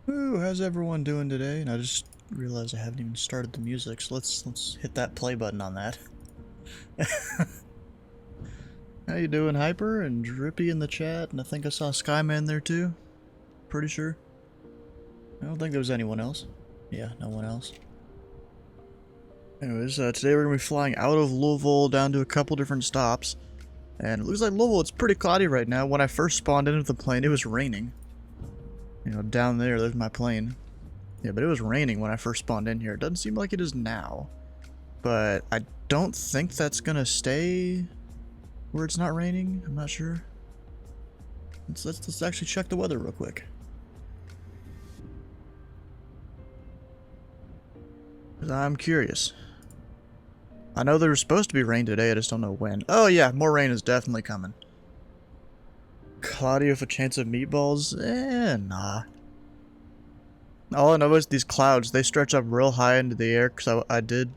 Ooh, how's everyone doing today? And I just realized I haven't even started the music, so let's hit that play button on that. How you doing, Hyper and Drippy in the chat? And I think I saw Skyman there too. Pretty sure. I don't think there was anyone else. Yeah, no one else. Anyways, today we're gonna be flying out of Louisville down to a couple different stops. And it looks like Louisville, it's pretty cloudy right now. When I first spawned into the plane, it was raining. You know, down there's my plane. Yeah, but it was raining when I first spawned in here. It doesn't seem like it is now. But I don't think that's gonna stay where it's not raining. I'm not sure. Let's actually check the weather real quick. I'm curious. I know there was supposed to be rain today, I just don't know when. Oh yeah, more rain is definitely coming. Cloudy with a chance of meatballs? Nah. All I know is these clouds, they stretch up real high into the air, because I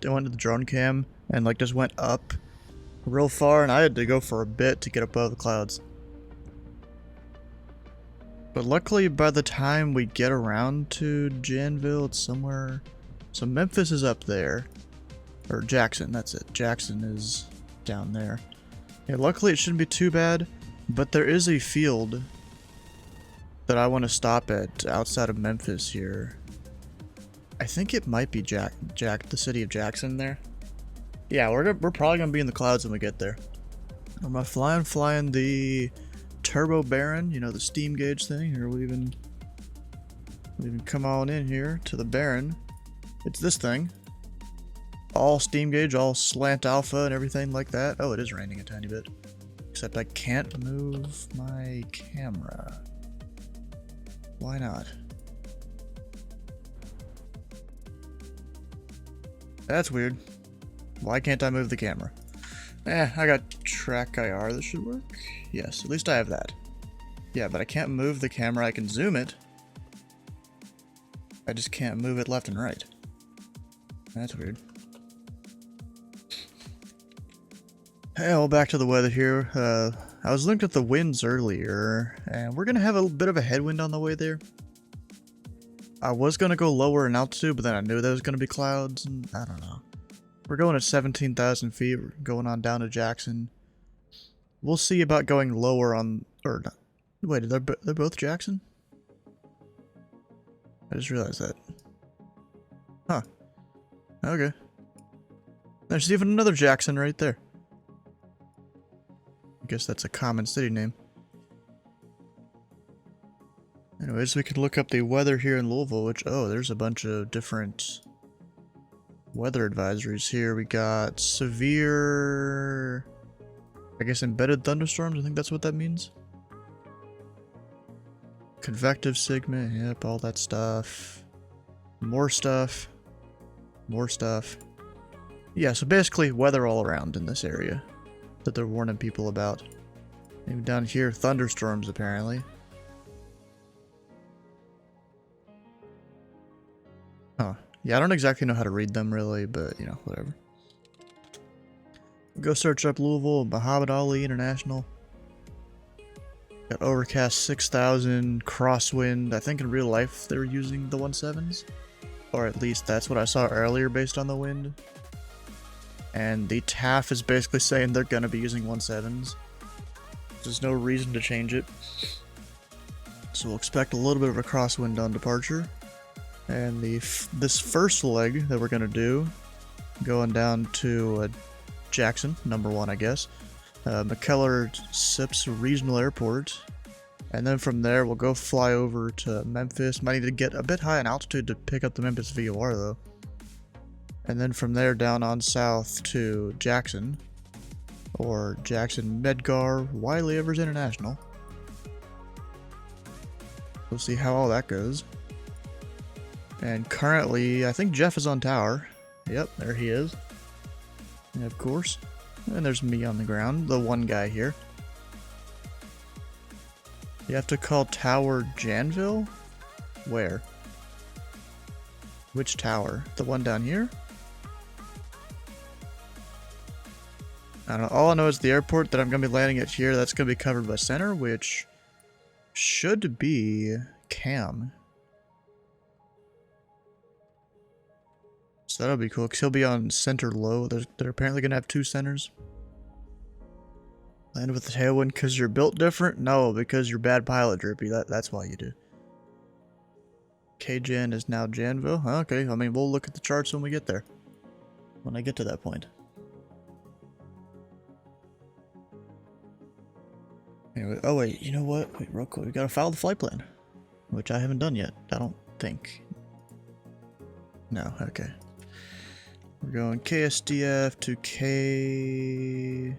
went to the drone cam, and like just went up real far, and I had to go for a bit to get above the clouds. But luckily, by the time we get around to Janville, it's somewhere... So Memphis is up there. Or Jackson, that's it. Jackson is down there. Yeah, luckily it shouldn't be too bad, but there is a field that I want to stop at outside of Memphis here. I think it might be the city of Jackson there. Yeah, we're probably gonna be in the clouds when we get there. Am I flying the Turbo Baron? You know, the steam gauge thing. Or we even come on in here to the Baron. It's this thing. All steam gauge, all slant alpha and everything like that. Oh, it is raining a tiny bit. Except I can't move my camera. Why not? That's weird. Why can't I move the camera? I got track IR. This should work. Yes, at least I have that. Yeah, but I can't move the camera. I can zoom it. I just can't move it left and right. That's weird. Hey, well, back to the weather here. I was looking at the winds earlier, and we're gonna have a bit of a headwind on the way there. I was gonna go lower in altitude, but then I knew there was gonna be clouds, and I don't know. We're going at 17,000 feet, we're going on down to Jackson. We'll see about going lower on, or not. Wait, they're both Jackson? I just realized that. Huh. Okay. There's even another Jackson right there. I guess that's a common city name. Anyways, we can look up the weather here in Louisville, which, oh, there's a bunch of different weather advisories here. We got severe, I guess, embedded thunderstorms. I think that's what that means. Convective sigma, yep, all that stuff. More stuff. More stuff. Yeah, so basically weather all around in this area that they're warning people about. Maybe down here, thunderstorms apparently. Huh. Yeah, I don't exactly know how to read them really, but you know, whatever. Go search up Louisville, Muhammad Ali International. Got overcast 6,000, crosswind. I think in real life they were using the 17s. Or at least that's what I saw earlier based on the wind. And the TAF is basically saying they're gonna be using 17s. There's no reason to change it. So we'll expect a little bit of a crosswind on departure. And this first leg that we're gonna do, going down to Jackson, number 1 I guess. McKellar-Sips Regional Airport. And then from there we'll go fly over to Memphis. Might need to get a bit high in altitude to pick up the Memphis VOR though. And then from there down on south to Jackson. Or Jackson Medgar Wiley Evers International. We'll see how all that goes. And currently, I think Jeff is on tower. Yep, there he is. And of course. And there's me on the ground, the one guy here. You have to call Tower Janville? Where? Which tower? The one down here? I don't know. All I know is the airport that I'm going to be landing at here, that's going to be covered by center, which should be CAM. So that'll be cool, because he'll be on center low. They're apparently going to have 2 centers. Land with the tailwind because you're built different? No, because you're bad pilot, Drippy. That's why you do. KJAN is now Janville? Okay, I mean, we'll look at the charts when we get there. When I get to that point. Anyway, oh wait, you know what? Wait, real quick. We gotta file the flight plan. Which I haven't done yet, I don't think. No, okay. We're going KSDF to K...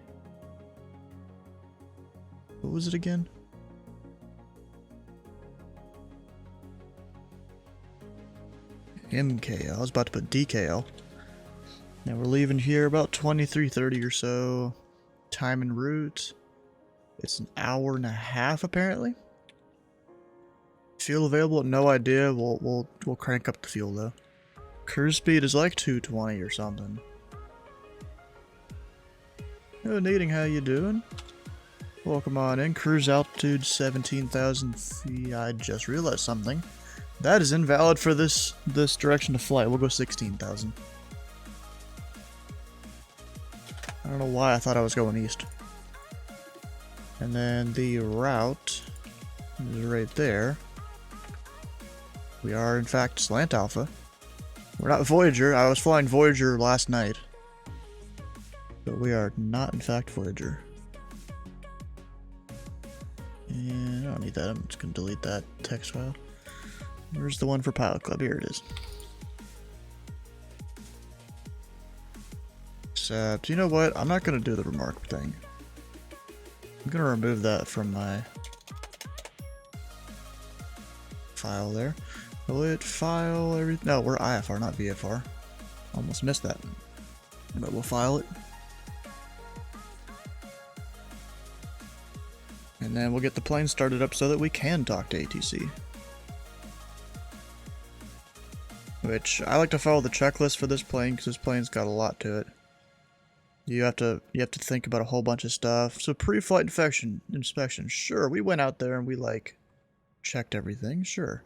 What was it again? MKL. I was about to put DKL. Now we're leaving here about 23:30 or so. Time en route. It's an hour and a half apparently. Fuel available? No idea. We'll crank up the fuel though. Cruise speed is like 220 or something. Hello, Neating, how you doing? Welcome on in. Cruise altitude 17,000 feet. I just realized something. That is invalid for this direction to flight. We'll go 16,000. I don't know why I thought I was going east. And then the route is right there. We are in fact Slant Alpha. We're not Voyager. I was flying Voyager last night. But we are not in fact Voyager. And I don't need that. I'm just going to delete that text file. Where's the one for Pilot Club? Here it is. Except, you know what? I'm not going to do the remark thing. I'm going to remove that from my file there. Will it file everything? No, we're IFR, not VFR. Almost missed that. But we'll file it. And then we'll get the plane started up so that we can talk to ATC. Which, I like to follow the checklist for this plane because this plane's got a lot to it. You have to think about a whole bunch of stuff. So pre-flight inspection, sure. We went out there and we like checked everything, sure.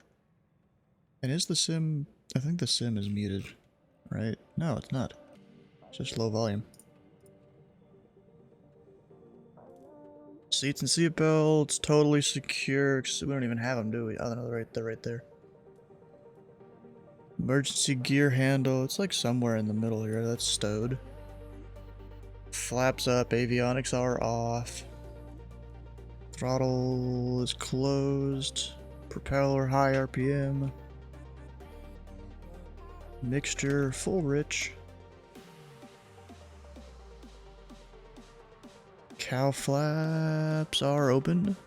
And is the sim? I think the sim is muted, right? No, it's not. It's just low volume. Seats and seat belts, totally secure. We don't even have them, do we? Oh no, they're right there. Emergency gear handle. It's like somewhere in the middle here. That's stowed. Flaps up. Avionics are off. Throttle is closed. Propeller high RPM. Mixture full rich. Cow flaps are open.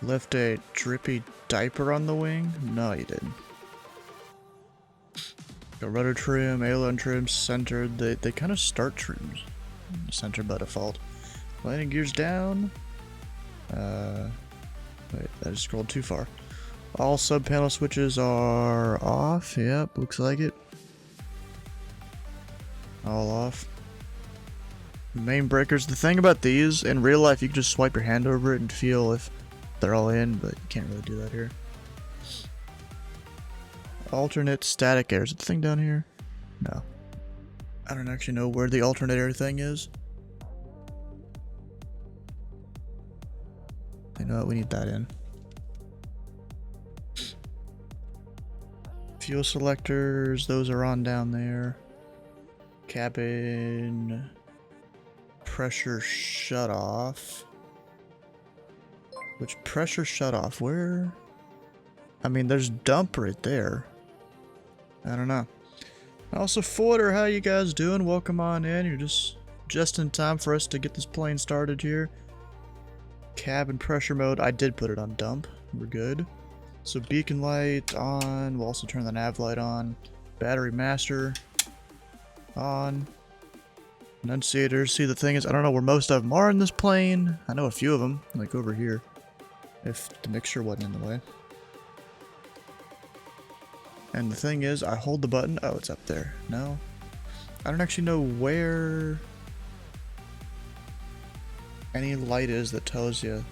Left a drippy diaper on the wing? No, you didn't. Got rudder trim, aileron trim, centered. They kind of start trims. Center by default. Landing gears down. Wait, I just scrolled too far. All sub panel switches are off. Yep, looks like it. All off. Main breakers. The thing about these, in real life, you can just swipe your hand over it and feel if they're all in, but you can't really do that here. Alternate static air. Is it the thing down here? No. I don't actually know where the alternate air thing is. You know what? We need that in. Fuel selectors. Those are on down there. Cabin. Pressure shut off. Which pressure shut off? Where? I mean, there's dump right there. I don't know. Also, Forder, how you guys doing? Welcome on in. You're just in time for us to get this plane started here. Cabin pressure mode. I did put it on dump. We're good. So beacon light on. We'll also turn the nav light on. Battery master on. Annunciators. See, the thing is, I don't know where most of them are in this plane. I know a few of them, like over here. If the mixture wasn't in the way. And the thing is, I hold the button. Oh, it's up there. No. I don't actually know where any light is that tells you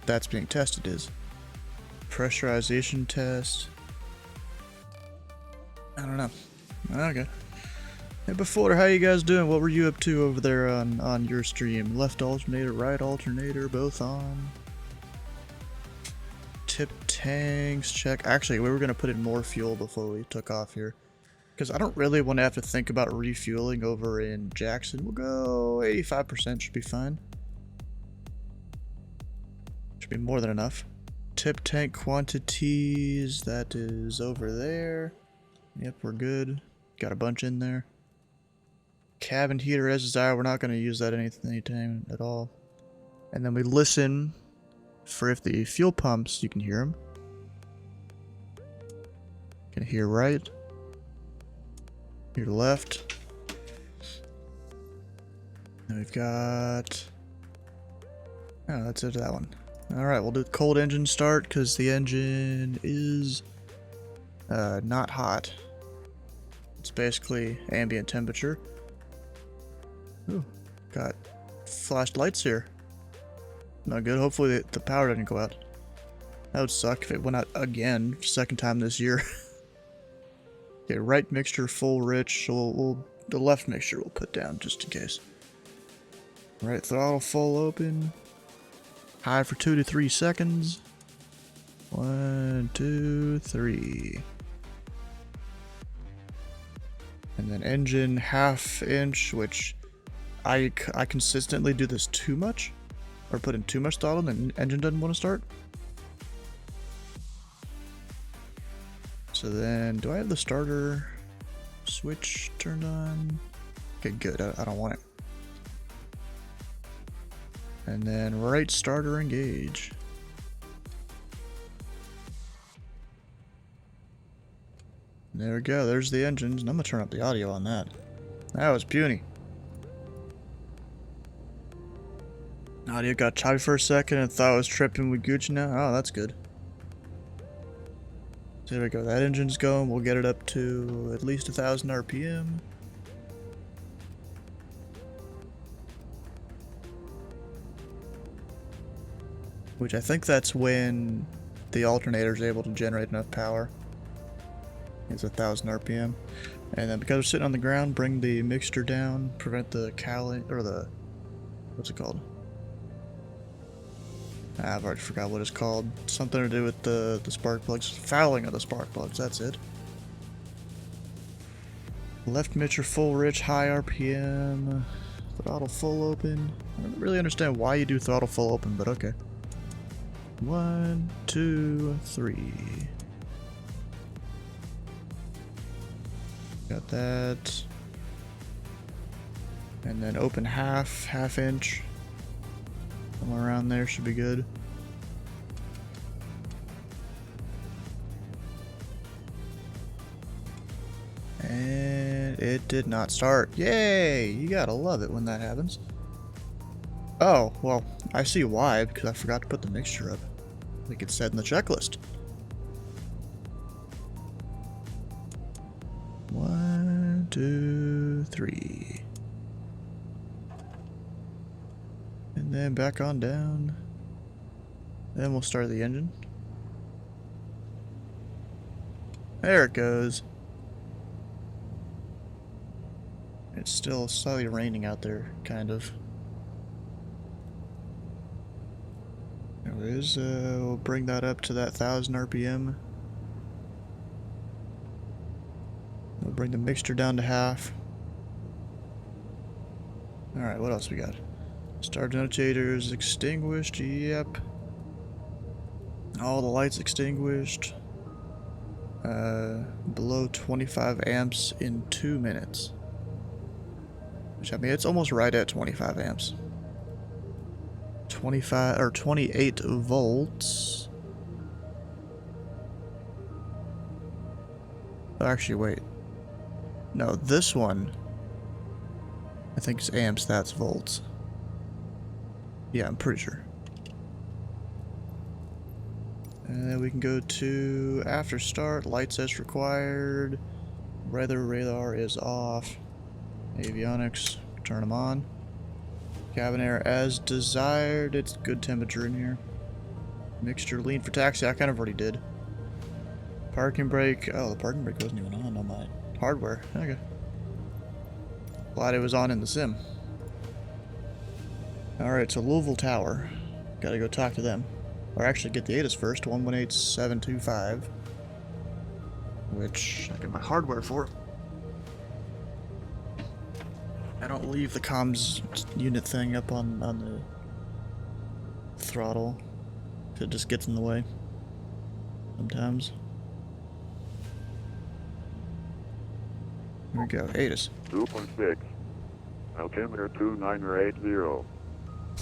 that's being tested is. Pressurization test. I don't know. Okay. Hey, before, how you guys doing? What were you up to over there on your stream? Left alternator, right alternator, both on? Tip tanks, check. Actually, we were going to put in more fuel before we took off here. Because I don't really want to have to think about refueling over in Jackson. We'll go 85%, should be fine. Should be more than enough. Tip tank quantities, that is over there. Yep, we're good. Got a bunch in there. Cabin heater as desired. We're not going to use that anytime at all. And then we listen for if the fuel pumps, you can hear them. Can hear right. Hear left. Then we've got... Oh, that's it, that one. Alright, we'll do the cold engine start because the engine is not hot. It's basically ambient temperature. Ooh, got flashed lights here. Not good. Hopefully the power didn't go out. That would suck if it went out again. Second time this year. Okay, right mixture full rich. So the left mixture we'll put down just in case. Right throttle full open. High for 2 to 3 seconds. 1, 2, 3. And then engine half inch, which I consistently do this too much, or put in too much throttle and the engine doesn't want to start. So then, do I have the starter switch turned on? Okay, good, I don't want it. And then right starter engage. There we go, there's the engines, and I'm gonna turn up the audio on that. That was puny. Audio got choppy for a second and thought I was tripping with Gucci now. Oh, that's good. So there we go, that engine's going. We'll get it up to at least 1,000 RPM. Which I think that's when the alternator is able to generate enough power. It's 1,000 RPM. And then because we're sitting on the ground, bring the mixture down, prevent the cowling, or the, what's it called? I've already forgot what it's called. Something to do with the spark plugs. Fouling of the spark plugs, that's it. Left mixture full rich, high RPM. Throttle full open. I don't really understand why you do throttle full open, but okay. 1, 2, 3. Got that. And then open half inch. Somewhere around there should be good. And it did not start. Yay! You gotta love it when that happens. Oh, well, I see why, because I forgot to put the mixture up. Like it said in the checklist. 1, 2, 3. And then back on down. Then we'll start the engine. There it goes. It's still slightly raining out there, kind of. There it is. We'll bring that up to that 1,000 RPM. We'll bring the mixture down to half. Alright, what else we got? Start notators extinguished, yep. All the lights extinguished. Below 25 amps in 2 minutes. Which, I mean, it's almost right at 25 amps. 25 or 28 volts. Oh, actually, wait. No, this one I think it's amps, that's volts. Yeah, I'm pretty sure. And then we can go to after start, lights as required, weather radar is off, avionics, turn them on, cabin air as desired, it's good temperature in here, mixture lean for taxi, I kind of already did. Parking brake, oh the parking brake wasn't even on my hardware. Okay. Glad it was on in the sim. Alright, so Louisville Tower. Gotta go talk to them. Or actually get the ATIS first, 118725. Which I get my hardware for. I don't leave the comms unit thing up on the throttle. It just gets in the way. Sometimes. Here we go, ATIS. 2.6. Altimeter 2980.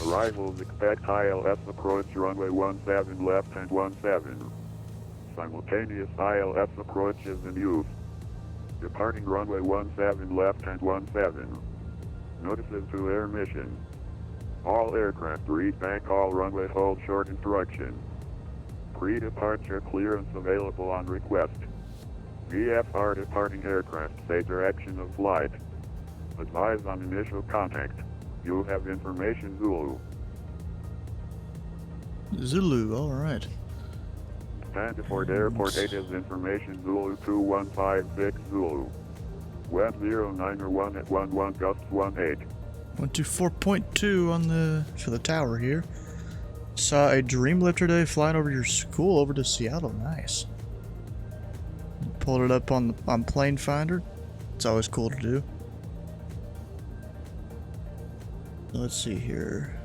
Arrivals expect ILS approach runway 17 left and 17. Simultaneous ILS approach is in use. Departing runway 17 left and 17. Notices to air mission. All aircraft read back all runway hold short instruction. Pre-departure clearance available on request. VFR departing aircraft say direction of flight. Advise on initial contact. You have information Zulu. Zulu, alright. Stanford Airport 8 is information Zulu 2156 Zulu. Wind 09 at 11 gusts 18. 124.2 on the for the tower here. Saw a Dreamlifter today flying over your school over to Seattle. Nice. Pulled it up on Plane Finder. It's always cool to do. Let's see here.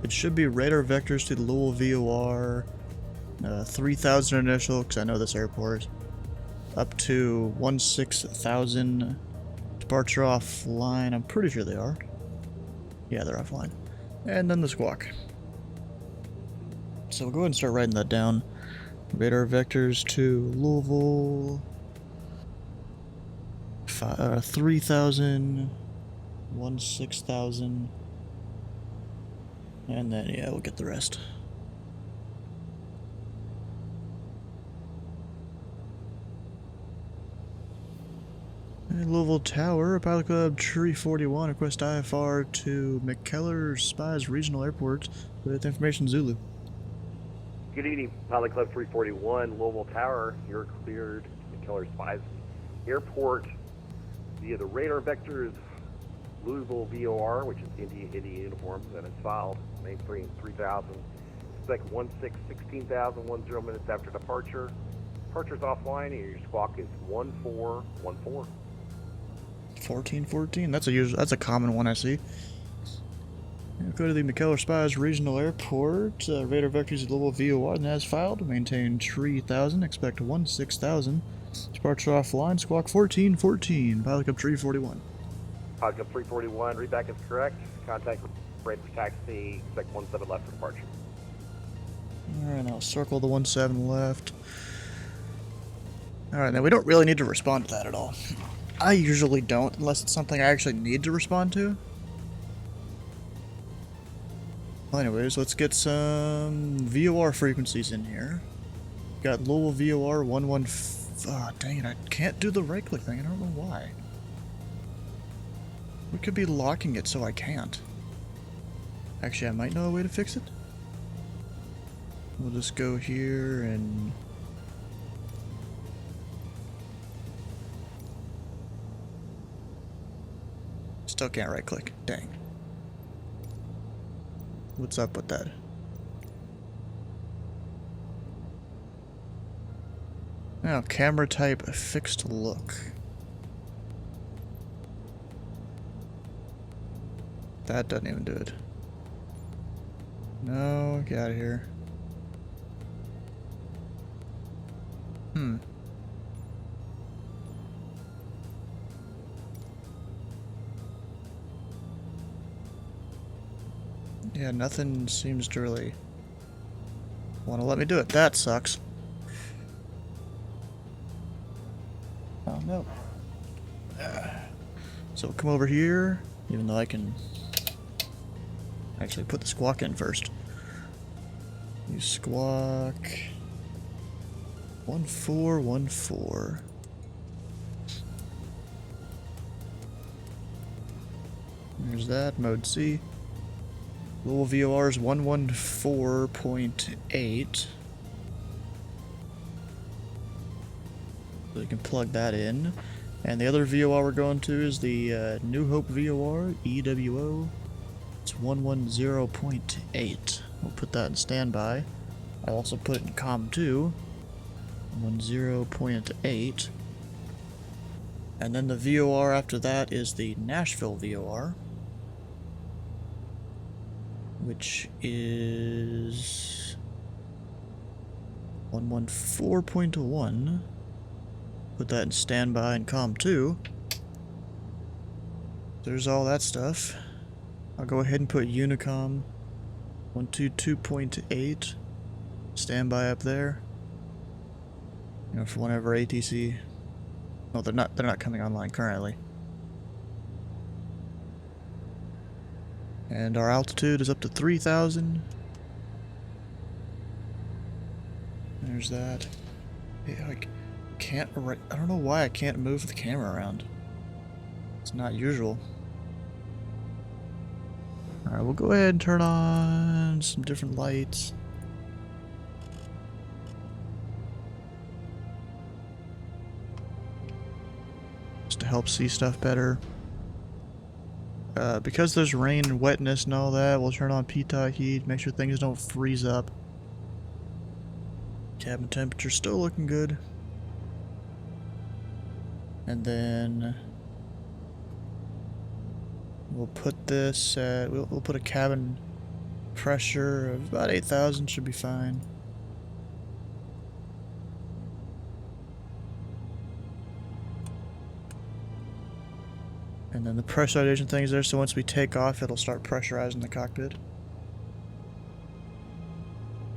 It should be radar vectors to the Louisville VOR. 3,000 initial, because I know this airport. Up to 16,000. Departure offline. I'm pretty sure they are. Yeah, they're offline. And then the squawk. So we'll go ahead and start writing that down. Radar vectors to Louisville. 3,000. 16,000. And then, yeah, we'll get the rest. Louisville Tower, Pilot Club Tree 41, request IFR to McKellar Spies Regional Airport with information Zulu. Good evening, Pilot Club 341, Louisville Tower. You're cleared McKellar Spies Airport via the radar vectors Louisville VOR, which is Indian uniform, that is filed, mainframe 3000. Expect 16,000, 10 minutes after departure. Departure's offline, and your squawk is 1414. 1414. That's a common one I see. Go to the McKellar Spies Regional Airport. Radar vectors at Louisville VOR and as filed. Maintain 3000. Expect 16,000. Departure offline. Squawk 1414. Pilot Club Tree 41. Pilot Club 341. Readback is correct. Contact rate for taxi. Expect 17 left for departure. Alright, I'll circle the 17 left. Alright, now we don't really need to respond to that at all. I usually don't, unless it's something I actually need to respond to. Well, anyways, let's get some VOR frequencies in here. Got Louisville VOR 11. Oh, dang it, I can't do the right click thing. I don't know why. We could be locking it so I can't. Actually, I might know a way to fix it. We'll just go here and... Still can't right click. Dang. What's up with that? Now, camera type fixed look. That doesn't even do it. No, get out of here. Yeah, nothing seems to really want to let me do it. That sucks. Oh, no. So we'll come over here, even though I can actually put the squawk in first. Use squawk 1414. There's that, mode C. Louisville VOR is 114.8. So you can plug that in. And the other VOR we're going to is the New Hope VOR, EWO. It's 110.8. We'll put that in standby. I'll also put it in COM 2. 10.8. And then the VOR after that is the Nashville VOR, which is 114.1. Put that in standby in COM 2. There's all that stuff. I'll go ahead and put Unicom 122.8 standby up there. You know, for whenever ATC. No, they're not coming online currently. And our altitude is up to 3,000. There's that. Yeah, I can't. I don't know why I can't move the camera around. It's not usual. Alright, we'll go ahead and turn on some different lights. Just to help see stuff better. Because there's rain and wetness and all that, we'll turn on pitot heat, make sure things don't freeze up. Cabin temperature still looking good. And then we'll put this at, we'll put a cabin pressure of about 8,000, should be fine. And then the pressurization thing is there, so once we take off, it'll start pressurizing the cockpit.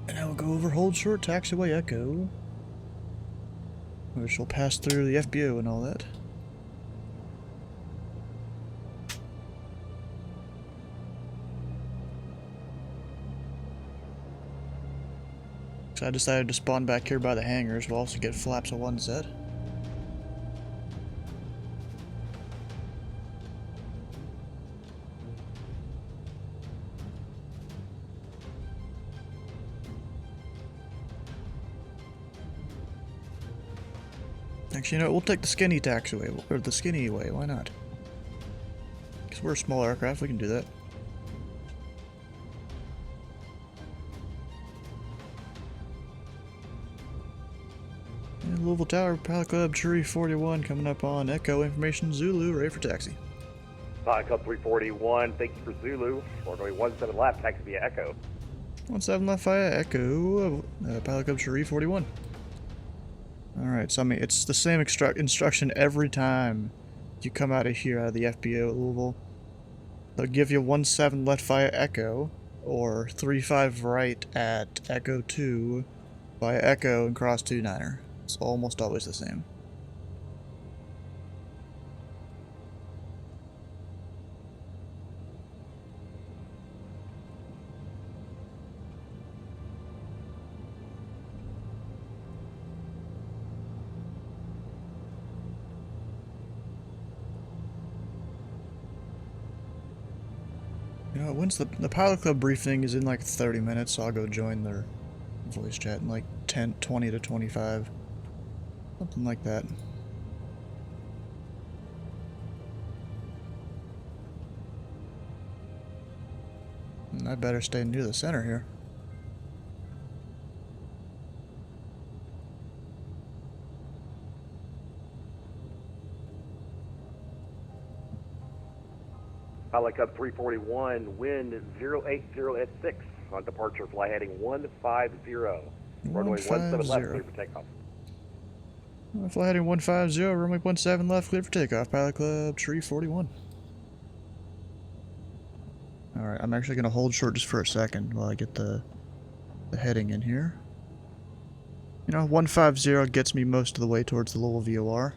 And now we'll go over hold short taxiway echo, which will pass through the FBO and all that. So I decided to spawn back here by the hangars. We'll also get flaps of one set. Actually, you know what? We'll take the skinny taxiway, or the skinny way. Why not? Because we're a small aircraft, we can do that. And Louisville Tower, Pilot Club, Tree 41 coming up on Echo Information Zulu, ready for taxi. Pilot Club 341, thank you for Zulu. Runway 17 left, taxi via Echo. 17 left via Echo, Pilot Club, Tree 41. Alright, so I mean, it's the same instruction every time you come out of here, out of the FBO at Louisville. They'll give you 17 left via Echo, or 35 right at Echo 2 via Echo and cross 29er. It's almost always the same. You know, when's the Pilot Club briefing is in like 30 minutes, so I'll go join their voice chat in like 20 to 25. Something like that. And I better stay near the center here. Pilot Club 341, wind 080 at 6 on departure, fly heading 150. Runway 17 left, clear for takeoff. Fly heading 150, runway 17 left, clear for takeoff. Pilot Club, Tree 41. Alright, I'm actually going to hold short just for a second while I get the heading in here. You know, 150 gets me most of the way towards the Louisville VOR.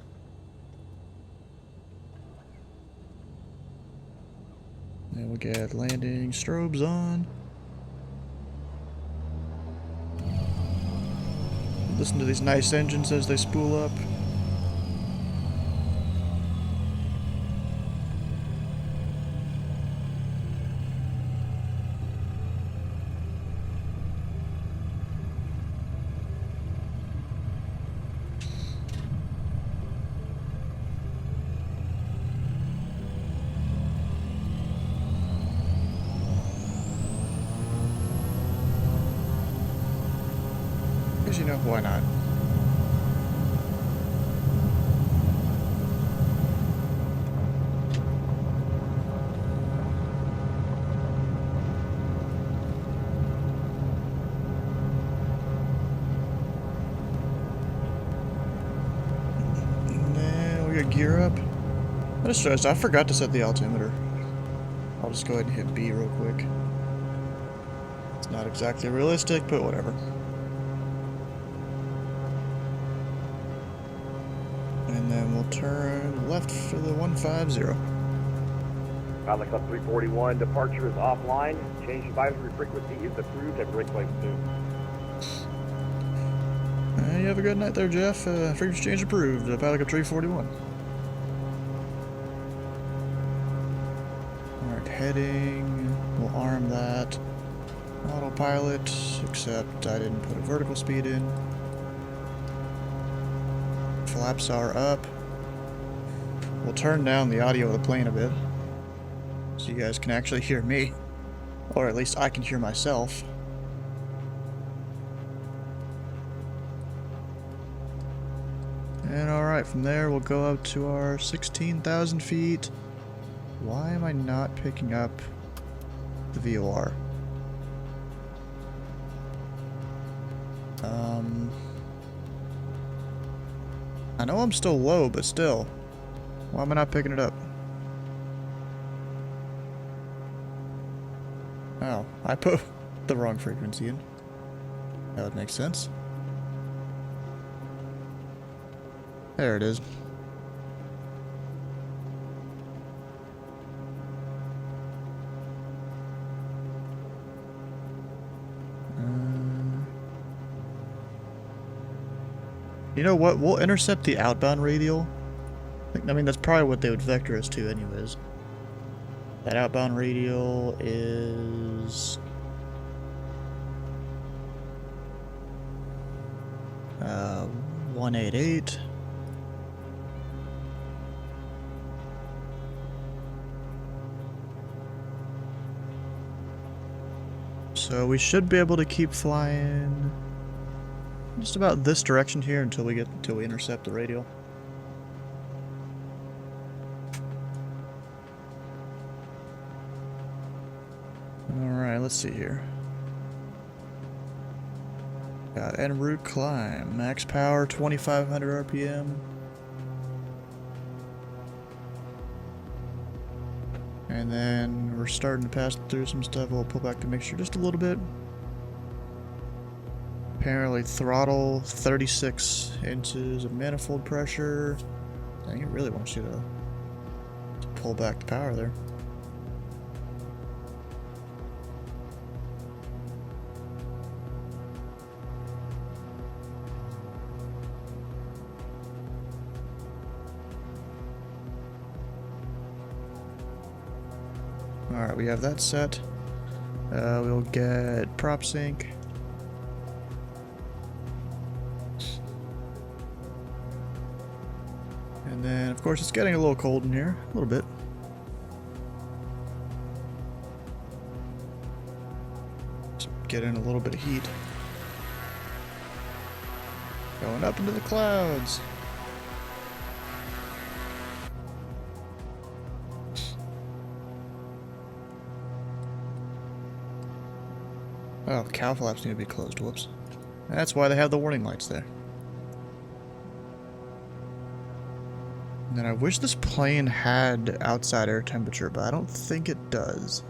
And we'll get landing strobes on. Listen to these nice engines as they spool up. Because, you know, why not? And then we got gear up. I just realized I forgot to set the altimeter. I'll just go ahead and hit B real quick. It's not exactly realistic, but whatever. And then we'll turn left for the 150. Pilot Club 341, departure is offline. Change advisory frequency is approved at brake light soon. You have a good night there, Jeff. Frequency change approved. Pilot Club 341. Alright, heading. We'll arm that. Autopilot, except I didn't put a vertical speed in. Flaps are up. We'll turn down the audio of the plane a bit, so you guys can actually hear me. Or at least I can hear myself. And alright, from there we'll go up to our 16,000 feet. Why am I not picking up the VOR? I know I'm still low, but still. Why am I not picking it up? Oh, I put the wrong frequency in. That would make sense. There it is. You know what? We'll intercept the outbound radial. I mean, that's probably what they would vector us to anyways. That outbound radial is... 188. So we should be able to keep flying just about this direction here until we intercept the radial. Alright, let's see here. Got en route climb. Max power 2500 RPM. And then we're starting to pass through some stuff. We'll pull back the mixture just a little bit. Apparently throttle 36 inches of manifold pressure. Dang, it really wants you to pull back the power there. Alright, we have that set. We'll get prop sync. And then, of course, it's getting a little cold in here. A little bit. Just getting a little bit of heat. Going up into the clouds. Oh, cow flaps need to be closed. Whoops. That's why they have the warning lights there. And then I wish this plane had outside air temperature, but I don't think it does.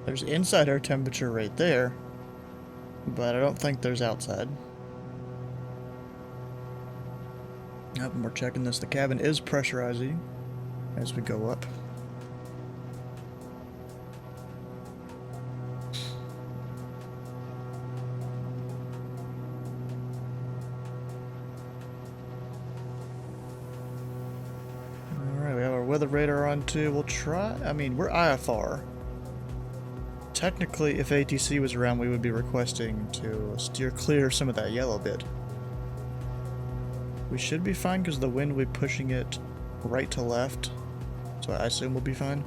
There's inside air temperature right there, but I don't think there's outside. Yep, and we're checking this. The cabin is pressurizing as we go up. Alright, we have our weather radar on too. We'll try, I mean, we're IFR. Technically, if ATC was around, we would be requesting to steer clear some of that yellow bit. We should be fine because the wind will be pushing it right to left. So I assume we'll be fine.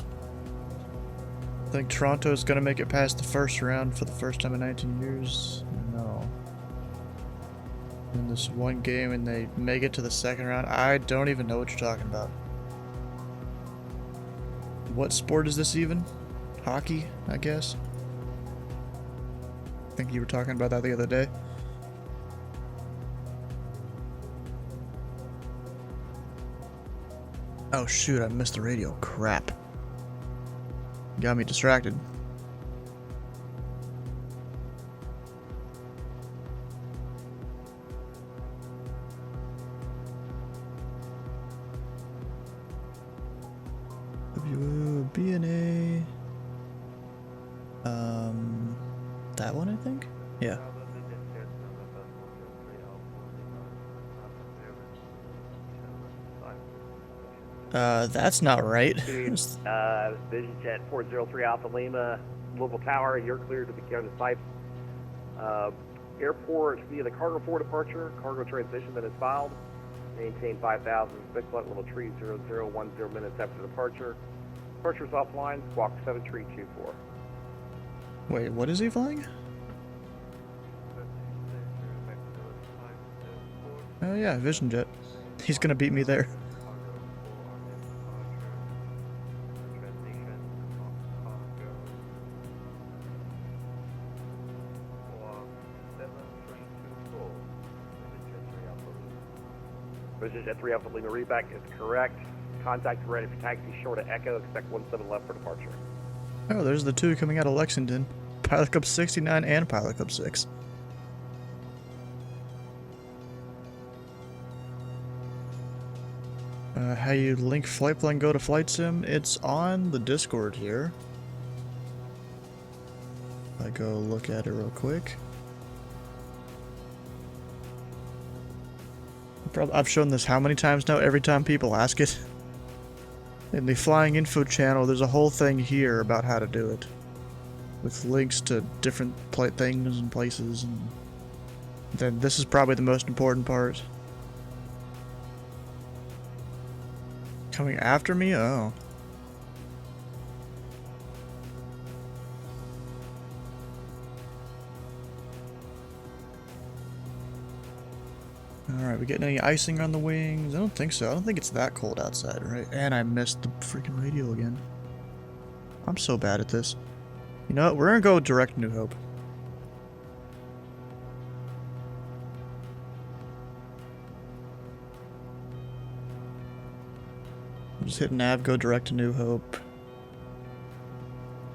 Think Toronto's gonna make it past the first round for the first time in 19 years? No. In this one game and they make it to the second round? I don't even know what you're talking about. What sport is this even? Hockey, I guess? I think you were talking about that the other day. Oh shoot, I missed the radio. Crap. Got me distracted. WBNA. That one, I think? Yeah. That's not right. Vision Jet 403 Alpha Lima, Louisville Tower, you're cleared to be going to sites. Airport via the cargo 4 departure, cargo transition that is filed. Maintain 5,000, 6 flight level tree 0010 minutes after departure. Departure's offline, squawk 7324. Wait, what is he flying? Oh yeah, Vision Jet. He's gonna beat me there. Vision Jet 3 Alpha Lima readback is correct. Contact ready for taxi short of Echo. Expect 17 left for departure. Oh, there's the two coming out of Lexington. Pilot Cup 69 and Pilot Cup 6. How you link flight plan go to flight sim? It's on the Discord here. I go look at it real quick. I've shown this how many times now? Every time people ask it. In the flying info channel, there's a whole thing here about how to do it. With links to different things and places. And then this is probably the most important part. Coming after me? Oh. Alright, we getting any icing on the wings? I don't think so. I don't think it's that cold outside, right? And I missed the freaking radio again. I'm so bad at this. You know what? We're gonna go direct New Hope. Just hit nav, go direct to New Hope.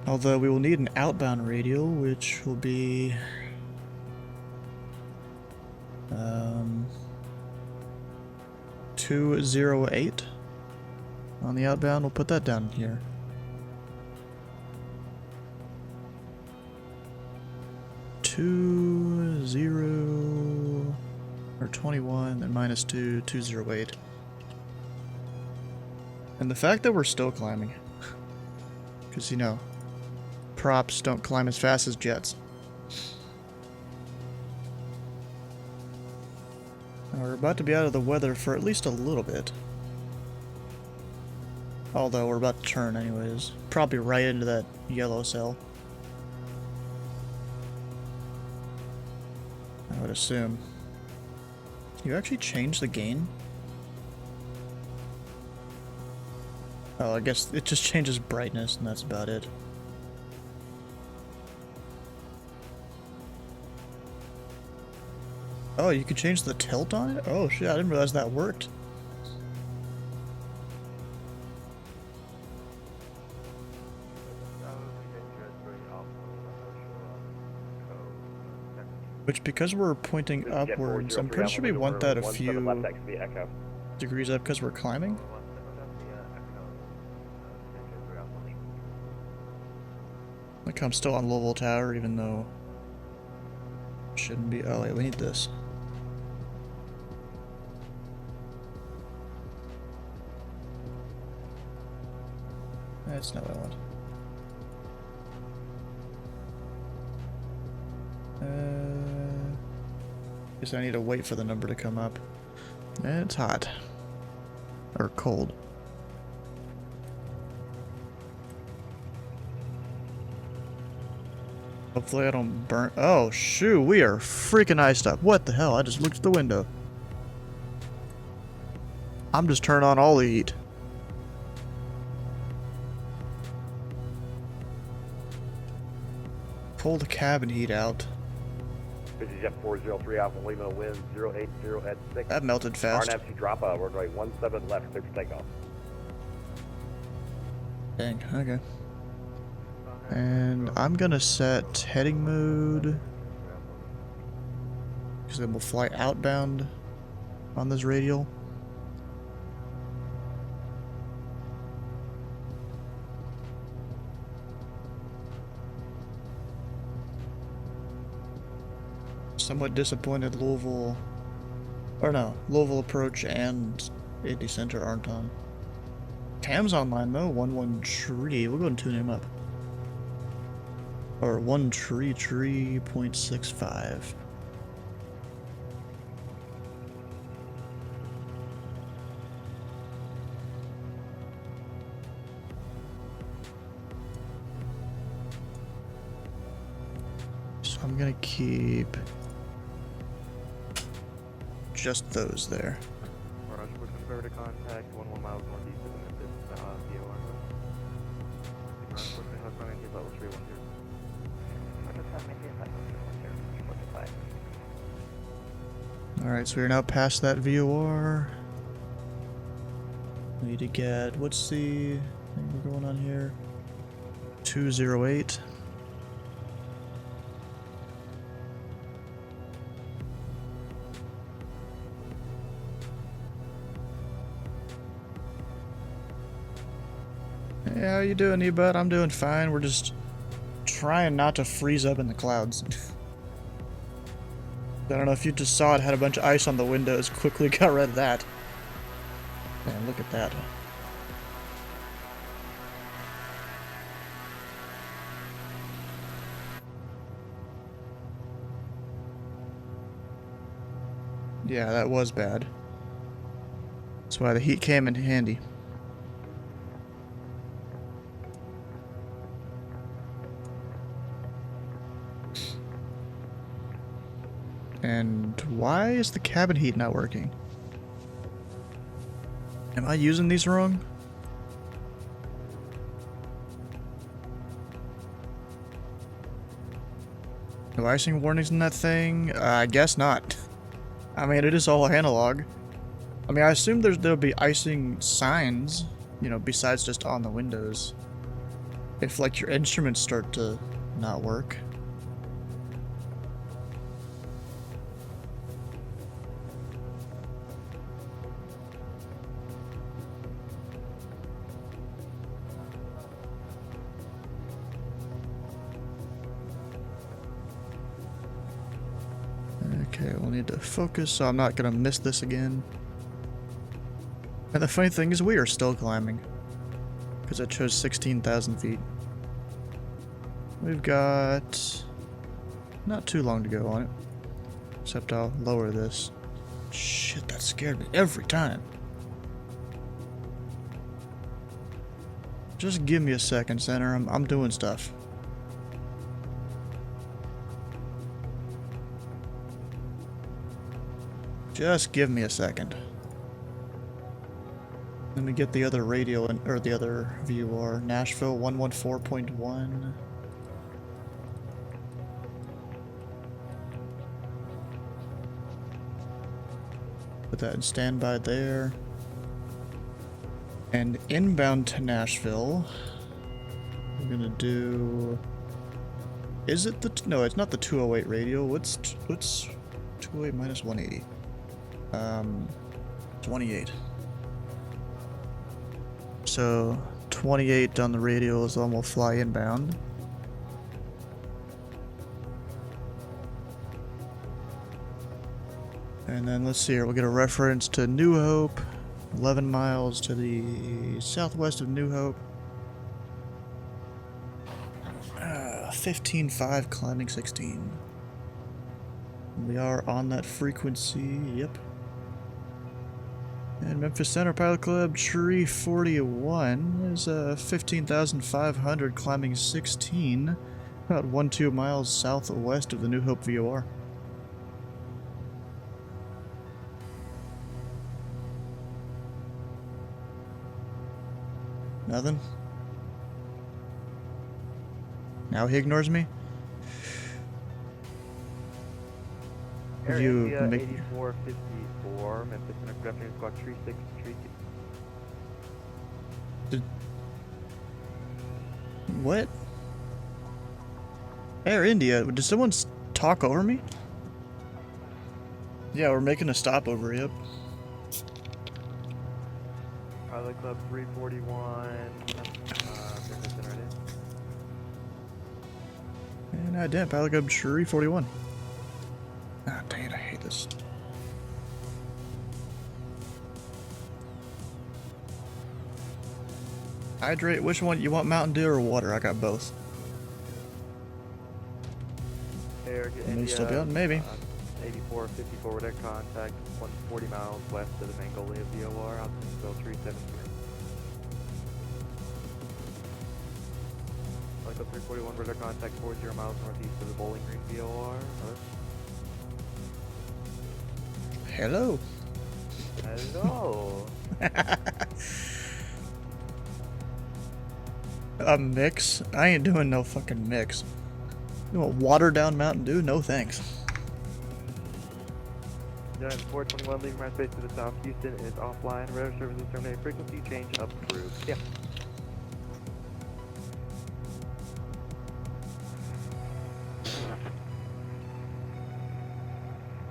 Although we will need an outbound radio, which will be... 208 on the outbound. We'll put that down here. Two zero or 21 and minus 208. And the fact that we're still climbing, because you know, props don't climb as fast as jets. We're about to be out of the weather for at least a little bit. Although we're about to turn anyways. Probably right into that yellow cell. I would assume. You actually changed the gain? Oh, I guess it just changes brightness and that's about it. Oh, you could change the tilt on it? Oh shit, I didn't realize that worked. Which, because we're pointing upwards, I'm pretty sure we want that a few degrees up because we're climbing. Like I'm still on Louisville Tower, even though shouldn't be. Oh wait, we need this. That's not what I want. Guess I need to wait for the number to come up. It's hot. Or cold. Hopefully I don't burn. Oh, shoot, we are freaking iced up. What the hell? I just looked at the window. I'm just turning on all the heat. Pull the cabin heat out. This is Jet 403 Alpha Lima, wind 080 at 6. That melted fast. RNFC drop out, runway 17 left, clear for takeoff. Dang, okay. And I'm gonna set heading mode, because then we'll fly outbound on this radial. Somewhat disappointed Louisville, or no, Louisville approach and Indy Center aren't on. Cam's online though, 113. We'll go and tune him up. Or 133.65. So I'm gonna keep just those there. Rush, we're converted to contact 11 miles northeast of the Memphis, VOR. Rush, we're going to hook on into level 310. Alright, so we're now past that VOR. We need to get, what's the thing we're going on here? 208. Hey, how you doing, E-Bud? I'm doing fine. We're just trying not to freeze up in the clouds. I don't know if you just saw it, had a bunch of ice on the windows, quickly got rid of that. Man, look at that. Yeah, that was bad. That's why the heat came in handy. And why is the cabin heat not working? Am I using these wrong? No icing warnings in that thing? I guess not. I mean, it is all analog. I mean, I assume there'll be icing signs, you know, besides just on the windows. If, like, your instruments start to not work. Okay, we'll need to focus so I'm not gonna miss this again. And the funny thing is we are still climbing, because I chose 16,000 feet. We've got not too long to go on it, except I'll lower this. Shit, that scared me every time. Just give me a second, Center. I'm doing stuff. Just give me a second. Let me get the other radio in, or the other VOR. Nashville 114.1. Put that in standby there. And inbound to Nashville, we're gonna do. Is it the? No, it's not the 208 radio. What's 208 minus 180? 28. So 28 on the radio is when we'll fly inbound. And then let's see here, we'll get a reference to New Hope, 11 miles to the southwest of New Hope. 15.5 climbing 16. We are on that frequency, yep. And Memphis Center Pilot Club Tree 41 is 15,500 climbing 16. About 1-2 miles southwest of the New Hope VOR. Nothing? Now he ignores me? Air You India make- 8454, Memphis Center, good afternoon, squawk 3632. What? Air India, did someone talk over me? Yeah, we're making a stopover, yep. Pilot Club 341, Memphis Center, ready? And I didn't, Pilot Club 341. Ah, dang it, I hate this. Hydrate, which one? You want Mountain Dew or water? I got both. Air May India, still be on, maybe. 8454 with air contact, 140 miles west of the Mongolia VOR, Altimeter 370. Pilot Club 341 with air contact, 40 miles northeast of the Bowling Green VOR. Hello. Hello. A mix? I ain't doing no fucking mix. You want watered down Mountain Dew? No thanks. Done 421 leaving my space to the south. Houston is offline. Radar services terminate. Frequency change approved. Yeah.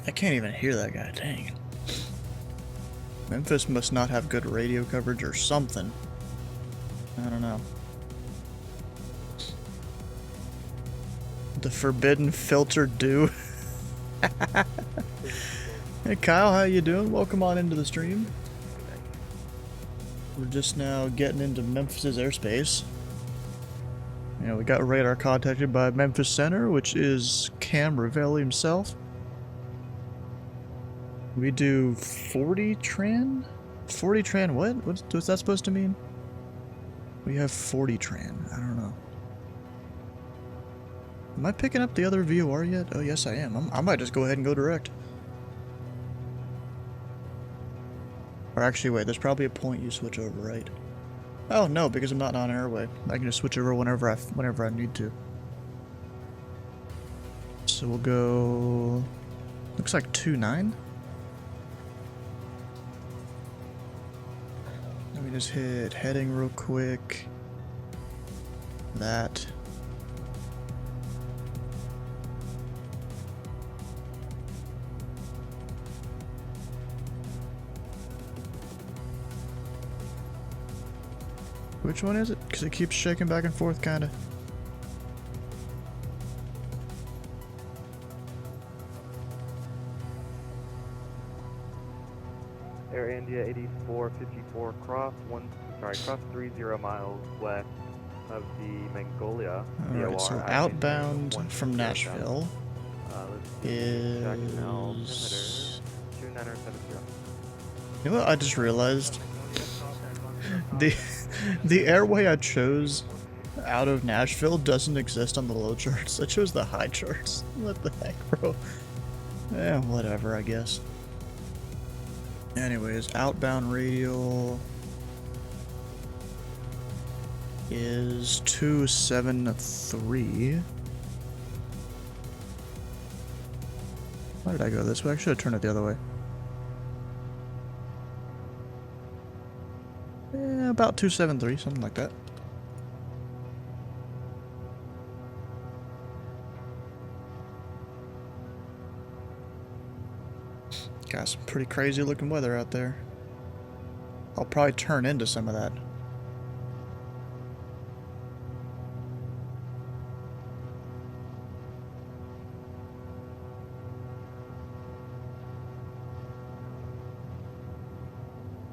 I can't even hear that guy, dang. Memphis must not have good radio coverage or something. I don't know. The forbidden filtered dew. Hey Kyle, how you doing? Welcome on into the stream. We're just now getting into Memphis's airspace. Yeah, we got radar contacted by Memphis Center, which is Cam Ravelli himself. We do 40 tran? 40 tran what? What's that supposed to mean? We have 40 tran. I don't know. Am I picking up the other VOR yet? Oh, yes, I am. I might just go ahead and go direct. Or actually, wait, there's probably a point you switch over, right? Oh, no, because I'm not on airway. I can just switch over whenever I need to. So we'll go... Looks like 2-9. Let me just hit heading real quick. That. Which one is it? Because it keeps shaking back and forth, kinda. Air India 8454 cross 30 miles west of the Mongolia VOR. Alright, so Altimeter outbound 140 from Nashville let's see, check altimeter 2970. You know what I just realized? The airway I chose out of Nashville doesn't exist on the low charts. I chose the high charts. What the heck, bro? Eh, whatever, I guess. Anyways, outbound radial is 273. Why did I go this way? I should have turned it the other way. Yeah, about 273, something like that. Got some pretty crazy looking weather out there. I'll probably turn into some of that.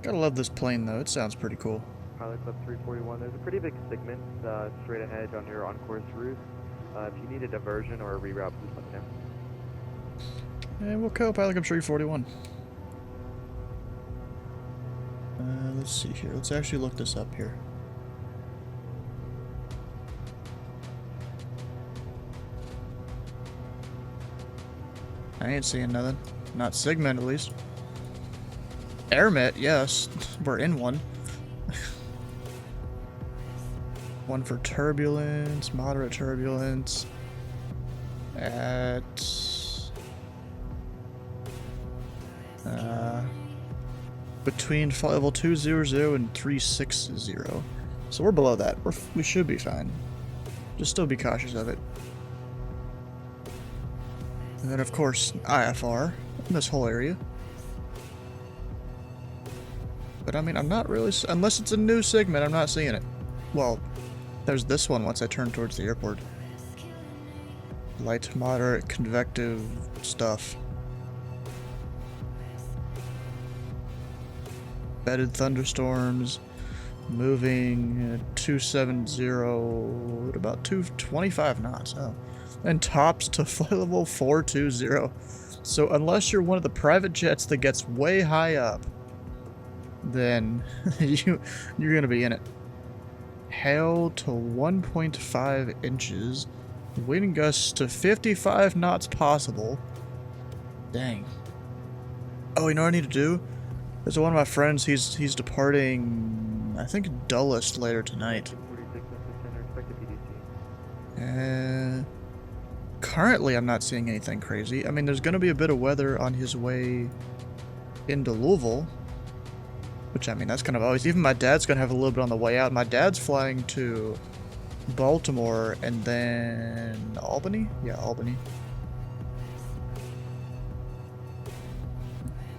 Gotta love this plane though, it sounds pretty cool. Pilot Club 341, there's a pretty big segment straight ahead on your on-course route. If you need a diversion or a reroute, please let me know. And we'll go Pilot Club 341. Let's see here. Let's actually look this up here. I ain't seeing nothing. Not Sigmund, at least. Airmet, yes. We're in one. One for turbulence, moderate turbulence. At... between flight level 200 and 360. So we're below that. We should be fine. Just still be cautious of it. And then, of course, IFR in this whole area. But I mean, I'm not really... Unless it's a new segment, I'm not seeing it. Well, there's this one once I turn towards the airport. Light, moderate, convective stuff. Bedded thunderstorms. Moving 270 at about 225 knots. Oh. And tops to flight level 420. So unless you're one of the private jets that gets way high up, then you're gonna be in it. Hail to 1.5 inches. Wind gusts to 55 knots possible. Dang. Oh, you know what I need to do? There's one of my friends, he's departing, I think, Dulles later tonight. 46 Memphis Center, expected PDC. Currently, I'm not seeing anything crazy. I mean, there's going to be a bit of weather on his way into Louisville. Which, I mean, that's kind of always... Even my dad's going to have a little bit on the way out. My dad's flying to Baltimore and then... Albany? Yeah, Albany.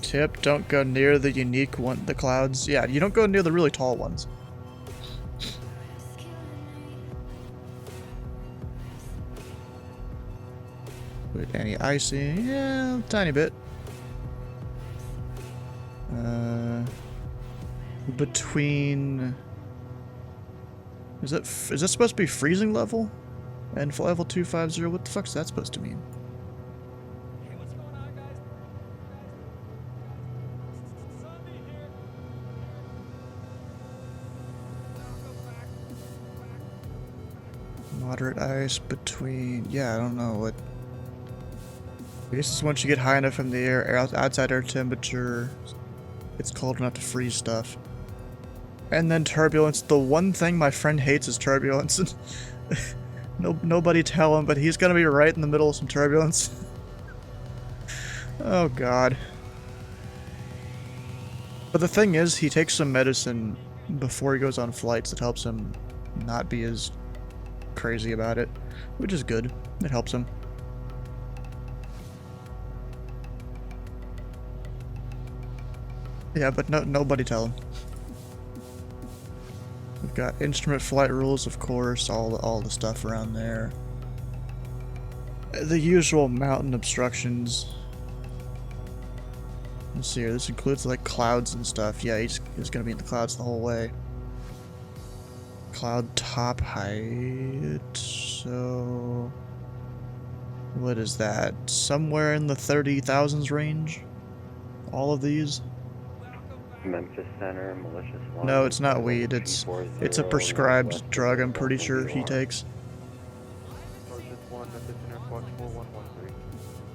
Tip, don't go near the unique one, the clouds. Yeah, you don't go near the really tall ones. With any icing? Yeah, a tiny bit. Between... Is that supposed to be freezing level? And level 250? What the fuck's that supposed to mean? Hey, what's going on, guys? Zombie here. Go back. Moderate ice between... Yeah, I don't know what... I guess it's once you get high enough in the air, outside air temperature, it's cold enough to freeze stuff. And then turbulence. The one thing my friend hates is turbulence. Nobody tell him, but he's gonna be right in the middle of some turbulence. Oh god. But the thing is, he takes some medicine before he goes on flights that helps him not be as crazy about it, which is good. It helps him. Yeah, but nobody tell him. We've got instrument flight rules, of course, all the stuff around there. The usual mountain obstructions. Let's see here, this includes like clouds and stuff. Yeah, he's gonna be in the clouds the whole way. Cloud top height, so... What is that? Somewhere in the 30,000s range? All of these? Memphis Center, malicious line. No, it's not weed. It's a prescribed drug. I'm pretty sure he takes. Malicious 1, Memphis Center, Fox 4113.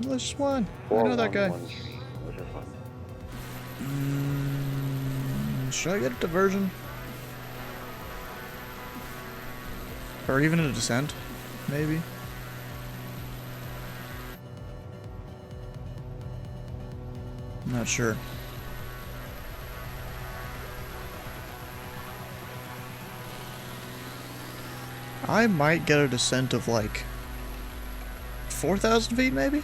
Malicious one. I know that guy. Malicious one. Should I get a diversion? Or even a descent? Maybe. I'm not sure. I might get a descent of like 4,000 feet, maybe?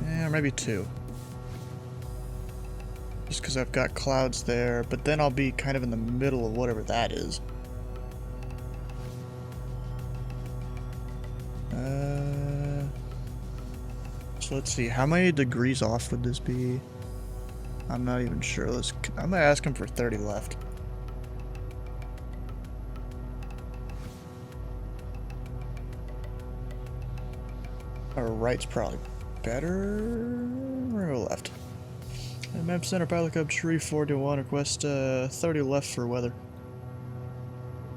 Yeah, maybe 2. Just because I've got clouds there, but then I'll be kind of in the middle of whatever that is. So let's see, how many degrees off would this be? I'm not even sure. I'm gonna ask him for 30 left. Our right's probably better. Or left. Memphis Center, Pilot Club 341, request 30 left for weather.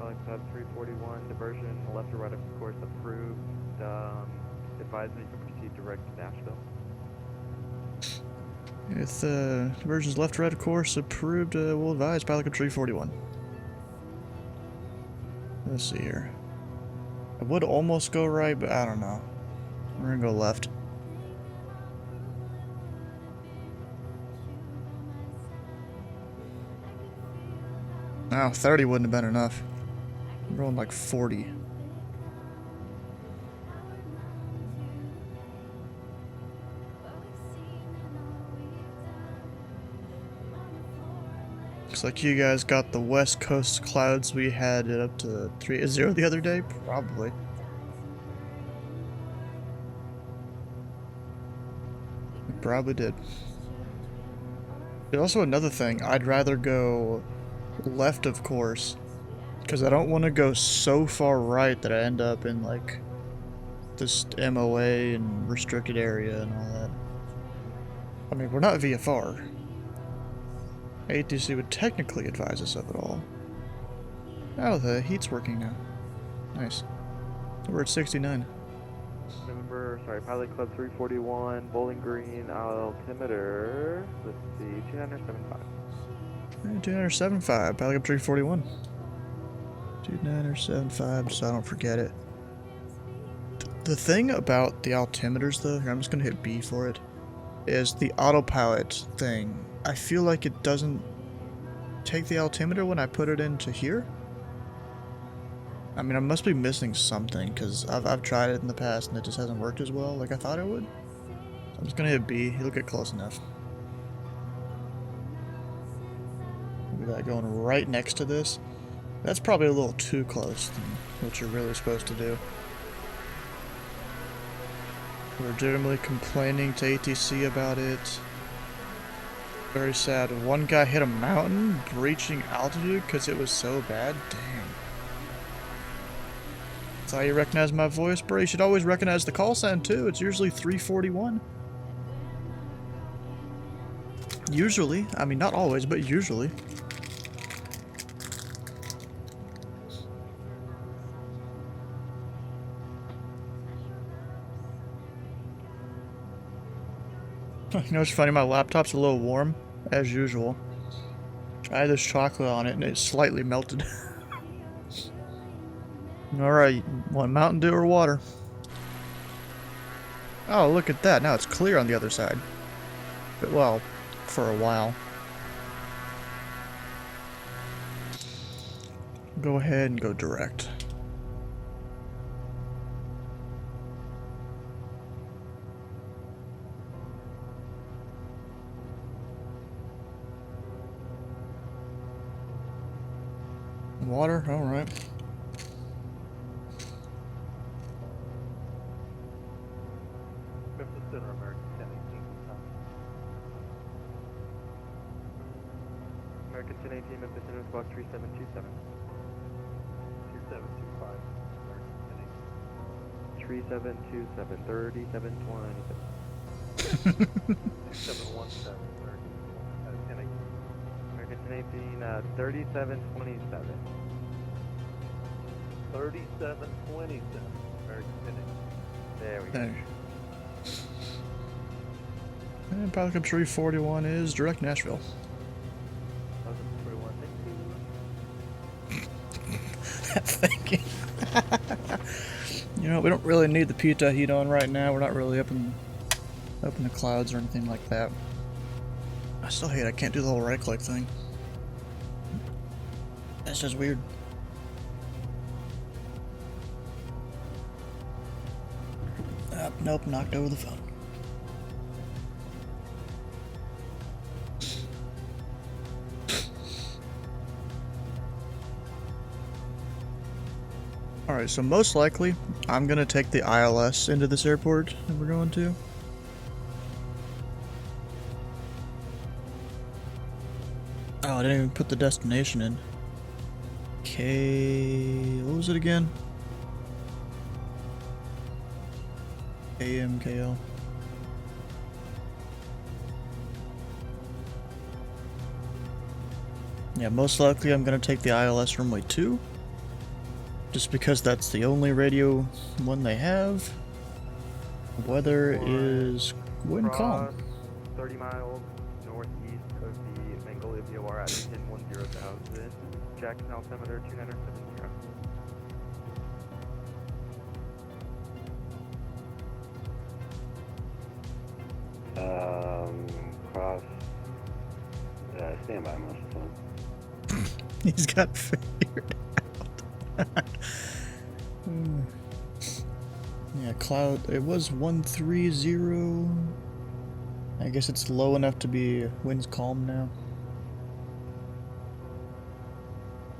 Pilot Club 341, diversion left or right of course approved. Advise that you can proceed direct to Nashville. If the diversion's left or right of course approved, we'll advise Pilot Club 341. Let's see here. I would almost go right, but I don't know. We're gonna go left. Oh, 30 wouldn't have been enough. I'm going like 40. Looks like you guys got the west coast clouds. We had it up to 3-0 the other day? Probably. We probably did. There's also another thing. I'd rather go left, of course, because I don't want to go so far right that I end up in like this MOA and restricted area and all that. I mean, we're not VFR. ATC would technically advise us of it all. Oh, the heat's working now. Nice. We're at 69. November, sorry, Pilot Club 341, Bowling Green, altimeter, let's see, 2975. 2975, Pilot Club 341. 2975, so I don't forget it. The thing about the altimeters, though, here, I'm just gonna hit B for it, is the autopilot thing. I feel like it doesn't take the altimeter when I put it into here. I mean, I must be missing something, because I've tried it in the past and it just hasn't worked as well like I thought it would. So I'm just gonna hit B, it'll get close enough. Look at that going right next to this. That's probably a little too close than what you're really supposed to do. We're legitimately complaining to ATC about it. Very sad. One guy hit a mountain breaching altitude because it was so bad. Dang. That's how you recognize my voice, bro. You should always recognize the call sign too. It's usually 341. Usually. I mean, not always, but usually. You know what's funny? My laptop's a little warm, as usual. I had this chocolate on it and it slightly melted. Alright, want Mountain Dew or water? Oh, look at that. Now it's clear on the other side. But, well, for a while. Go ahead and go direct. Water? Alright. Memphis Center, American 1018. American 1018, Memphis Center, squawk 3727. 2725. American 1018. 3727, 3727. 6717, American 1018, 3727. 3727, American 1018. There we go. There. And Pilot Club 341 is direct Nashville. Thank you. You know, we don't really need the pita heat on right now. We're not really up in the clouds or anything like that. I still hate I can't do the whole right click thing. That's just weird. Nope, knocked over the phone. Alright, so most likely, I'm gonna take the ILS into this airport that we're going to. Oh, I didn't even put the destination in. What was it again? KMKL. Yeah, most likely I'm gonna take the ILS runway 2. Just because that's the only radio one they have. Weather is wind calm. Cross 30 miles northeast of the Mongolia VOR at maintain 10,000. Jackson altimeter 2970. Cross. Standby, most of the time. He's got it figured out. Yeah, cloud. It was 130. I guess it's low enough to be winds calm now.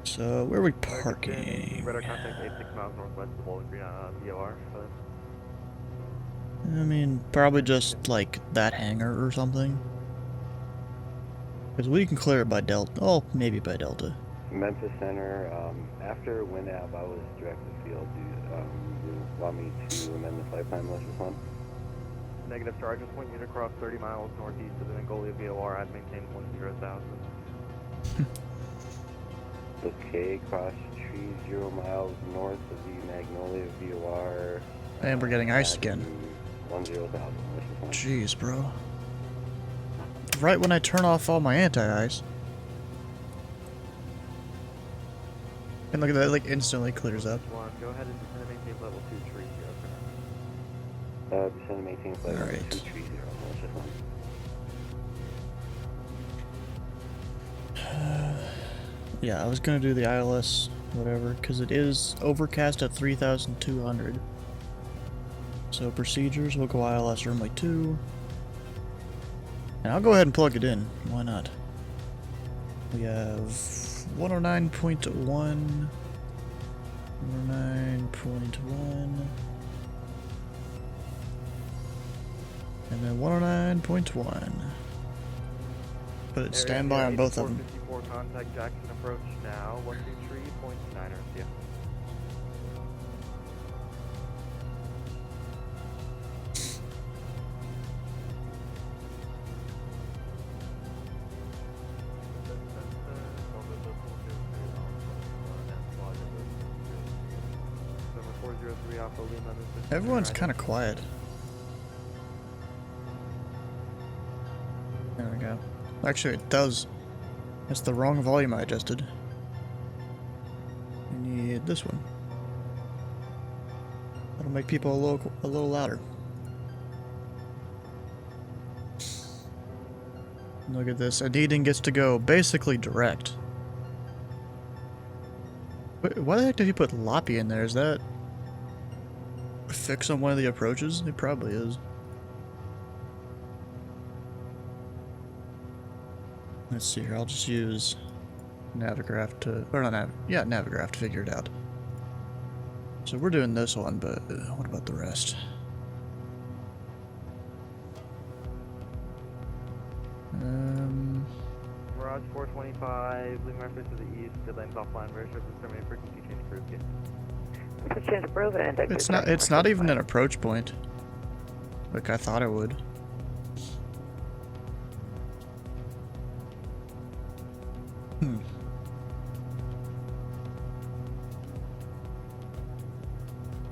So where are we parking? Radar contact 86 miles northwest of Bowling Green VOR. I mean, probably just like that hangar or something. Because we can clear it by Delta. Oh, maybe by Delta. Memphis Center, after wind app, I was directed field. Do you want me to amend the flight plan, Malicious One? Negative, sir. I just want you to cross 30 miles northeast of the Mongolia VOR at maintain 10,000. Okay, cross 30 miles north of the Magnolia VOR. And we're getting ice again. 10,000, Malicious One. Jeez, bro. Right when I turn off all my anti-ice. And look at that, like instantly clears up. One, go ahead and descend and maintain level 230. Descend and maintain flight level Alright. 230, Malicious One. Yeah, I was gonna do the ILS, whatever, because it is overcast at 3,200. So procedures, we'll go ILS runway 2. And I'll go ahead and plug it in. Why not? We have 109.1. 109.1. And then 109.1. Put it standby on both of them. 454 contact Jackson approach now. 123.9 RCF. Everyone's kind of quiet. There we go. Actually, it does. That's the wrong volume I adjusted. We need this one. That'll make people a little louder. Look at this. Adidin gets to go basically direct. Why the heck did he put Loppy in there? Is that a fix on one of the approaches? It probably is. Let's see here. I'll just use Navigraph to, or not Navigraph to figure it out. So we're doing this one, but what about the rest? Mirage 425, leaving my first to the east, good lanes offline, very short determining frequency change approved. It's not even an approach point. Like I thought it would.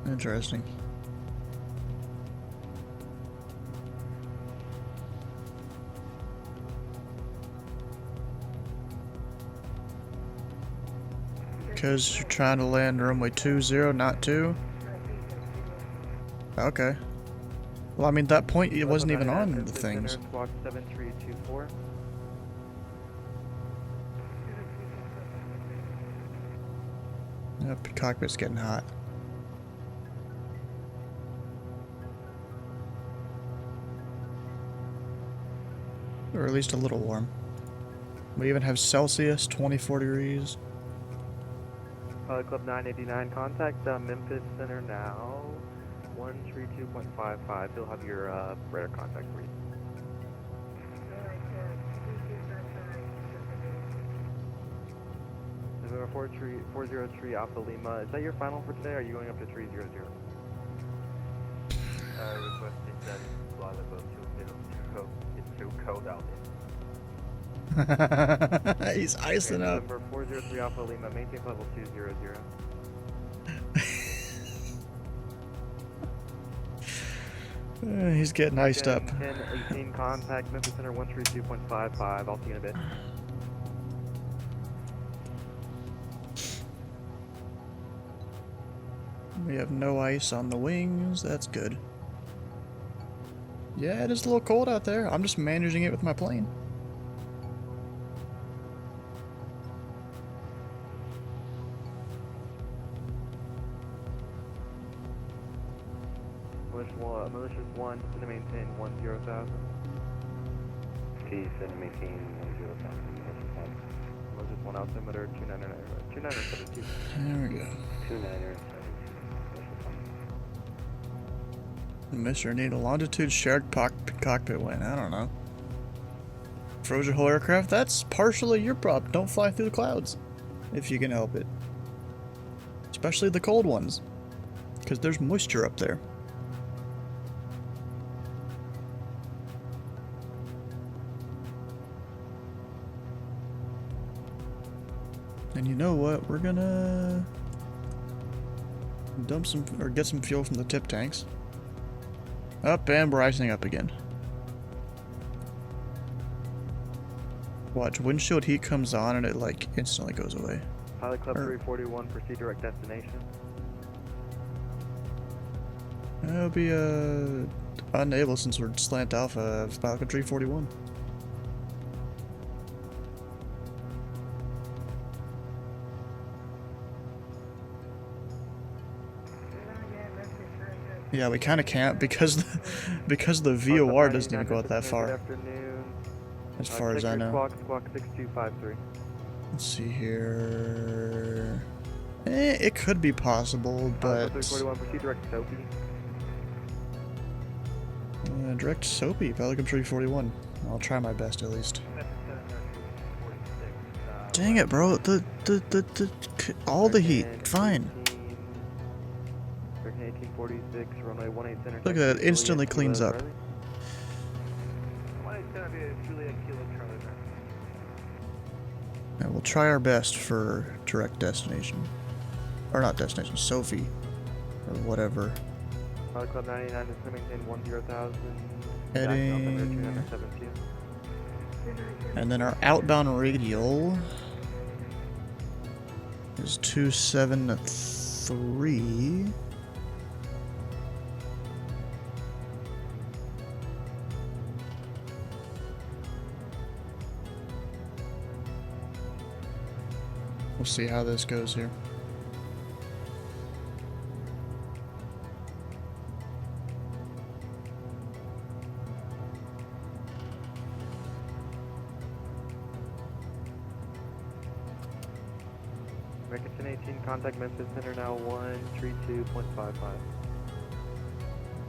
Interesting. Because you're trying to land runway 20, not 2? Okay. Well, I mean, that point, it wasn't even on the things. Squawk 7324. Yep, the cockpit's getting hot. Or at least a little warm. We even have Celsius, 24 degrees. Pilot Club 989, contact Memphis Center now. 132.55. He'll have your radar contact for you. November 403 Alpha Lima. Is that your final for today, or are you going up to 300? Requesting that fly level 202 code out He's icing up. Number 403 Alpha Lima, maintain level 200. He's getting iced up. 1018 contact Memphis Center 132.55. I'll see you in a bit. We have no ice on the wings. That's good. Yeah, it is a little cold out there. I'm just managing it with my plane. Malicious 1, to maintain 10,000. Peace, and maintain 10,000. Malicious 1 altimeter 2972. There we go. 2972. Mr. Need a longitude shared cockpit win. I don't know. Froze your whole aircraft? That's partially your problem. Don't fly through the clouds if you can help it. Especially the cold ones. Because there's moisture up there. And you know what? We're gonna dump some or get some fuel from the tip tanks. Up and we're icing up again. Watch, windshield heat comes on and it like instantly goes away. Pilot Club 341, proceed direct destination. It'll be unable since we're slant alpha of Falcon 341. Yeah, we kind of can't because the VOR doesn't even go out that far. As far as I know. Squawk 6253. Let's see here. It could be possible, but 341, proceed direct Soapy. Direct Soapy, Pelican 341. I'll try my best at least. Dang it, bro! All the heat. Fine. 1846, runway 18 center. Look at that! Instantly cleans up. And we'll try our best for direct destination, or not destination, Sophie, or whatever. Pilot Club 99 is to maintain 10,000. Heading. And then our outbound radial is 273. We'll see how this goes here. American 18, contact Memphis Center now 132.55.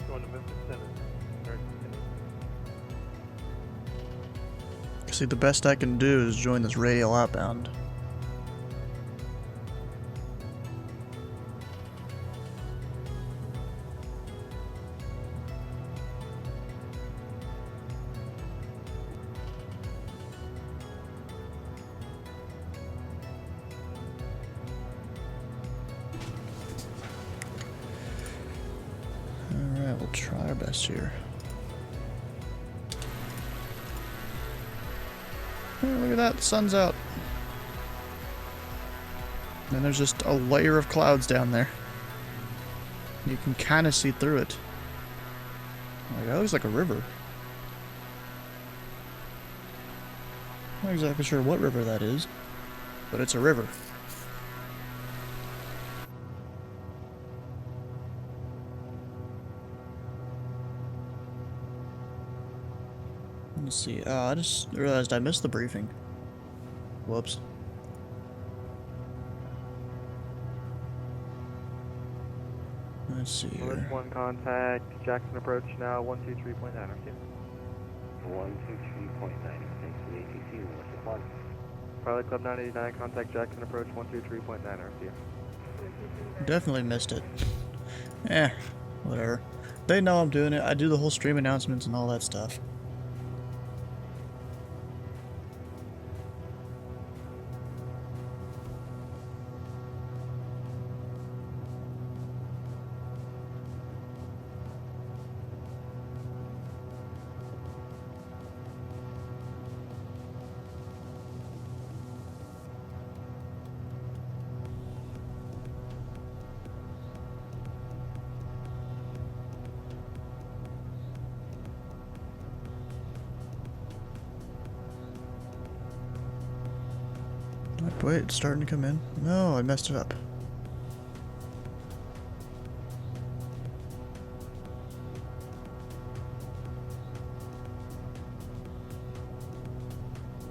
Going to Memphis Center. See, the best I can do is join this radial outbound. Alright, we'll try our best here. Oh, look at that, the sun's out. And there's just a layer of clouds down there. You can kind of see through it. Like, that looks like a river. Not exactly sure what river that is, but it's a river. Let's see. I just realized I missed the briefing. Whoops. Let's see here. List 1 contact, Jackson approach now 123.9. 123.9. Thanks for the ATC. What's the one? Pilot Club 989, contact Jackson approach 123.9 RFD. Definitely missed it. Whatever. They know I'm doing it. I do the whole stream announcements and all that stuff. Wait, it's starting to come in. No, I messed it up.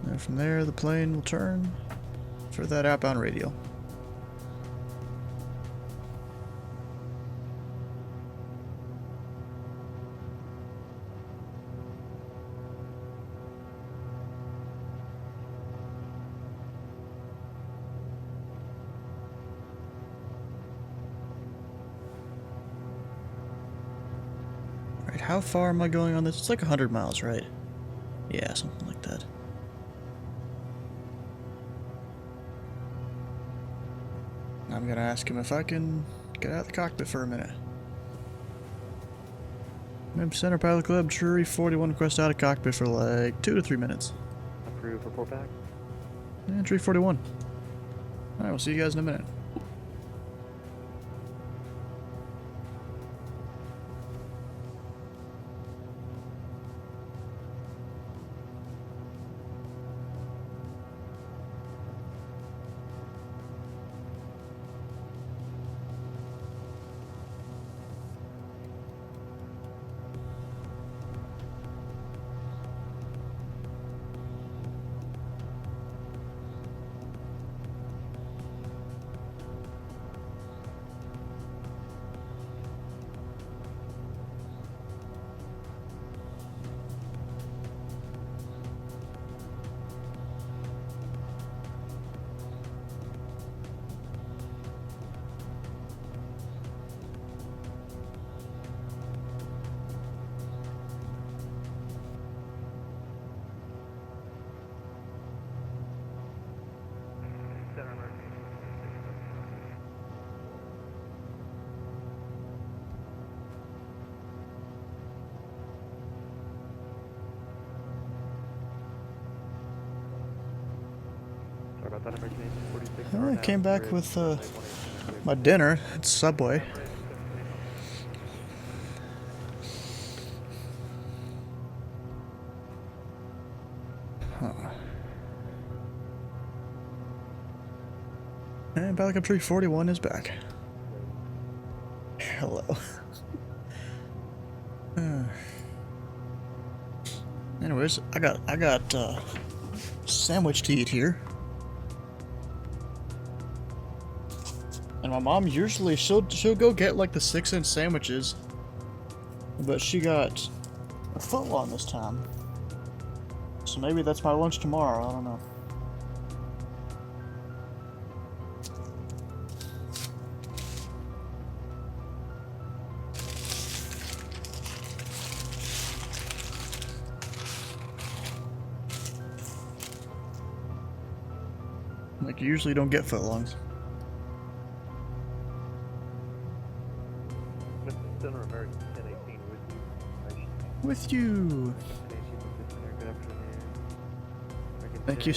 And from there, the plane will turn for that outbound radial. Alright, how far am I going on this? It's like 100 miles, right? Yeah, something like that. I'm gonna ask him if I can get out of the cockpit for a minute. Mem Center Pilot Club, Drury 41 request out of cockpit for like 2 to 3 minutes. Approve, report back. And Drury 41. Alright, we'll see you guys in a minute. Sorry about that, American 46. I came back with my dinner at Subway. Huh. And Balcom Tree 41 is back. Hello. Anyways, I got sandwich to eat here. And my mom usually she'll go get like the 6-inch sandwiches, but she got a foot long this time. So maybe that's my lunch tomorrow. I don't know. Like you usually don't get footlongs. Center American 1018 With you. Thank you,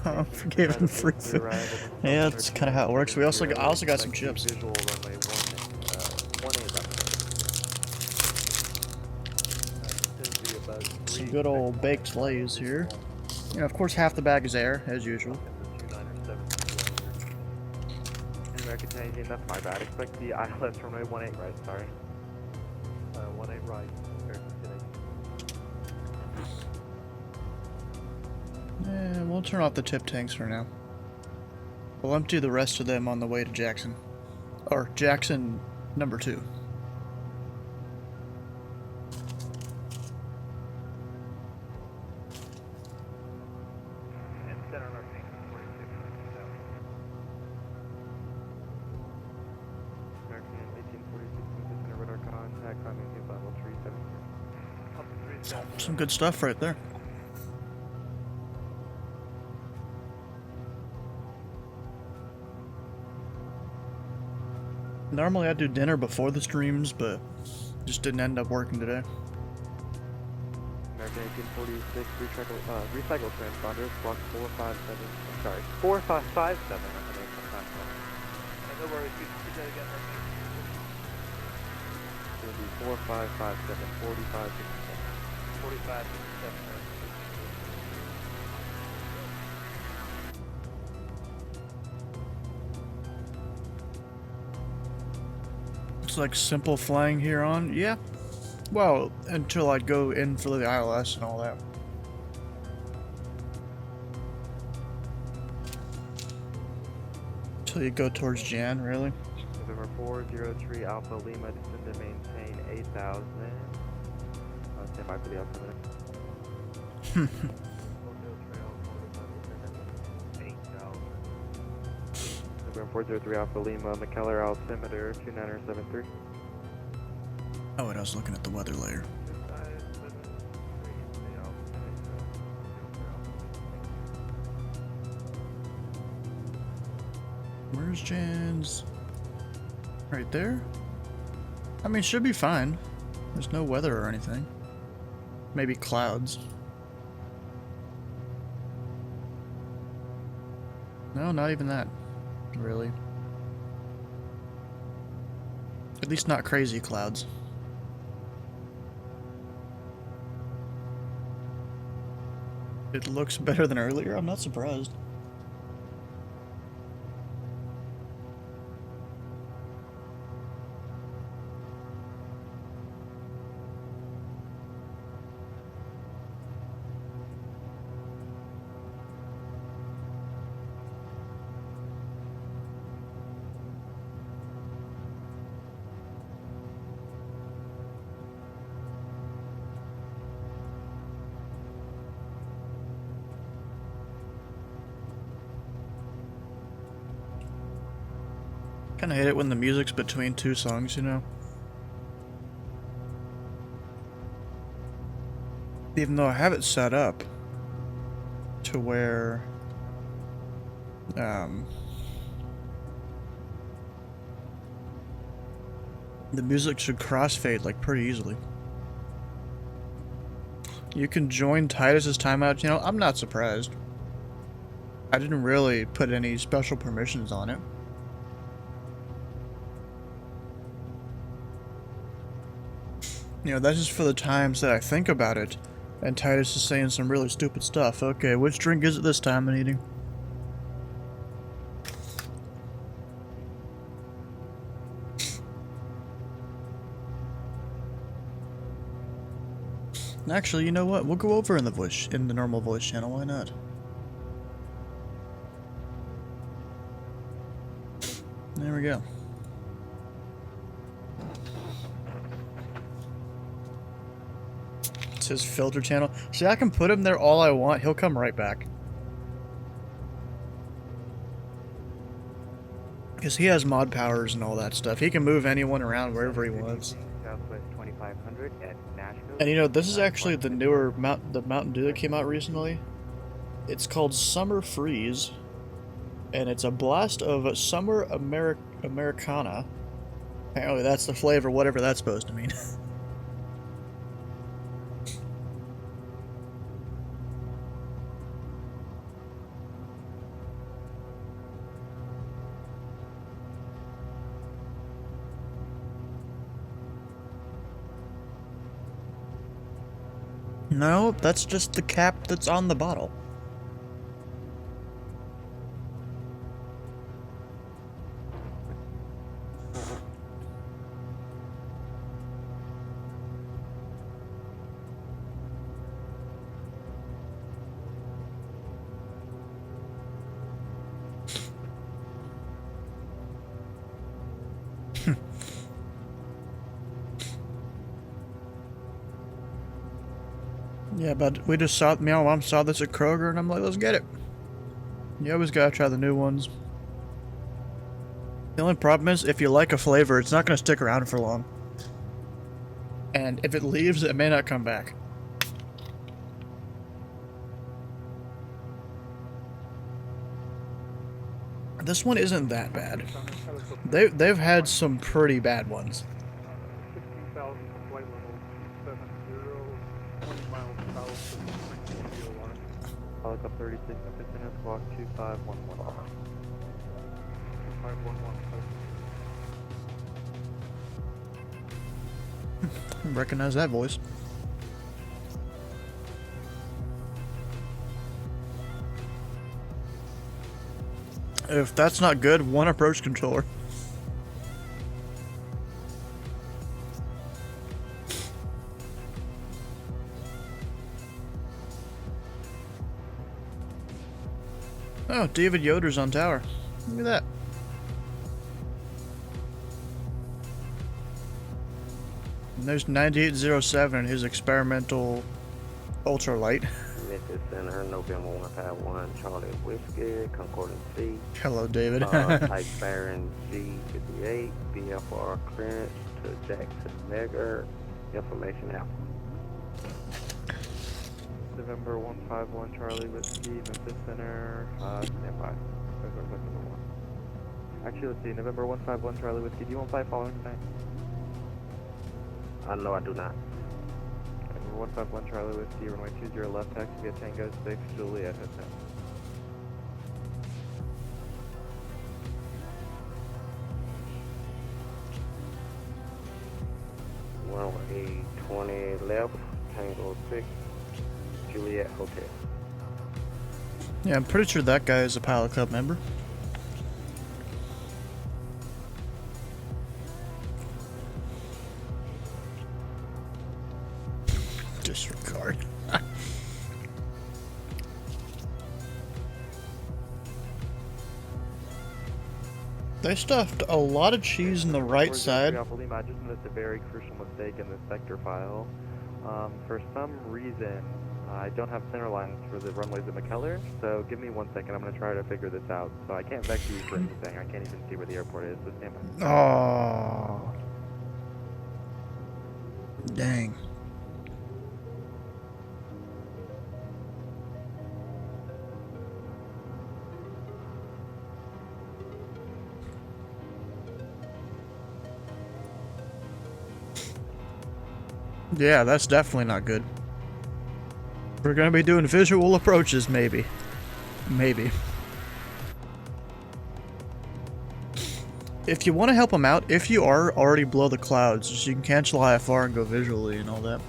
Mom, for giving free food. Yeah, that's kind of how it works. I also got some chips. Visual runway 1 Some good old baked Lays here. You know, of course, half the bag is air, as usual. American 1018, that's my bad. Expect the ILS runway 18 right, sorry. 18 right, American 1018. Yeah, we'll turn off the tip tanks for now. We'll empty the rest of them on the way to Jackson. Or Jackson number 2. Some good stuff right there. Normally I do dinner before the streams, but just didn't end up working today. American 1846, recycle transponders, block 457, I'm sorry, 4557. No worries, you that again, It's going to be 4557, 4567. 4567. Looks like simple flying here on. Yeah. Well, until I go in for the ILS and all that. Until you go towards Jan, really? November 403 Alpha Lima, descend to maintain 8,000. Stand by for the altimeter. November 403 Alpha Lima, McKellar altimeter 2973. Oh, and I was looking at the weather layer. Where's Jan's? Right there? I mean, should be fine. There's no weather or anything. Maybe clouds. No, not even that. Really. At least not crazy clouds. It looks better than earlier. I'm not surprised. Kinda hate it when the music's between two songs, you know? Even though I have it set up to where the music should crossfade like pretty easily. You can join Titus's timeout channel. I'm not surprised. I didn't really put any special permissions on it. You know, that's just for the times that I think about it, and Titus is saying some really stupid stuff. Okay, which drink is it this time I'm eating? Actually, you know what? We'll go over in the normal voice channel. Why not? There we go. It's his filter channel. See, I can put him there all I want. He'll come right back. Because he has mod powers and all that stuff. He can move anyone around wherever he wants. Southwest 2500 at Nashville. And you know, this is actually the newer Mountain Dew that came out recently. It's called Summer Freeze. And it's a blast of Summer Americana. Apparently that's the flavor, whatever that's supposed to mean. No, that's just the cap that's on the bottle. Yeah, but we just saw, me and my mom saw this at Kroger, and I'm like, let's get it. You always gotta try the new ones. The only problem is, if you like a flavor, it's not gonna stick around for long. And if it leaves, it may not come back. This one isn't that bad. They've had some pretty bad ones. 16,000 flight level 70, 20 miles south of the Springfield line. Helicopter 36, 15 o'clock, 2511. 511. Recognize that voice. If that's not good, one approach controller. Oh, David Yoder's on tower. Look at that. And there's 9807 in his experimental ultralight. Memphis Center, November 151, Charlie Whiskey, Concordance C. Hello, David. Type Baron G58, BFR clearance to Jackson Megger. Information out. November 151, Charlie Whiskey, Memphis Center, stand by. November 1. Actually, let's see, November 151, Charlie Whiskey, do you want 5 following tonight? No, I do not. November 151, Charlie Whiskey, runway 20 left, taxi via Tango 6, Juliet Hotel. Runway 20 left, Tango 6, Juliet Hotel. Yeah, I'm pretty sure that guy is a Pilot Club member. Disregard. They stuffed a lot of cheese in the right side. I just noticed a very crucial mistake in this sector file. For some reason, I don't have center lines for the runways at McKellar, so give me 1 second. I'm going to try to figure this out. So I can't vex you for anything. I can't even see where the airport is, so stand by. Oh. Dang. Yeah, that's definitely not good. We're gonna be doing visual approaches, maybe. Maybe. If you want to help them out, if you are already below the clouds, just you can cancel IFR and go visually and all that.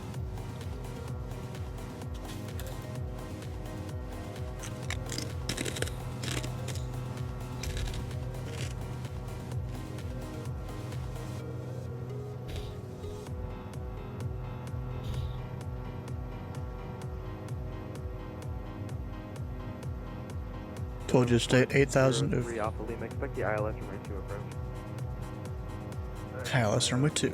Told you to stay at 8,000 to 3 Alpha Lima, expect the ILS runway 2 approach. ILS runway 2.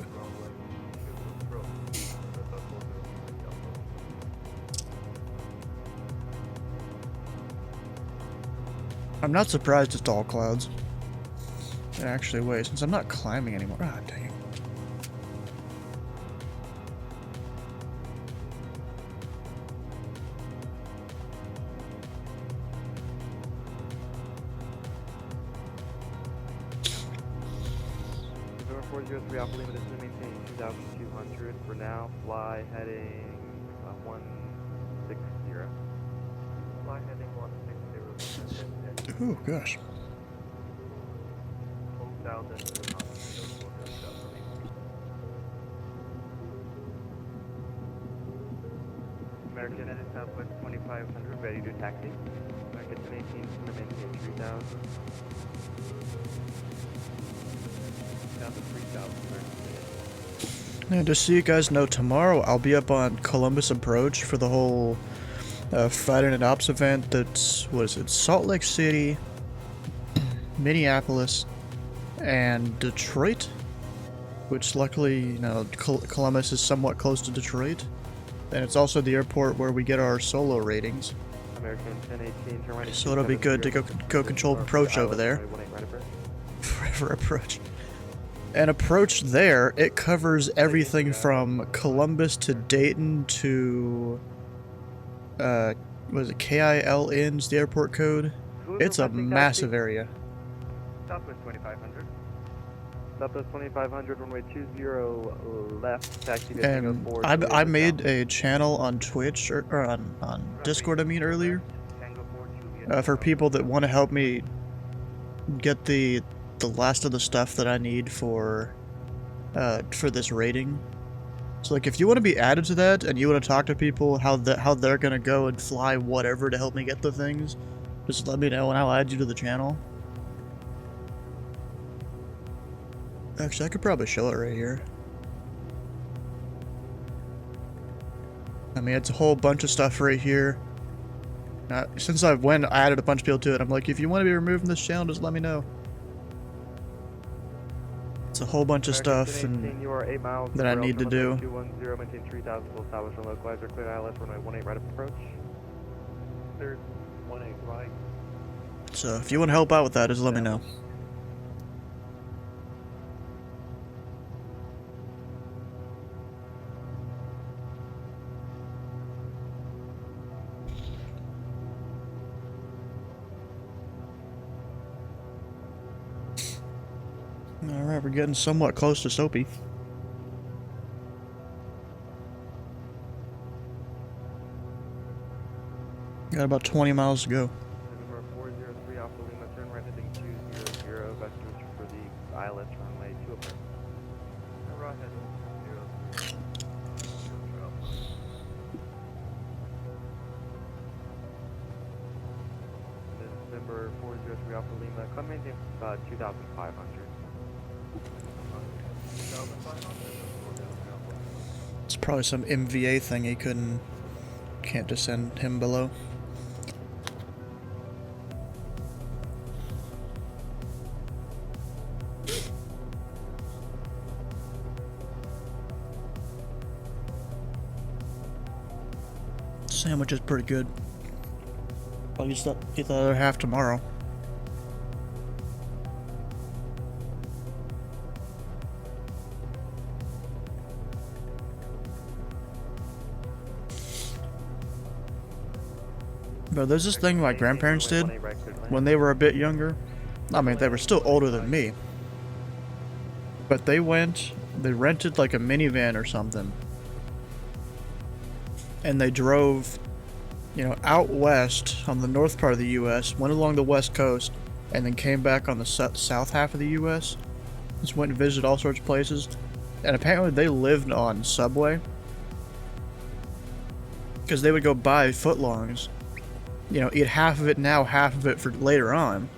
I'm not surprised it's all clouds. Actually, wait, since I'm not climbing anymore. Ah, dang it. November 403 Alpha Lima, this is maintaining 2,200 for now. Fly heading 160. Fly heading 160. Ooh, gosh. 12,000. American United Southwest 2500, ready to taxi. American 18, maintain 3,000. Down to 3,000. And just so you guys know, tomorrow I'll be up on Columbus Approach for the whole Friday Night Ops event. That's, what is it, Salt Lake City, Minneapolis, and Detroit, which luckily, you know, Columbus is somewhat close to Detroit. And it's also the airport where we get our solo ratings. American 1018, turn right. So it'll be good to go control approach over there. Forever approach. And approach there, it covers everything from Columbus to Dayton to what is it, KILN's the airport code. It's a massive area. Southwest 2500. Southwest 2500, runway 20 left, taxi to Tango And 4. I made a channel on Twitch, or on Discord, I mean, earlier, Tango 4, Juliet. for people that want to help me get the last of the stuff that I need for this rating. So like, if you want to be added to that and you want to talk to people how they're gonna go and fly whatever to help me get the things, just let me know and I'll add you to the channel. Actually, I could probably show it right here. I mean, it's a whole bunch of stuff right here. Since I went, I added a bunch of people to it. I'm like, if you want to be removed from this channel, just let me know. It's a whole bunch of stuff and you are 8 miles that I need to do. 210, maintain 3000, full establish and localizer, clear ILS, runway 18 right up approach. There's 18 right. So if you want to help out with that, just let me know. Alright, we're getting somewhat close to Soapy. Got about 20 miles to go. Number 403 Alpha Lima, turn right heading 200, vectors for the ILS runway 2 approach. Turn right heading 0. This is number 403 Alpha Lima, come maintain 2500. It's probably some MVA thing he can't just send him below. Sandwich is pretty good. I'll eat the other half tomorrow. But there's this thing my grandparents did when they were a bit younger. I mean, they were still older than me. But they rented like a minivan or something. And they drove, out west on the north part of the U.S., went along the west coast, and then came back on the south half of the U.S. Just went and visited all sorts of places. And apparently they lived on Subway. Because they would go buy footlongs. Eat half of it now, half of it for later on.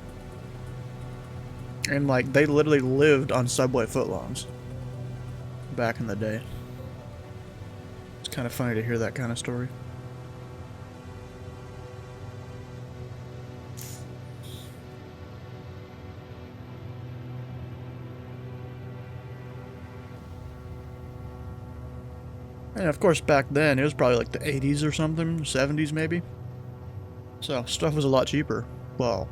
And, they literally lived on Subway footlongs. Back in the day. It's kind of funny to hear that kind of story. And of course back then, it was probably like the 80s or something, 70s maybe. So, stuff was a lot cheaper. Well,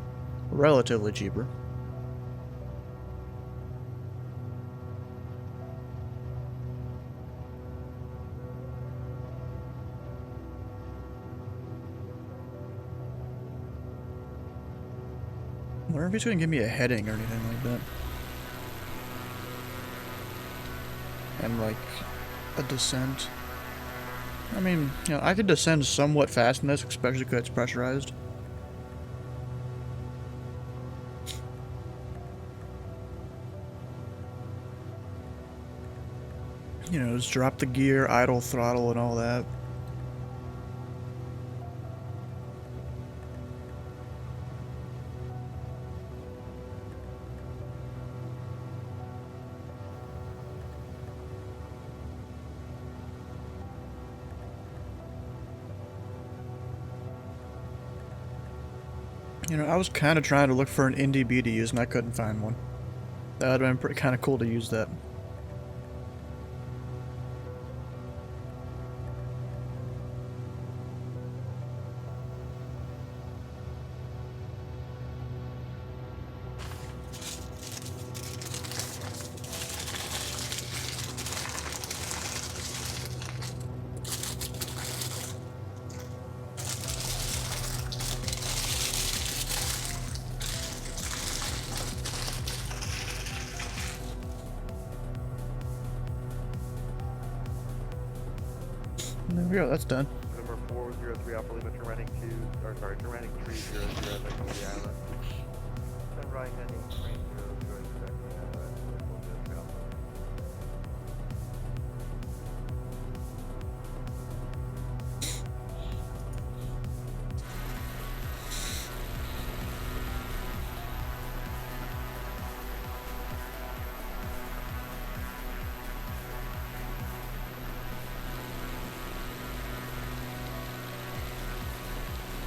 relatively cheaper. I wonder if he's going to give me a heading or anything like that. And a descent. I mean, I could descend somewhat fast in this, especially because it's pressurized. Just drop the gear, idle throttle, and all that. I was kind of trying to look for an NDB to use and I couldn't find one. That would have been kind of cool to use that. There we go, that's done. Number 403 Alpha Lima, turn right heading 300, vector for the island. Turn right heading 30,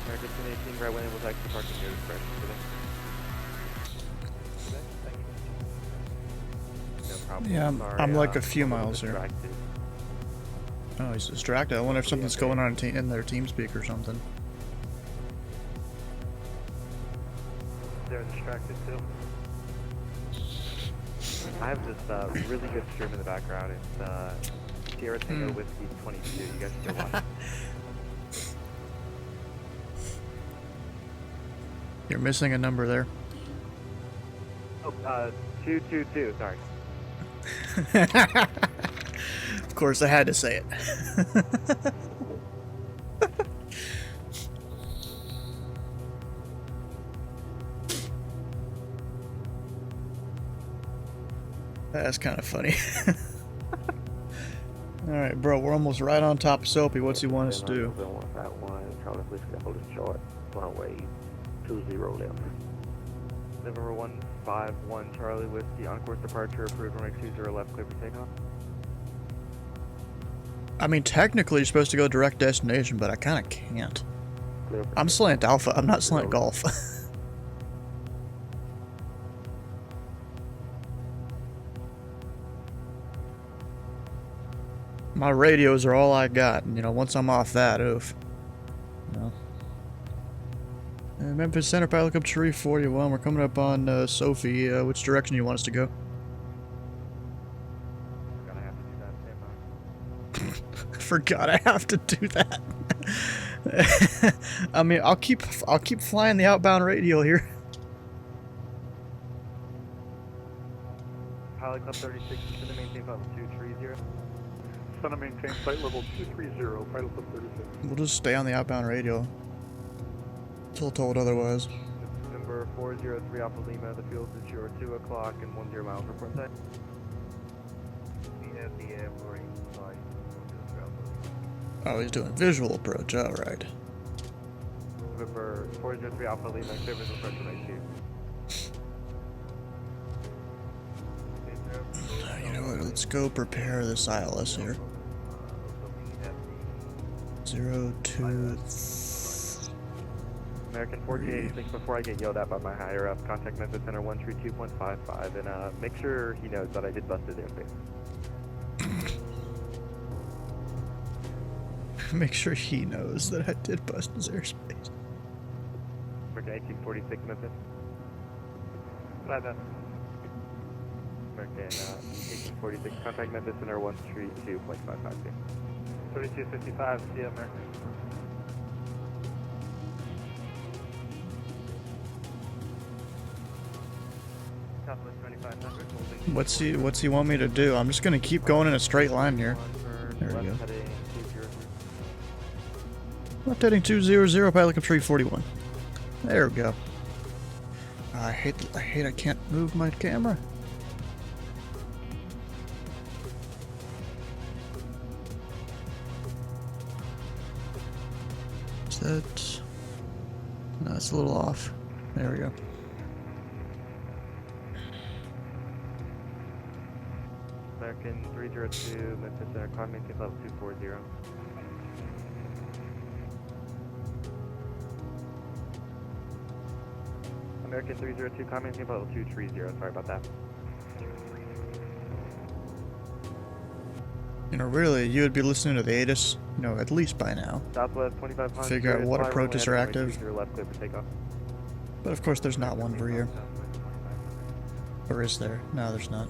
American right when able to exit parking near the express today. No problem. Yeah, Sorry, I'm like a few I'm little miles here. distracted. Oh, he's distracted. I wonder if something's going on in their TeamSpeak or something. They're distracted too. I have this really good stream in the background. It's Sierra Tango Whiskey 22. You guys should go watch it. You're missing a number there. Oh, 222. Sorry. Of course, I had to say it. That's kind of funny. Alright, bro, we're almost right on top of Soapy. What's he want us to do? November 151, Charlie Whiskey, hold it short. Runway 20 left. November 151 Charlie Whiskey. On course departure approved. Runway 20 left. Clear for takeoff. I mean, technically, you're supposed to go direct destination, but I kind of can't. Clear for I'm slant alpha. I'm not slant golf. My radios are all I got, and, you know, once I'm off that, oof. You know. Memphis Center, pilot up 341. We're coming up on Sophie. Which direction do you want us to go? Gonna have to do that same I forgot I have to do that. I mean, I'll keep flying the outbound radio here. Pilot Club 36 is going to maintain level 230. Center maintain flight level 230, pilot up 36. We'll just stay on the outbound radio until told otherwise. Number 403 Alpha Lima. The fuel is your 2 o'clock and 10 miles report time. We have the airborne flight. Oh, he's doing visual approach. All right. November 403 Alpha Lima. Clear visual approach right 2. You know what? Let's go prepare this ILS here. 02. American 1486, before I get yelled at by my higher up, contact Memphis Center 132.55 and make sure he knows that I did bust his airspace. Make sure he knows that I did bust his airspace. American 1846 Memphis. Flat American 1846, contact Memphis Center 132.552. 3255, see ya, American. Southwest 2500, holding. What's he want me to do? I'm just gonna keep going in a straight line here. There we go. Left heading 200, pilot up 341. There we go. I hate I can't move my camera. Is that... No, it's a little off. There we go. American 302, Memphis Center, climb maintain level 240. American 302, climb maintain level 230, sorry about that. You know, really, you would be listening to the ATIS, you know, at least by now. Southwest 2500. Figure out what approaches are active. Left, clear for takeoff. But of course, there's not one for here. Or is there? No, there's not.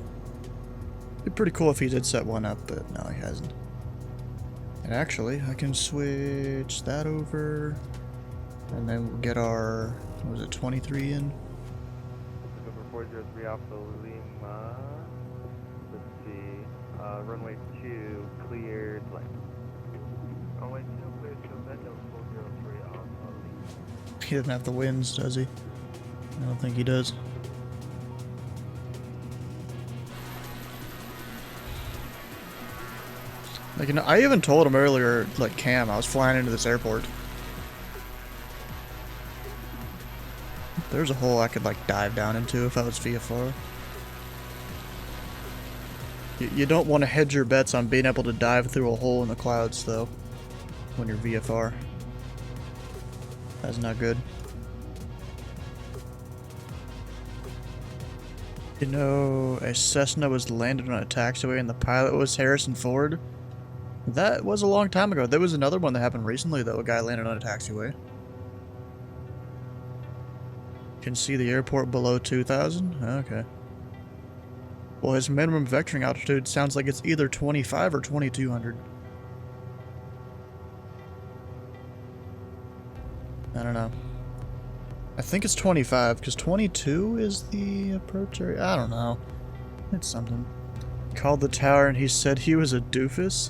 It'd be pretty cool if he did set one up, but no, he hasn't. And actually, I can switch that over, and then we'll get our, what was it, 23 in? November 403 Alpha Lima. Let's see. Runway 2 cleared. Runway 2 cleared to Vendor 403 Alpha Lima. He doesn't have the winds, does he? I don't think he does. Like, you know, I even told him earlier, like, Cam, I was flying into this airport. There's a hole I could, like, dive down into if I was VFR. You don't want to hedge your bets on being able to dive through a hole in the clouds, though, when you're VFR. That's not good. You know, a Cessna was landed on a taxiway and the pilot was Harrison Ford? That was a long time ago. There was another one that happened recently, though. A guy landed on a taxiway. Can see the airport below 2,000? Okay. Well, his minimum vectoring altitude sounds like it's either 25 or 2,200. I don't know. I think it's 25, because 22 is the approach area. I don't know. It's something. Called the tower and he said he was a doofus?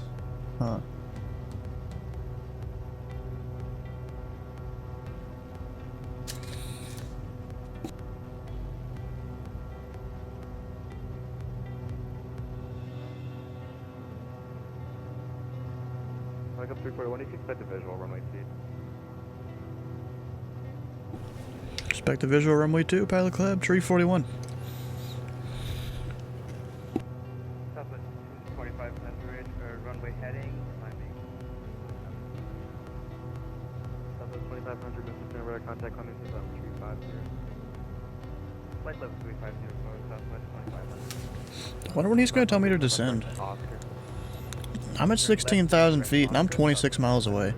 Huh. Like up 341, you can expect a visual runway speed. Expect the visual runway 2, Pilot Club, Tree 41. Southwest 2500 or runway heading, climbing. Southwest 2500, Mr. Radar contact climbing to about 350. Flight level 350 for Southwest 2500. I wonder when he's going to tell me to descend. Oscar. I'm at 16,000 feet and I'm 26 miles away.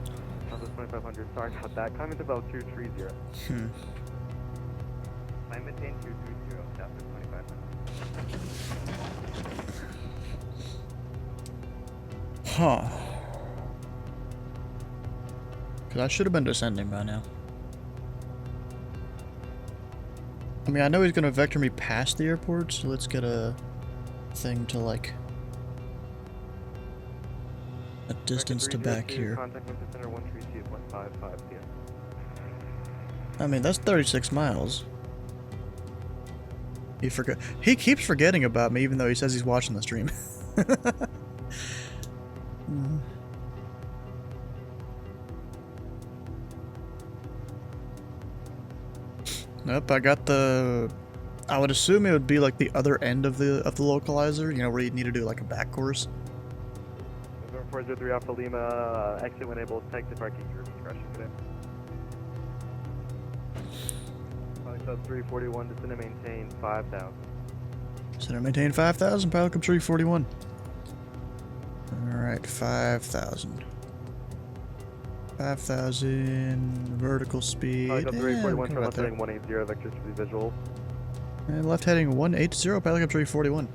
Southwest 2500, sorry about that. Climbing to about 230. Climb maintain 230, Southwest 2500. Huh. Because I should have been descending by now. I mean, I know he's going to vector me past the airport, so let's get a thing to, like, a distance to back here. Contact with the center 132.55 p.m. I mean, that's 36 miles. He keeps forgetting about me, even though he says he's watching the stream. Nope, I got the. I would assume it would be like the other end of the localizer. You know, where you'd need to do like a back course. 403 Alpha Lima, exit when able, tag to parking, your discretion today. Pilot Club 341, descend and maintain 5,000. Descend and maintain 5,000, Pilot Club 341. Alright, 5,000. 5,000 vertical speed. Pilot Club 341, Yeah, turn left heading 180, vectors for the visual. And left heading 180, Pilot Club 341.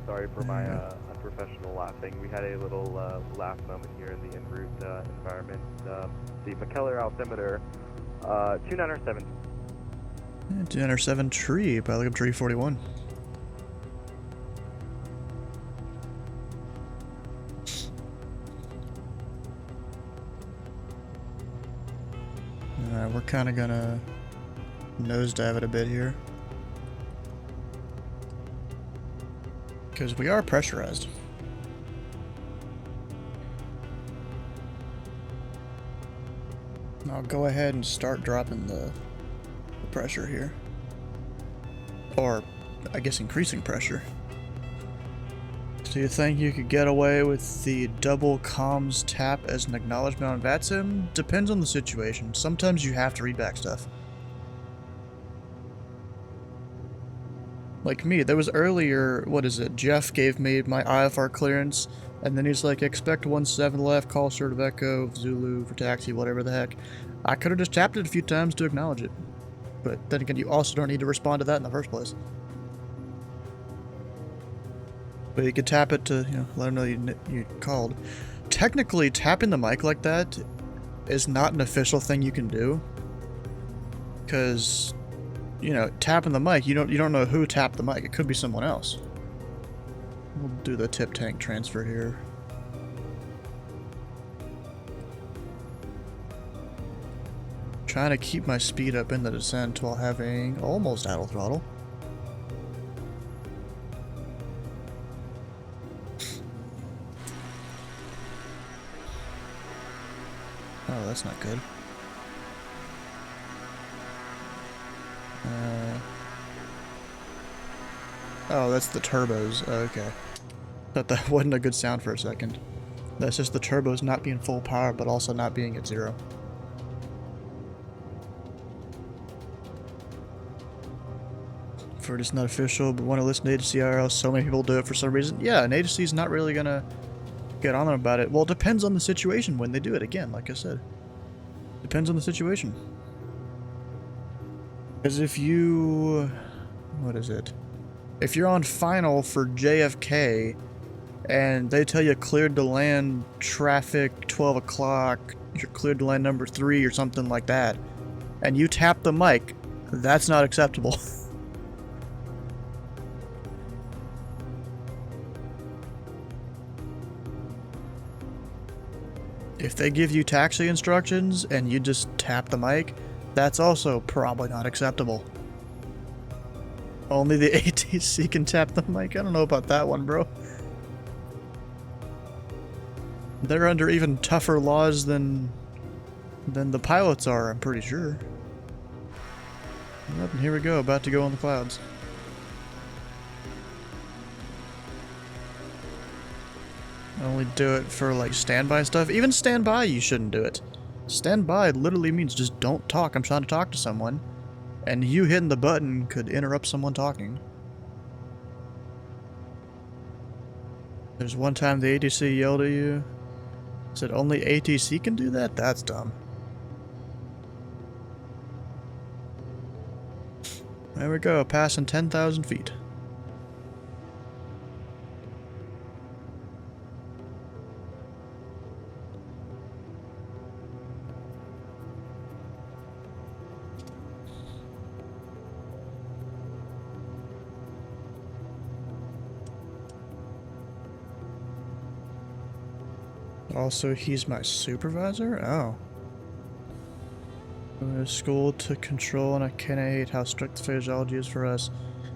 Sorry for my unprofessional laughing. We had a little laugh moment here in the en route environment. The McKellar altimeter, 297. 207 tree, Pilot Club 341. Alright, we're kind of gonna nosedive it a bit here. Because we are pressurized. I'll go ahead and start dropping the pressure here. Or, I guess, increasing pressure. Do you think you could get away with the double comms tap as an acknowledgement on Vatsim? Depends on the situation. Sometimes you have to read back stuff. Like me, there was earlier, what is it, Jeff gave me my IFR clearance, and then he's like, expect 17 left, call assertive echo, Zulu for taxi, whatever the heck. I could have just tapped it a few times to acknowledge it. But then again, you also don't need to respond to that in the first place. But you could tap it to, you know, let them know you called. Technically, tapping the mic like that is not an official thing you can do. Because, you know, tapping the mic, you don't know who tapped the mic. It could be someone else. We'll do the tip tank transfer here. Trying to keep my speed up in the descent while having almost idle throttle. Oh, that's not good. Oh, that's the turbos. Oh, okay. Thought that wasn't a good sound for a second. That's just the turbos not being full power, but also not being at 0. For it's not official, but want to listen to agency IRL, so many people do it for some reason. Yeah, an agency's not really gonna get on them about it. Well, it depends on the situation when they do it, again, like I said. Depends on the situation. Because if you... what is it? If you're on final for JFK, and they tell you cleared to land traffic 12 o'clock, you're cleared to land number 3 or something like that, and you tap the mic, that's not acceptable. If they give you taxi instructions and you just tap the mic, that's also probably not acceptable. Only the ATC can tap the mic? I don't know about that one, bro. They're under even tougher laws than the pilots are, I'm pretty sure. Yep, and here we go, about to go on the clouds. Only do it for like standby stuff. Even standby, you shouldn't do it. Standby literally means just don't talk. I'm trying to talk to someone, and you hitting the button could interrupt someone talking. There's one time the ATC yelled at you. Said only ATC can do that? That's dumb. There we go, passing 10,000 feet. Also, he's my supervisor? Oh. I'm in school to control, and I kinda hate how strict the physiology is for us.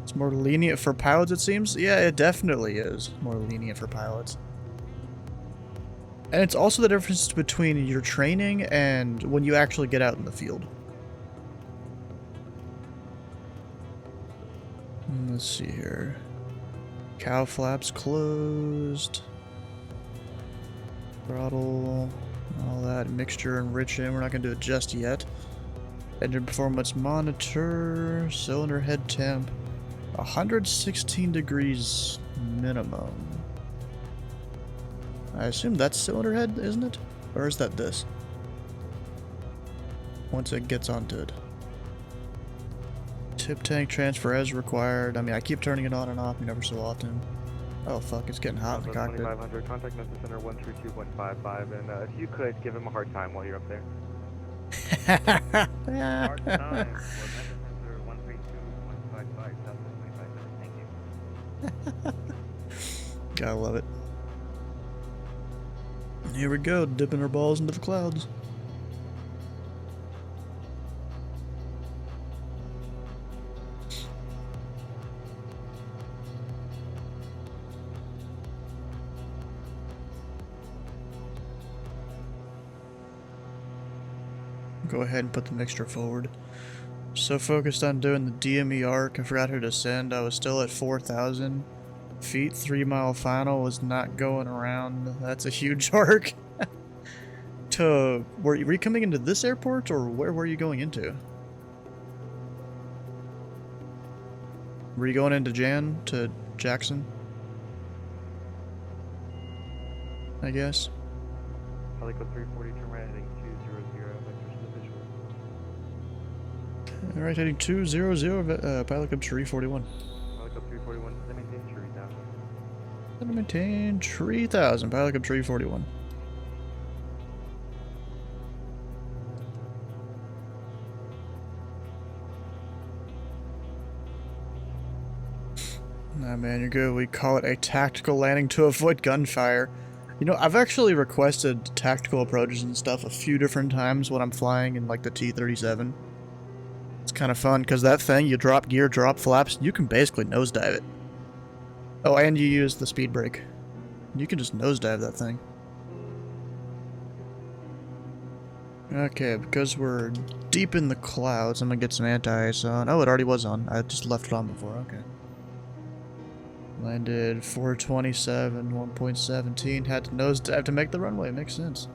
It's more lenient for pilots, it seems? Yeah, it definitely is more lenient for pilots. And it's also the difference between your training and when you actually get out in the field. Let's see here. Cow flaps closed. Throttle, all that mixture enriching. We're not going to do it just yet. Engine performance monitor, cylinder head temp, 116 degrees minimum. I assume that's cylinder head, isn't it? Or is that this? Once it gets onto it. Tip tank transfer as required. I mean, I keep turning it on and off never so often. Oh fuck, it's getting hot in the cockpit. 2500, contact Memphis Center 132155, and if you could give him a hard time while you're up there. Hard time for Memphis Center 132155, Southwest 25 thank you. Gotta love it. Here we go, dipping our balls into the clouds. Go ahead and put the mixture forward. So focused on doing the DME arc, I forgot how to descend. I was still at 4,000 feet. 3 mile final was not going around. That's a huge arc. Were you coming into this airport, or where were you going into? Were you going into KJAN to Jackson? I guess. Helico 340, turn right heading 200, vectors to the visual. Alright, heading 200, pilot cub 341. Helico 341, does that maintain 3000? Gonna maintain 3,000, pilot cub 341. Nah, man, you're good. We call it a tactical landing to avoid gunfire. You know, I've actually requested tactical approaches and stuff a few different times when I'm flying in, like, the T-37. It's kind of fun, because that thing, you drop gear, drop flaps, you can basically nosedive it. Oh, and you use the speed brake. You can just nosedive that thing. Okay, because we're deep in the clouds, I'm gonna get some anti-ice on. Oh, it already was on. I just left it on before, okay. Landed 427, 1.17. Had to nosedive to make the runway. Makes sense.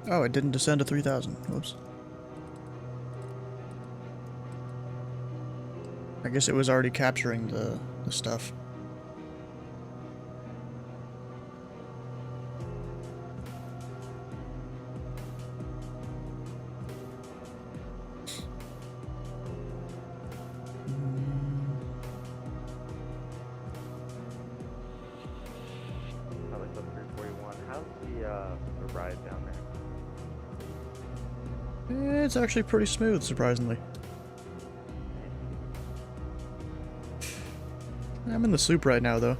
Oh, it didn't descend to 3,000. Whoops. I guess it was already capturing the stuff. Pilot Club 341. How's the ride down there? It's actually pretty smooth, surprisingly. I'm in the soup right now, though.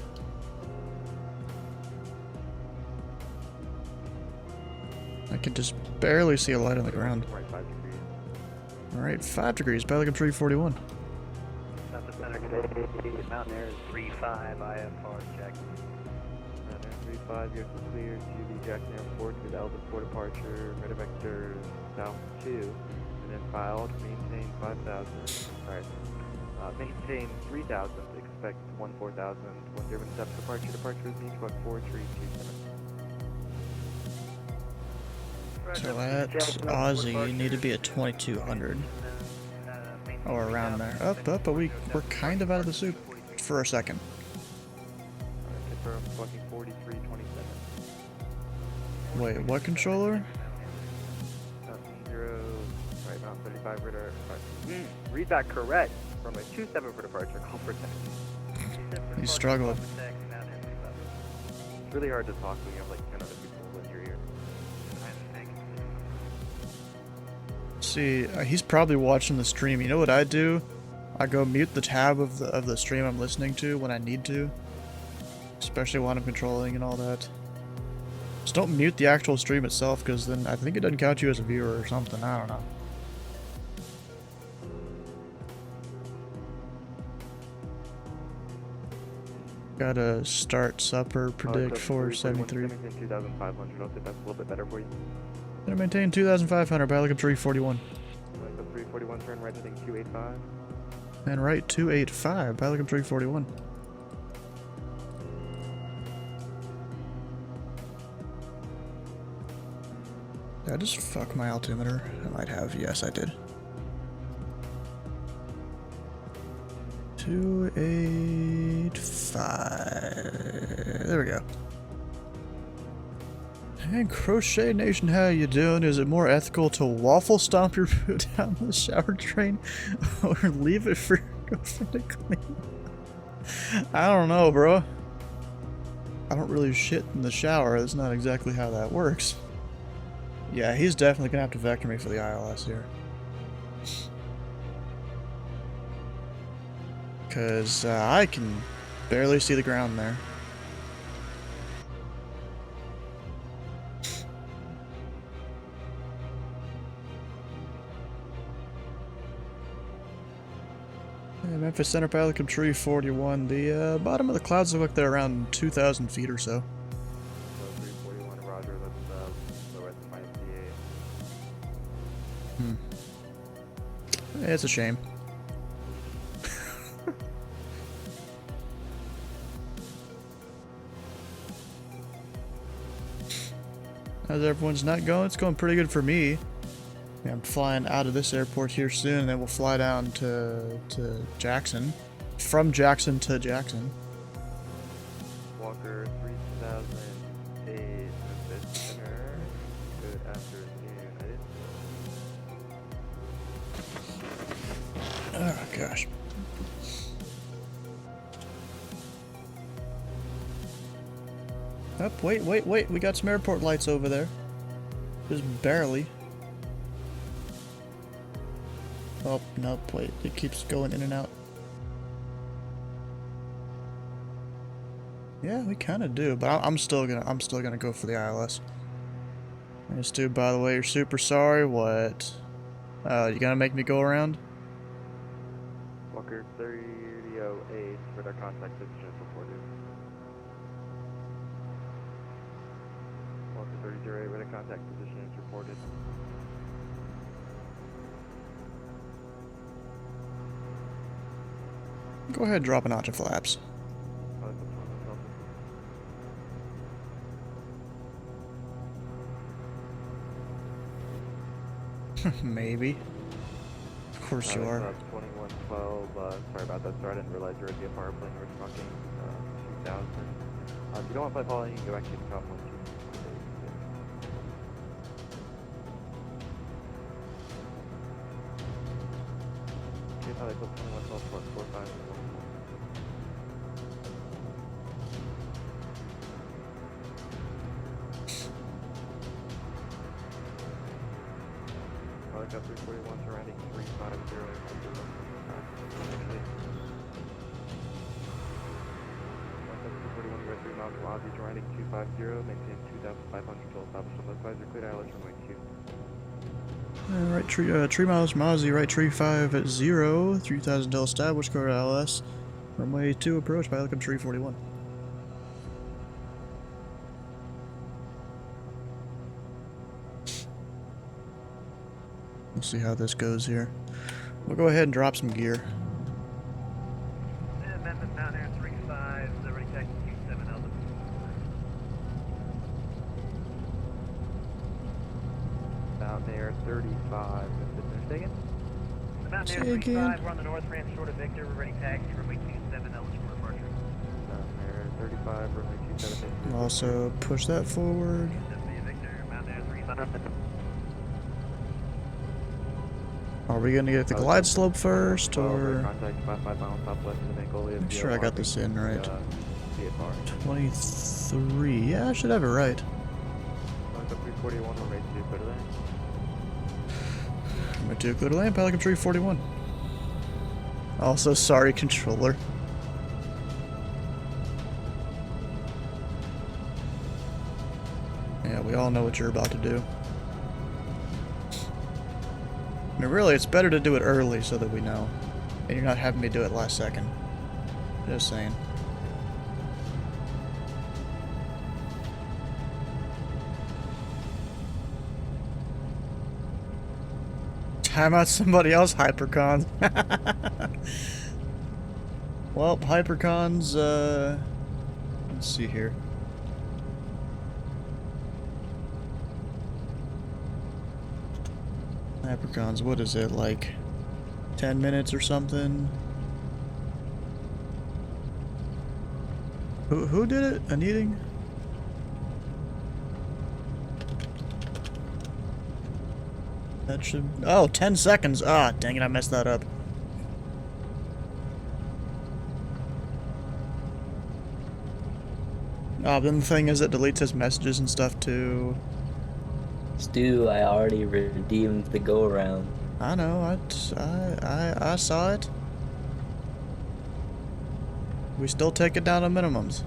I can just barely see a light on the ground. Right, 5 degrees. Alright, 5 degrees. Pelican 341. South of Center today, Mountaineer is 35, IFR check. Mountaineer 35, you're clear to the Jackson Airport with Elvis for departure, radar vector south 2, and then filed, maintain 5,000. Alright, maintain 3,000, expect 14,000, 107 departure is beach, about 4327. So at Aussie, you need to be at 2200. Or around there. Up, but we're kind of out of the soup for a second. Alright, confirm, fucking 4327. Wait, what controller? Mountain 0, right, Mountain 35 radar. Read that correct. From a 27 for departure, call for text. He's struggling. It's really hard to talk when you have like 10 other people in your ear. See, he's probably watching the stream. You know what I do? I go mute the tab of the stream I'm listening to when I need to. Especially when I'm controlling and all that. Just don't mute the actual stream itself, because then I think it doesn't count you as a viewer or something. I don't know. Gotta start supper, predict 473. 2,500. I'll say that's a little bit better for you. Gonna maintain 2,500, Pelican 341. So 341, turn right, heading 285. And right, 285, Pelican 341. Did I just fuck my altimeter? I might have, yes I did. 285. There we go. Hey, Crochet Nation, how you doing? Is it more ethical to waffle stomp your foot down the shower drain or leave it for your girlfriend to clean? I don't know, bro. I don't really shit in the shower. That's not exactly how that works. Yeah, he's definitely gonna have to vector me for the ILS here. Because I can barely see the ground there. Yeah, Memphis Center Pelican Tree 41. The bottom of the clouds look like they're around 2,000 feet or so. So 341, roger, let's lower at the minus DA. It's a shame. How's everyone's not going? It's going pretty good for me. Yeah, I'm flying out of this airport here soon, and then we'll fly down to Jackson. From Jackson to Jackson. Walker 3008, Memphis Center. Good afternoon. Oh gosh. Up, wait, we got some airport lights over there. Just barely. Oh, nope, wait, it keeps going in and out. Yeah, we kind of do, but I'm still gonna go for the ILS. This dude, by the way, you're super sorry. What? You gonna make me go around? Walker 3008, radar contact position is reported. 3008, radar contact position is reported. Go ahead and drop a notch of flaps. Maybe. Of course you are. 2112, sorry about that, sir. I didn't realize you were a power plane. You were talking 2000. If you don't want to play following, you can go back to the top one. Okay, Pilot Club 2112, 45. Pilot Club 341 surrounding 350. Miles from Ozzy, surrounding 250, maintain 2,500 till established on advisor, cleared ILS runway 2. Right tree miles from Ozzy, right tree 50, 3000 till established, cleared ILS, runway 2 approach, pilot Club 341. We'll see how this goes here. We'll go ahead and drop some gear. Memphis Mountaineer 35, ready taxi 27 Alpha. Mountaineer 35, if it's mistaken. The Mountaineer 35, we're on the north ramp short of Victor, we're ready taxi, runway 27 eligible for departure. Mountaineer 35, runway 27. Also push that forward. Victor, Mountaineer 35. Are we gonna get the glide slope first, or? Contact 55 miles southwest of Mongolia. Make sure I got this in right. 23. Yeah, I should have it right. 341, runway 2, clear to land. Runway 2, clear to land, pilot Club 341. Also, sorry, controller. Yeah, we all know what you're about to do. I mean, really, it's better to do it early so that we know. And you're not having me do it last second. Just saying. Time out somebody else, Hypercons. Well, Hypercons, let's see here. Hypercons, what is it, like 10 minutes or something? Who did it? A meeting? That should... Oh, 10 seconds! Ah, dang it, I messed that up. Oh, then the thing is, it deletes his messages and stuff too. Stu, I already redeemed the go-around. I know, I saw it. We still take it down to minimums.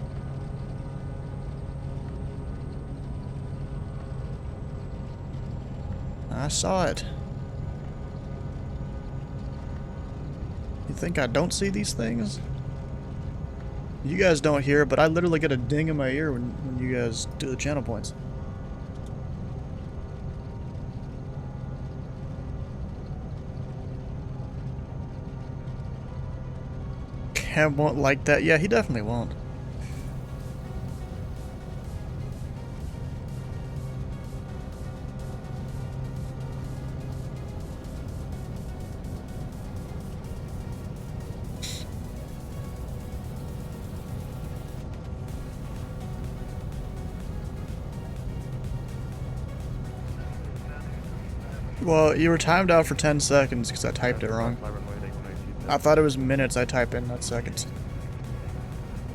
I saw it. You think I don't see these things? You guys don't hear it, but I literally get a ding in my ear when you guys do the channel points. Cam won't like that. Yeah, he definitely won't. Well, you were timed out for 10 seconds because I typed it wrong. I thought it was minutes. I type in, not seconds.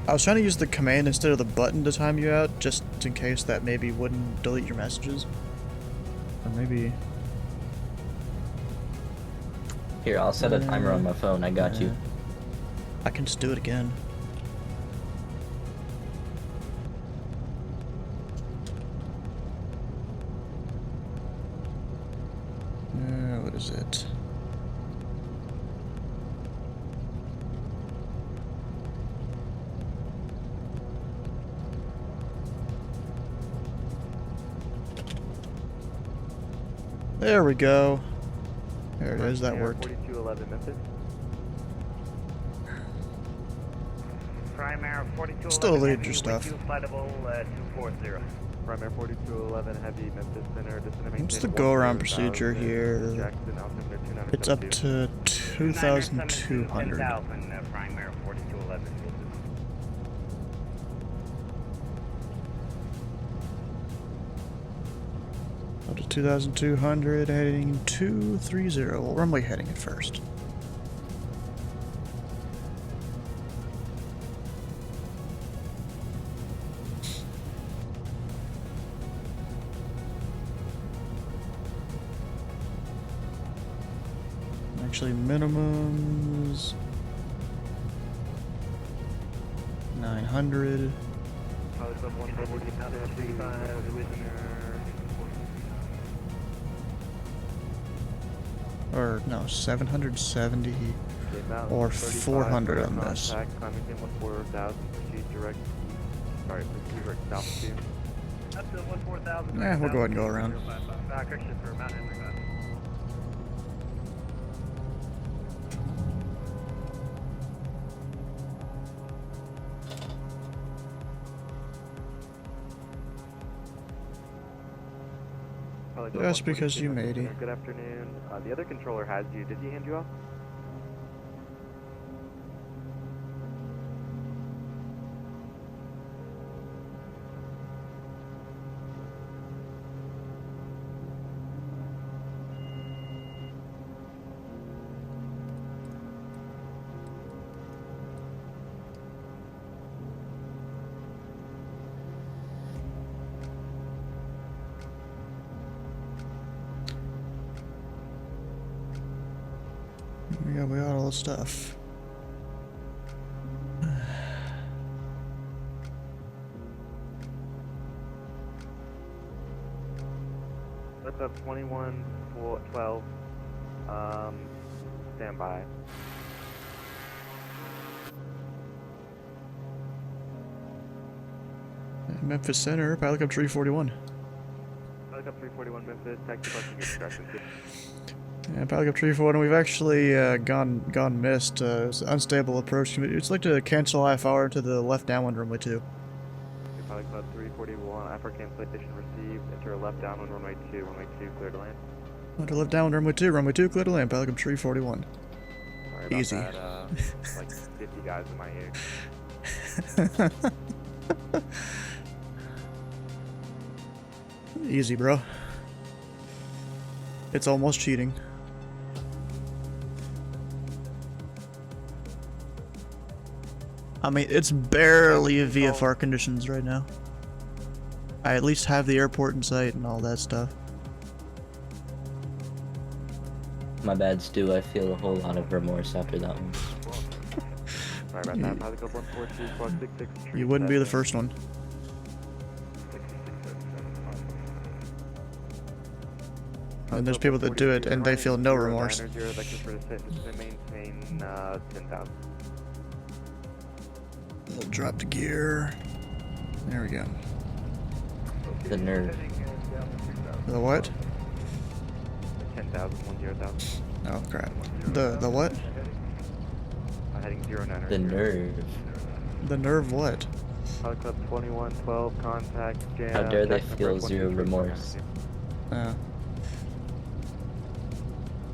I was trying to use the command instead of the button to time you out, just in case that maybe wouldn't delete your messages. Or maybe... Here, I'll set a timer on my phone. I got you. I can just do it again. What is it? There we go. There it is, that worked. 4211 Memphis. Primary 4211 Still lead heavy, your stuff. wind 2 flightable 240. Primary 4211 Heavy Memphis Center. What's the go-around procedure here? Jackson, altimeter 29 It's up to 2,200. 10,000, primary 4211. Up to 2,200, heading 230. Well, runway heading at first. Actually, minimums 900. Pilot Club 135, Or no, 770 or 400 on this. Climbing in 14,000, proceed direct. Sorry, proceed direct south to. Up to 14,000. Yeah, we'll go ahead and go around. Correction for Mount Henry. That's because you made it. Good afternoon. The other controller has you. Did he hand you off? Yeah, we got all the stuff. Let's up 2112. Stand by. Memphis Center, Pilot Cup 341. Pilot Cup 341 Memphis, taxi bus and get distracted. Yeah, Pilot Cup 341, we've actually gone missed. It's an unstable approach. It's like to cancel IFR to the left downwind runway 2. Pilot Club 341, IFR cancellation received. Enter left downwind runway 2, clear to land. To left downwind runway 2, clear to land, Pilot Cup 341. Sorry about Easy. that, like 50 guys in my ear. Easy, bro. It's almost cheating. I mean, it's barely VFR conditions right now. I at least have the airport in sight and all that stuff. My bad, Stu. I feel a whole lot of remorse after that one. Sorry about that. Pilot Club 142, squawk 66. You wouldn't be the first one. And there's people that do it and they feel no remorse. Maintain 10,000. We'll drop the gear. There we go. The nerve. The what? 10,000, 10,000. Oh crap. The what? Heading 09. The nerve. The nerve what? Pilot Club 2112, contact jam. How dare they feel zero remorse?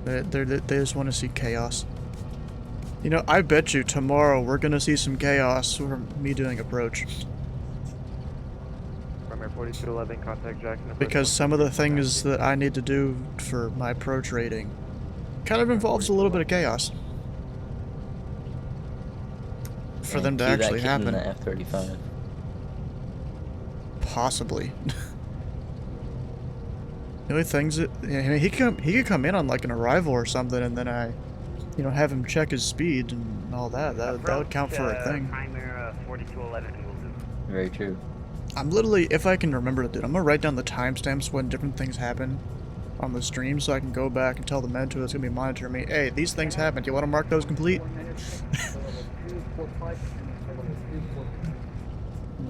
They just want to see chaos. You know, I bet you tomorrow we're gonna see some chaos from me doing approach. Primary 4211, contact Jackson. Because some of the things that I need to do for my approach rating kind of involves a little bit of chaos. For them to actually happen. The F-35. Possibly. The only things that he could come in on like an arrival or something, and then I, you know, have him check his speed and all that. That would count for a thing. Primary 4211 will do. Very true. I'm literally, if I can remember to do it, I'm gonna write down the timestamps when different things happen on the stream, so I can go back and tell the mentor that's gonna be monitoring me. Hey, these things happened. Do you want to mark those complete?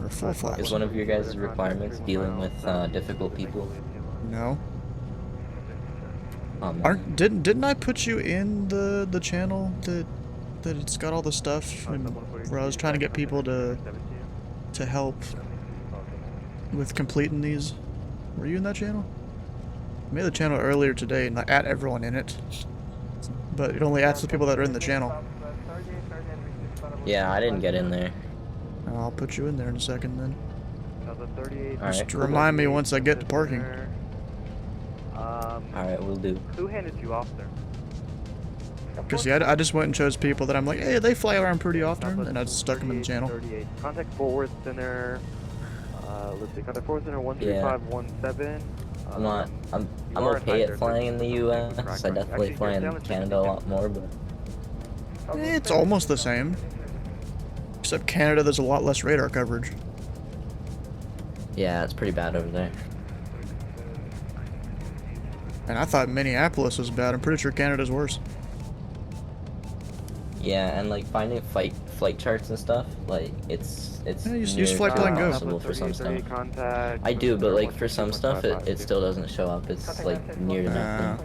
Or full flags. Is one of your guys' requirements dealing with difficult people? No. Oh, man. Didn't I put you in the channel that it's got all the stuff and where I was trying to get people to help with completing these? Were you in that channel? I made the channel earlier today and I add everyone in it, but it only adds the people that are in the channel. Yeah, I didn't get in there. I'll put you in there in a second then. Alright. Just remind me once I get to parking. Alright, we'll do. Who handed you off there? Because yeah, I just went and chose people that I'm like, hey, they fly around pretty often, and I just stuck them in the channel. 38. Contact forward center. Let's see. Contact forward center 13517. I'm okay at flying in the US. I definitely fly in Canada a lot more, but It's almost the same. Except Canada, there's a lot less radar coverage. yeah, it's pretty bad over there. And I thought Minneapolis was bad. I'm pretty sure Canada's worse. Yeah, and like finding flight charts and stuff, like it's Yeah, use near flight plan go. impossible for some stuff. I do, but like for some stuff, it still doesn't show up. It's like near to nothing.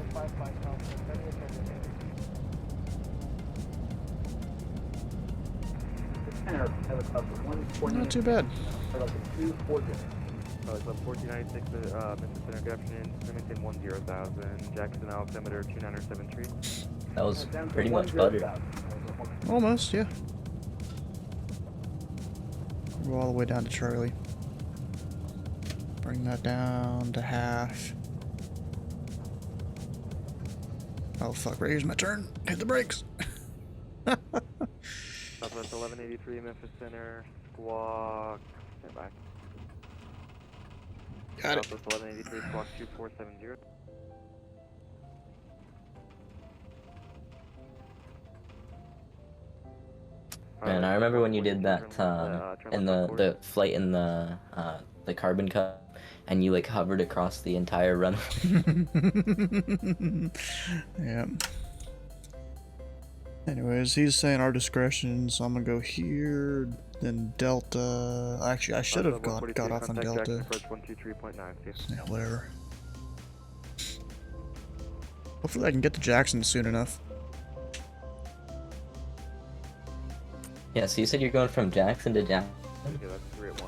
Not too bad. 1496, Mississippi Interruption, maintain 10,000, Jackson altimeter 297 tree. That was pretty much butter. Almost, yeah. Go all the way down to Charlie. Bring that down to half. Oh fuck, right here's my turn. Hit the brakes. Southwest 1183, Memphis Center, squawk, stand by. Got it. Southwest 1183, squawk 2470. Man, I remember when you did that in the flight in the carbon cup, and you like hovered across the entire runway. Yeah. Anyways, he's saying our discretion, so I'm gonna go here, then Delta. Actually, I should have got off on Delta. Yeah, whatever. Hopefully I can get to Jackson soon enough. Yeah, so you said you're going from Jackson to Jackson?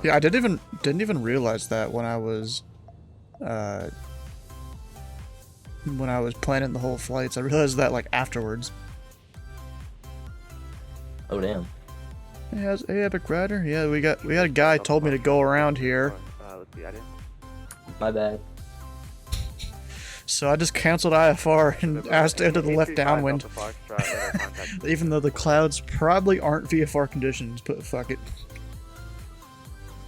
Yeah, I didn't even realize that when I was planning the whole flights. I realized that like afterwards. Oh damn. Hey, Epic Rider. Yeah, we got a guy told me to go around here. My bad. So I just canceled IFR and asked to enter the left downwind. Even though the clouds probably aren't VFR conditions, but fuck it.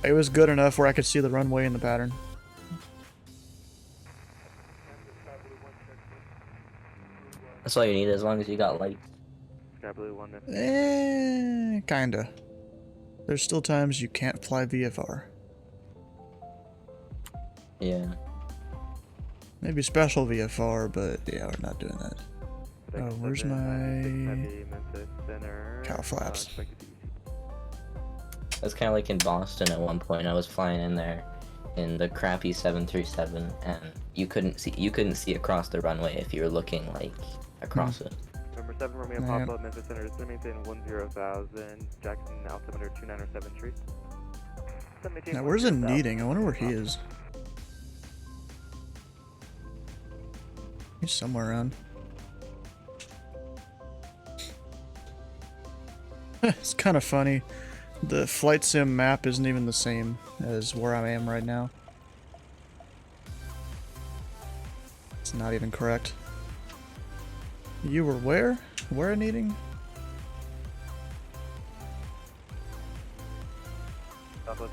It was good enough where I could see the runway and the pattern. That's all you need as long as you got lights. Kinda. There's still times you can't fly VFR. Yeah. Maybe special VFR, but yeah, we're not doing that. Oh, where's my cow flaps? That's kind of like in Boston at one point. I was flying in there in the crappy 737, and you couldn't see across the runway if you were looking like across it. Number 7 Romeo Papa, Memphis Center, is maintain 10,000, Jackson altimeter 297 tree. Now where's a Needing? I wonder where he is. He's somewhere around. It's kind of funny. The flight sim map isn't even the same as where I am right now. It's not even correct. You were where? Where in Eating?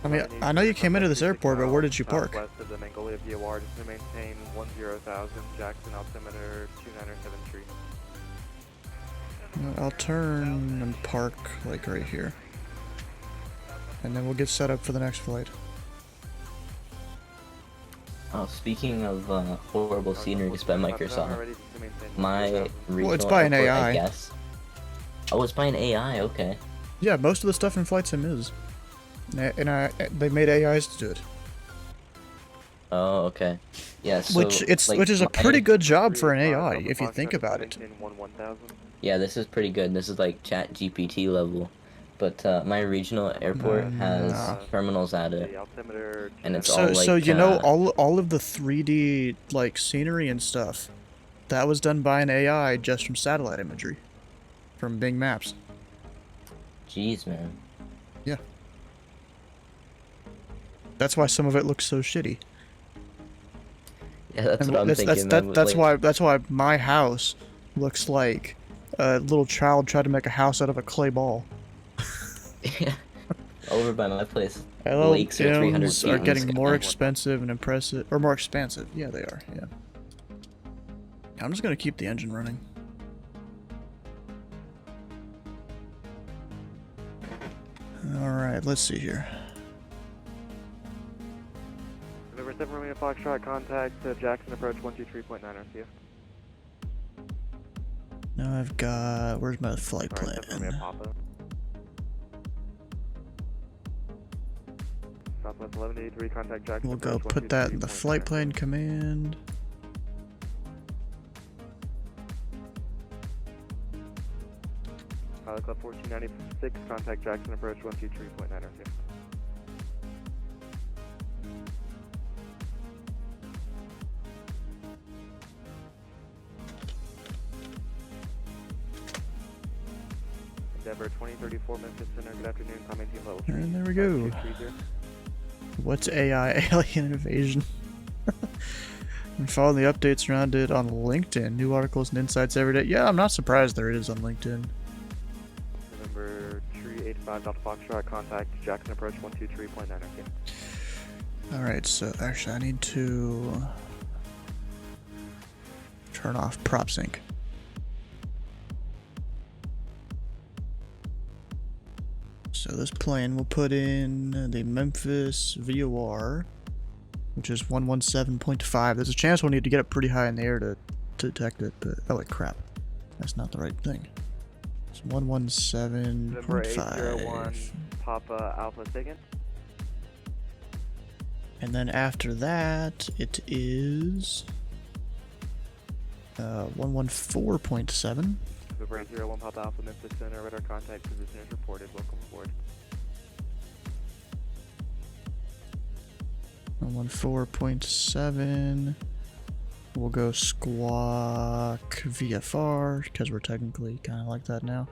I mean, I know you came into this airport, but where did you park? West of the Mongolia VOR, just to maintain 10,000, Jackson altimeter 297 tree. I'll turn and park like right here. And then we'll get set up for the next flight. Oh, speaking of horrible sceneries by Microsoft, my regional it's by an airport, AI. I guess. Oh, it's by an AI, okay. Yeah, most of the stuff in Flight Sim is. And they made AIs to do it. Oh, okay. Yeah, so Which is a my- pretty good job for an 385 AI Alpha if you Foxtrot think to about it. maintain 1000. Yeah, this is pretty good. This is like Chat GPT level. But my regional airport has Nah. terminals at it, The altimeter and it's 290. all So like you know all of the 3D like scenery and stuff that was done by an AI just from satellite imagery from Bing Maps. Jeez, man. Yeah. That's why some of it looks so shitty. Yeah, that's And what I'm thinking. that's why my house looks like a little child tried to make a house out of a clay ball. Yeah. Over by my place, the lakes are 300 LLMs feet are in the getting more sky. expensive and impressive, or more expansive. Yeah, they are. Yeah. I'm just gonna keep the engine running. All right, let's see here. November 7 Romeo Foxtrot, contact Jackson approach 123.9 RCF. Now I've got. Where's my flight Alright, 7 Romeo plan? Papa. Southwest 1183, contact Jackson We'll go approach put that in the 123.9 flight plan command. Pilot Club 1496, contact Jackson approach 123.9 RCF. Endeavor 2034 Memphis Center, good afternoon, comment team level 3. And there we go. 5230. What's AI alien invasion? I'm following the updates around it on LinkedIn. New articles and insights every day. Yeah, I'm not surprised there is on LinkedIn. November 385 Delta Foxtrot, contact Jackson approach 123.9 RCF. Alright, so actually I need to turn off prop sync. So this plane will put in the Memphis VOR, which is 117.5. There's a chance we'll need to get it pretty high in the air to detect it, but oh wait, crap. That's not the right thing. It's November 801 117.5. Papa Alpha Second. And then after that, it is 114.7. November 801 Papa Alpha Memphis Center, radar contact position is reported. Welcome aboard. 114.7. We'll go squawk VFR because we're technically kind of like that now.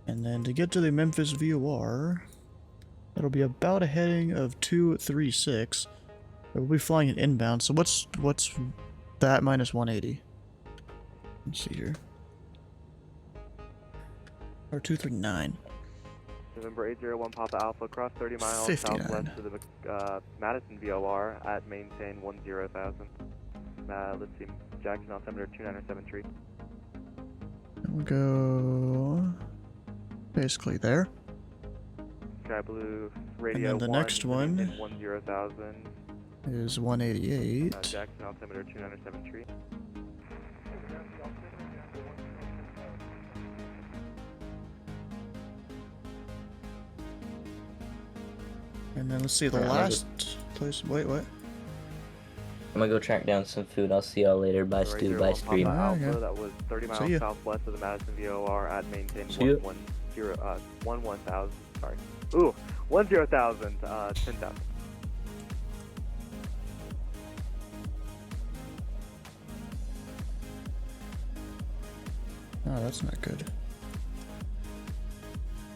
And then to get to the Memphis VOR, it'll be about a heading of 236. We'll be flying it inbound. So what's that minus 180? Let's see here. Or 239. November 801 Papa Alpha, cross 30 miles 59. southwest of the Madison VOR at maintain 10,000. Let's see, Jackson altimeter 2973. And we'll go basically there. Sky Blue radio And then the 1, next one 10,000. is 188. Jackson altimeter 2973. And then let's see the Alright, I'm gonna last place. Wait, what? I'm gonna go track down some food. I'll see y'all later. Bye, November Stu. 801 Bye, Papa stream. Alpha, Okay. that was 30 See miles ya. southwest of the Madison VOR at maintain See ya. 11,000, sorry. Ooh, 10,000, 10,000. Oh, that's not good.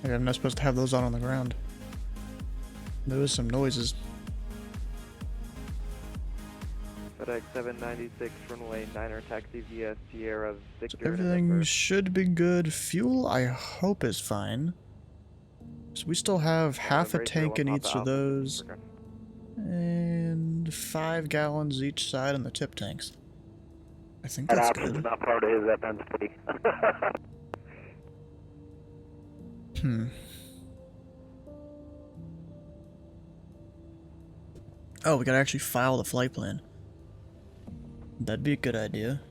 I'm not supposed to have those on the ground. There was some noises. FedEx 796, runway 9er, taxi via Sierra So Victor. everything November. should be good. Fuel, I hope, is fine. So we still have half a November tank in 801 each Papa of Alpha, those, disregard. and 5 gallons each side on the tip tanks. I think that's good. not part of his FMC. Oh, we gotta actually file the flight plan. That'd be a good idea.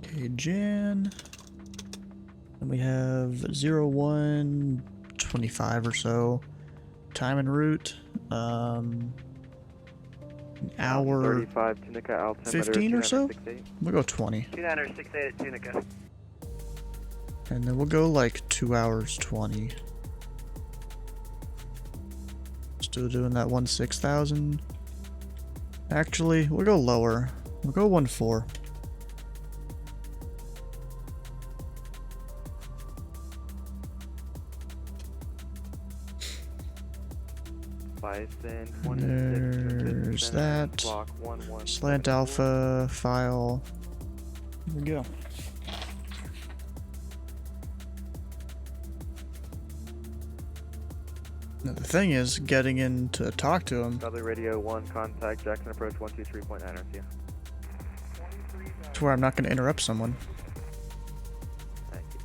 KJAN. And we have 0125 or so. Time en route. An hour 35 Tunica altimeter 15 or so? 2968. We'll go 20. 2968 at Tunica. And then we'll go like 2 hours 20. Still doing that 16,000. Actually, we'll go lower. We'll go 14. Bison, There's 26, that. block 11. Slant alpha file. Here we go. Now the thing is, getting in to talk to him Dudley Radio 1, contact Jackson approach 123.9 RCU. to where I'm not going to interrupt someone. Thank you.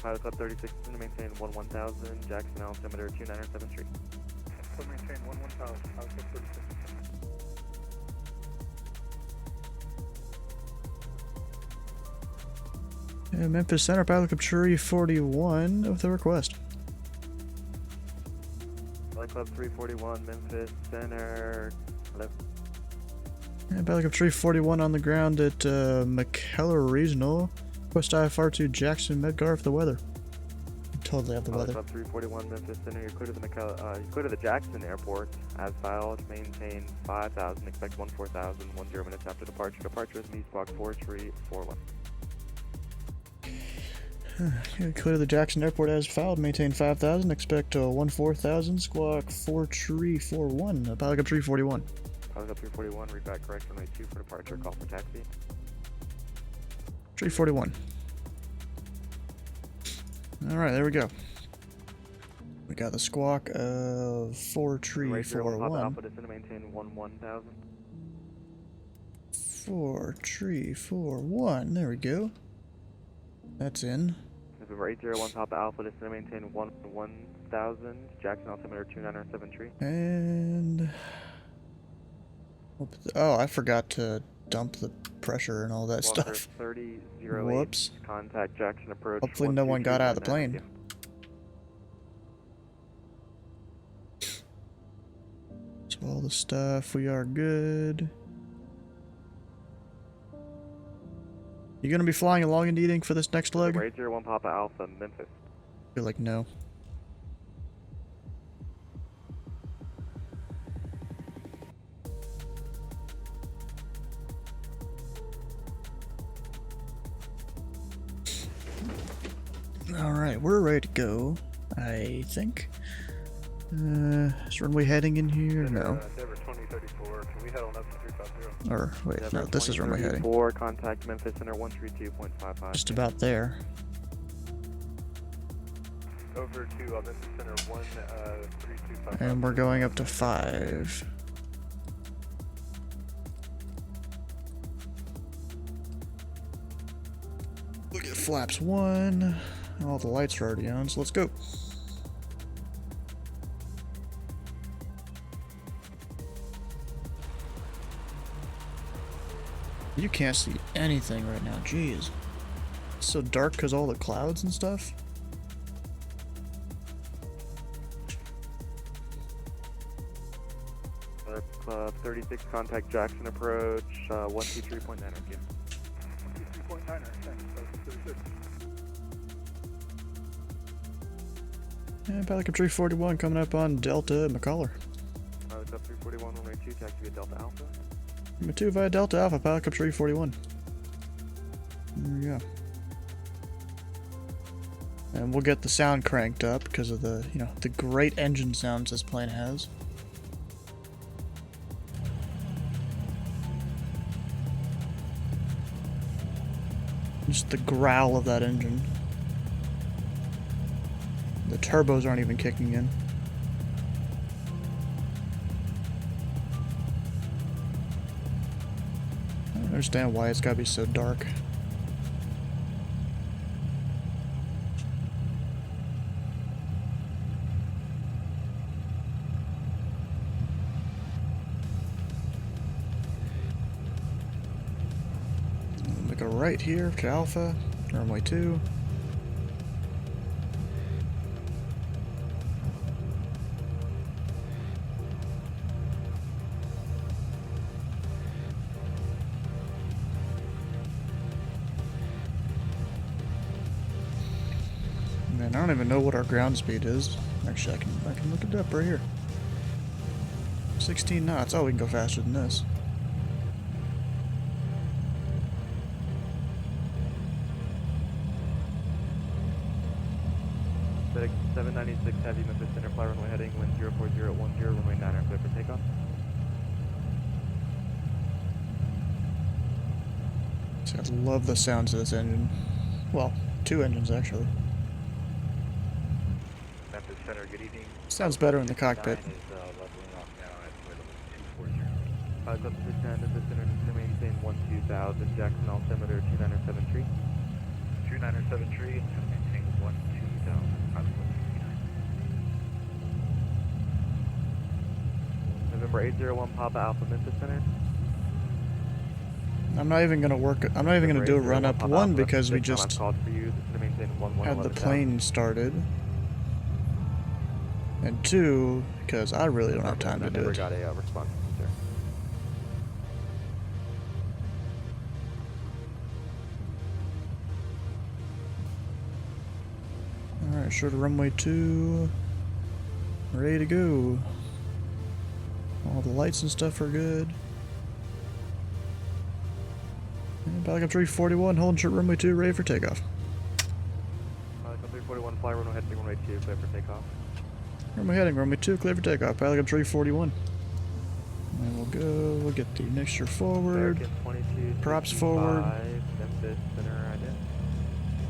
Pilot Club 36 to maintain 1000, Jackson altimeter 2973. So maintain 11,000, Pilot Club 36. Yeah, Memphis Center, Pilot Club 341 with the request. Pilot Club 341, Memphis Center. Hello. Yeah, Pilot Club 341 on the ground at McKellar Regional. Request IFR to Jackson Medgar for the weather. Totally have the Pilot weather. Club 341, Memphis Center. You're clear to the you're clear to the Jackson Airport. As filed, maintain 5,000. Expect 14,000. 10 minutes after departure. Departure is me, squawk 4341. Yeah, clear to the Jackson Airport as filed. Maintain 5,000. Expect 14,000. Squawk 4341. Pilot Club 341. Pilot Club 341. Read back correct runway 2 for departure. Call for taxi. 341. Alright, there we go. We got the squawk of Right 0, Papa 4341. Alpha descend to maintain 11,000. 4341. There we go. That's in. November 801 Papa Alpha descend to maintain 11,000. Jackson altimeter 2973. And oh, I forgot to dump the pressure and all that Walker stuff. 3008. Whoops. Contact Jackson approach. Hopefully no one got out of the 123.9. plane. So all the stuff, we are good. You gonna be flying along and eating for this next leg? November 801 Papa Alpha Memphis. I feel like no. Alright, we're ready to go, I think. Is runway heading in here? No. Denver 2034, can we head on up to 350? Or, wait, no, this is runway heading. 4 contact Memphis Center 132.55. Just about there. Over to Memphis Center 13255. And we're going up to 5. Look at flaps 1. All the lights are already on, so let's go. You can't see anything right now, jeez. It's so dark because all the clouds and stuff. Club 36 contact Jackson approach 123.9 RPM. 123.9, thanks. 36. And Pelican 341 coming up on Delta McCollar. Pilot Club 341 runway 2 taxi via Delta Alpha. Number 2 via Delta Alpha, Pelican 341. There we go. And we'll get the sound cranked up because of the, you know, the great engine sounds this plane has. Just the growl of that engine. The turbos aren't even kicking in. I don't understand why it's gotta be so dark. Make a right here to Alpha. Runway 2. Man, I don't even know what our ground speed is. Actually, I can look it up right here. 16 knots. Oh, we can go faster than this. FedEx 796 Heavy Memphis Center, fly runway heading, wind 04010, runway 9, clear for takeoff. See, I love the sounds of this engine. Well, two engines actually. Memphis Center, good evening. Sounds better in the cockpit. Is leveling off now at level 240. Pilot Club 6 Memphis Center, just maintain 12000, Jackson altimeter 2907 tree. 2907 tree, and maintain 12000. Pilot Club 69. November 801 Papa Alpha Memphis Center. I'm not even gonna do a run up, one because we just had the plane started, and two because I really don't have time to do it. Got a response, sir. Alright, short of runway 2, ready to go. All the lights and stuff are good. Back up 341, holding short runway 2, ready for takeoff. Pilot Club 341, fly runway heading, runway 2, clear for takeoff. Runway heading, runway 2, clear for takeoff. Pilot up 341. And we'll get the mixture forward. American 22, Props forward. Memphis Center, idea.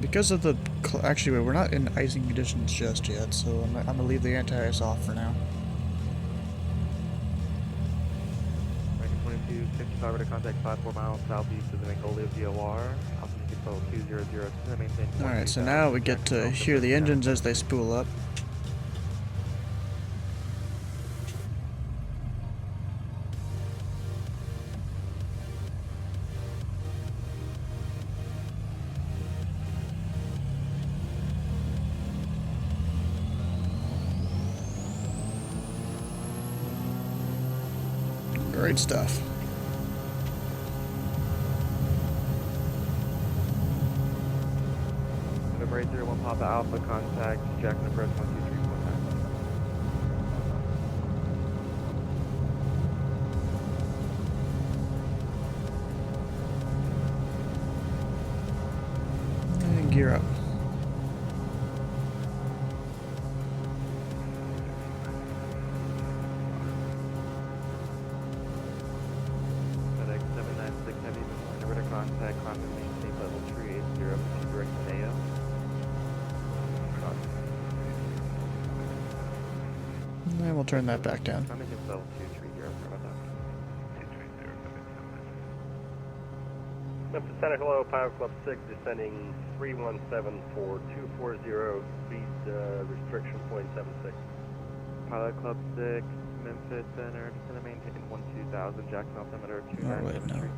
Because of the, actually wait, we're not in icing conditions just yet, so I'm gonna leave the anti-ice off for now. American 22, 55 ready to contact 54 miles southeast of the Magnolia VOR. Altitude control 200, maintain. Alright, so now we get to hear the engines as they spool up. Great stuff. November 801 Papa Alpha, contact Jackson approach 123.9. And gear up. FedEx 796 Heavy, ready to contact, climb and maintain level 380 to direct AO. And we'll turn that back down. I'm making level 230, sorry about that. 230, Memphis Center, hello, Pilot Club 6, descending 317 for 240, speed restriction 0.76. Pilot Club 6, Memphis Center, just gonna maintain 12000, Jackson altimeter 2973.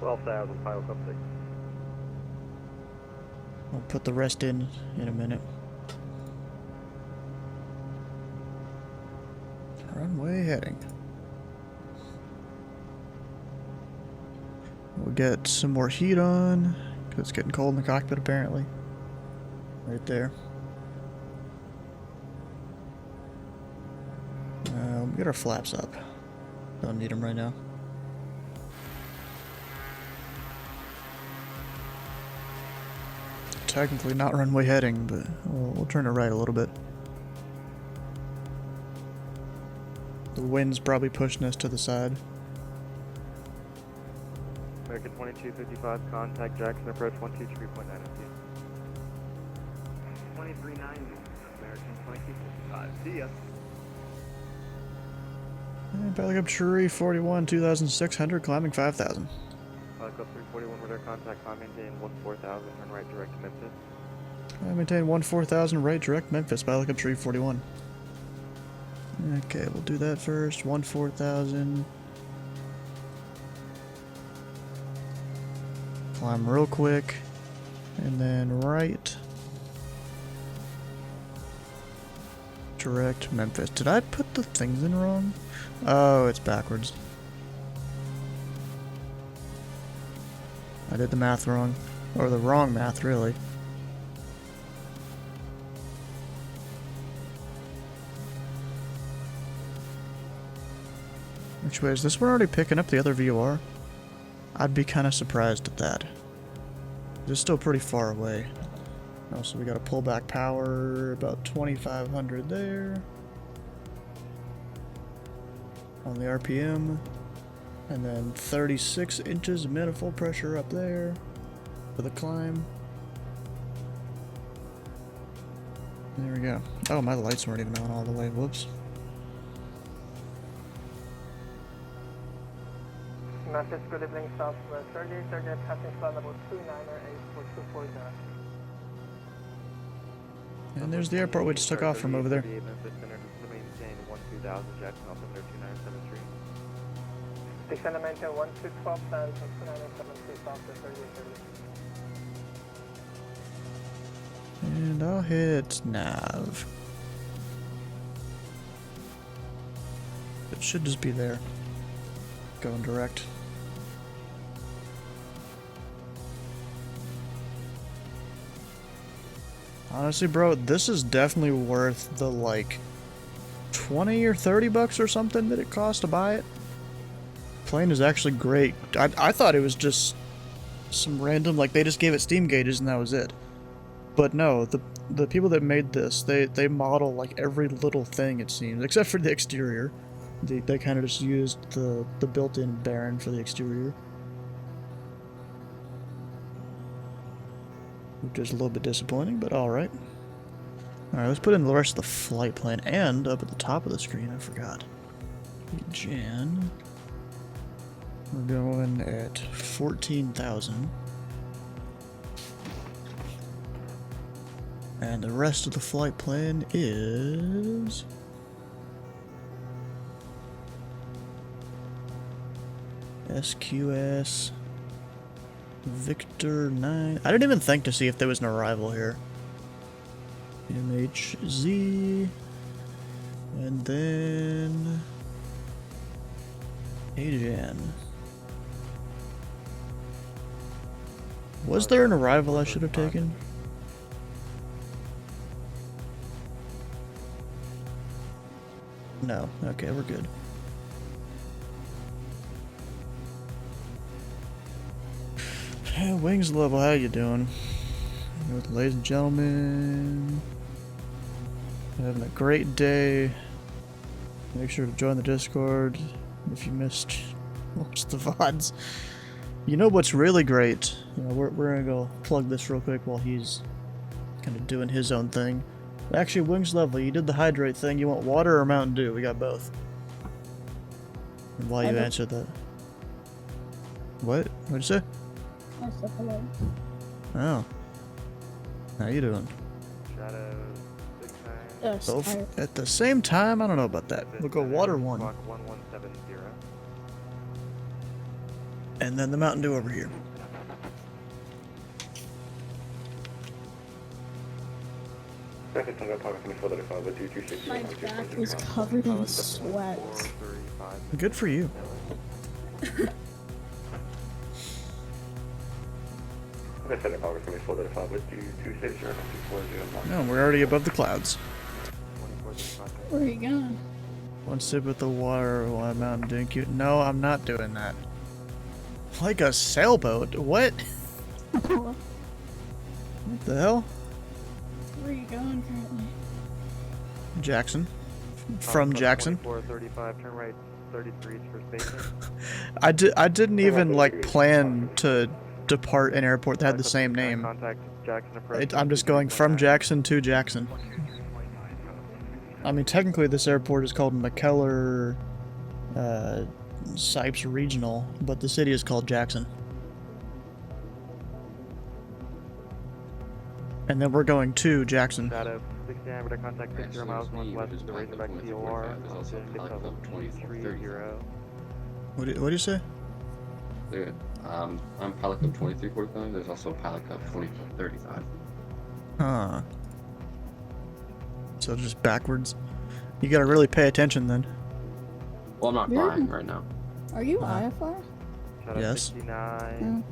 12,000, Pilot Club 6. We'll put the rest in a minute. Runway heading. We'll get some more heat on, because it's getting cold in the cockpit apparently. Right there. We'll get our flaps up. Don't need them right now. Technically not runway heading, but we'll turn it right a little bit. The wind's probably pushing us to the side. American 2255, contact Jackson approach 123.9 23.9, American 2255. See ya. And Pilot up Tree 41, 2,600, climbing 5,000. Pilot Club 341, radar contact, climb maintain 14,000, turn right direct to Memphis. Maintain 14,000, right direct Memphis, Pilot up Tree 41. Okay, we'll do that first. 14,000. Climb real quick. And then right. Direct Memphis. Did I put the things in wrong? Oh, it's backwards. I did the math wrong. Or the wrong math, really. Which way is this one already picking up the other VOR? I'd be kind of surprised at that. It's still pretty far away. Oh, so we got a pullback power, about 2,500 there. On the RPM. And then 36 inches of manifold pressure up there for the climb. There we go. Oh, my lights weren't even on all the way. Whoops. Memphis, good evening, Southwest 30, passing flight level 2984240. And there's the airport we just took off from over there. Memphis Center to maintain 12000 Jackson altimeter 2973. Descend to maintain 1212 and 2973 south to 3830. And I'll hit nav. It should just be there. Going direct. Honestly, bro, this is definitely worth the like 20 or 30 bucks or something that it cost to buy it. Plane is actually great. I thought it was just some random, like they just gave it steam gauges and that was it. But no, the people that made this, they model like every little thing, it seems, except for the exterior. They kind of just used the built-in Baron for the exterior. Which is a little bit disappointing, but alright. Alright, let's put in the rest of the flight plan. And up at the top of the screen, I forgot. KJAN. We're going at 14,000. And the rest of the flight plan is... SQS Victor 9. I didn't even think to see if there was an arrival here. MHZ. And then KJAN. Was there an arrival I should have taken? No. Okay, we're good. Hey, Wings Level, how you doing? Ladies and gentlemen, having a great day. Make sure to join the Discord if you missed watch the VODs. You know what's really great? You know, we're gonna go plug this real quick while he's kind of doing his own thing. Actually, Wings Level, you did the hydrate thing. You want water or Mountain Dew? We got both. And while you answered that, what? What'd you say? I said hello. Oh. How you doing? Shadow 6 Yes, Both at the same time? I don't know about that. We'll go water one. Clock 1170. And then the Mountain Dew over here. my back is covered in sweat. Good for you. No, we're already above the clouds. Where are you going? One sip with the water, one Mountain Dew. Cute. No, I'm not doing that. Like a sailboat? What? What the hell? Where are you going currently? Jackson. From Jackson. 2435, turn right 33 for station. I didn't even like plan to depart an airport that had the same name. Contact Jackson approach. I'm just going from Jackson to Jackson. I mean, technically this airport is called McKellar Sipes Regional, but the city is called Jackson. And then we're going to Jackson. Shadow 69, we're to contact 60 miles northwest of the Razorback COR. Level 230. What do you say? I'm pilot code 2345. There's also pilot code 2435. Huh. So just backwards. You gotta really pay attention then. Well, I'm not flying right now. Are you IFR? Shut up, Yes. 69.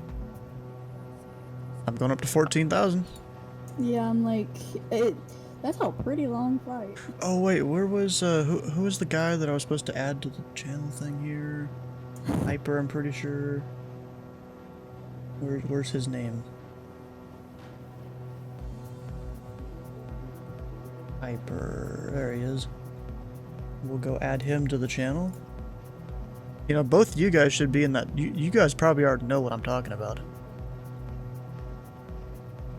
I'm going up to 14,000. Yeah, I'm like, that's a pretty long flight. Oh wait, where was who was the guy that I was supposed to add to the channel thing here? Hyper, I'm pretty sure. Where's his name? Hyper, there he is. We'll go add him to the channel. You know, both you guys should be in that. You guys probably already know what I'm talking about.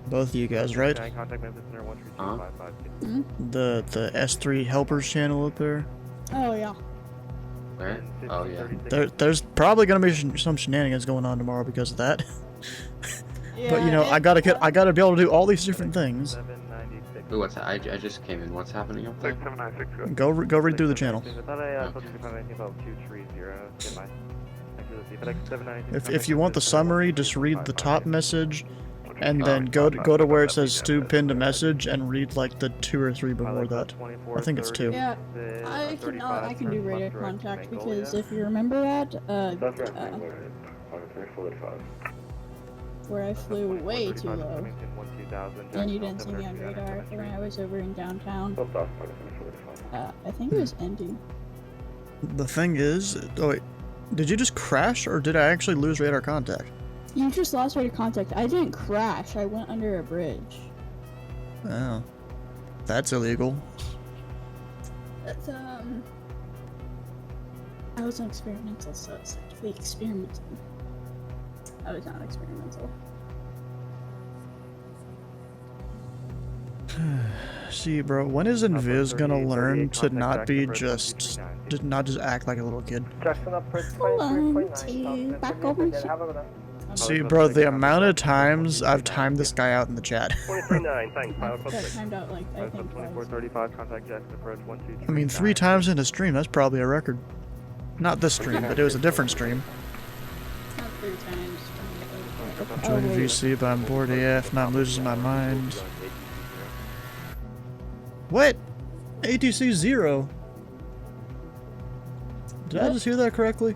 Both of you guys, right? Contact Memphis Center 13255. The S3 helpers channel up there. Oh yeah. Where? Oh yeah. There's probably gonna be some shenanigans going on tomorrow because of that. Yeah, but you know, I gotta be able to do all these different things. Ooh, what's that? I just came in. What's happening up there? 6796. Go read through the channel. I thought I told you to find anything about 230. Get my accuracy. But If you want the summary, just read the top message, and then go to where it says Stu pinned a message and read like the 2 or 3 before that. I think it's 2. Yeah, I can do radio contact because if you remember that, where I flew way too low, and you didn't see me on radar when I was over in downtown. I think it was ending. The thing is, oh wait, did you just crash or did I actually lose radar contact? You just lost radar contact. I didn't crash. I went under a bridge. Oh, that's illegal. That's I was an experimental, so it's technically experimental. I was not experimental. See, bro, when is Invis gonna learn to not be just act like a little kid? Hold on, to back over. See, bro, the amount of times I've timed this guy out in the chat. 239, thanks. Pilot Got timed out like I think twice. 2435. Contact Jackson approach 123. I mean, 3 times in a stream, that's probably a record. Not this stream, but it was a different stream. Not 3 times. Join VC, but I'm bored AF, not losing my mind. What? ATC 0. Did I just hear that correctly?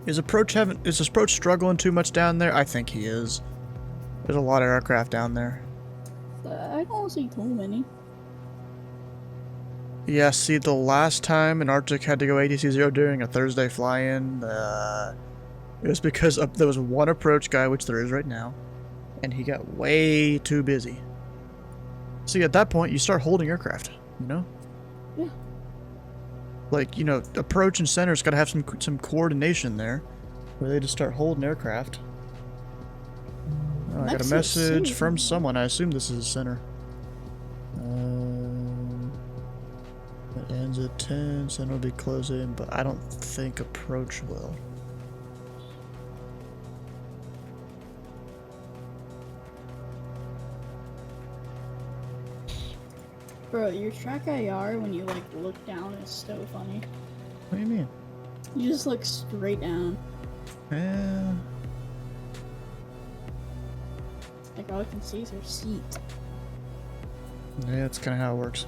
Is Approach struggling too much down there? I think he is. There's a lot of aircraft down there. I don't see too many. Yeah, see, the last time an Arctic had to go ATC 0 during a Thursday fly-in, it was because there was one approach guy, which there is right now, and he got way too busy. See, at that point, you start holding aircraft, you know? Yeah. Like, you know, approach and center's gotta have some coordination there, where they just start holding aircraft. Oh, I got a message from someone. I assume this is a center. It ends at 10, center will be closing, but I don't think approach will. Bro, your track IR when you like look down is so funny. What do you mean? You just look straight down. Yeah. Like all I can see is your seat. Yeah, that's kind of how it works.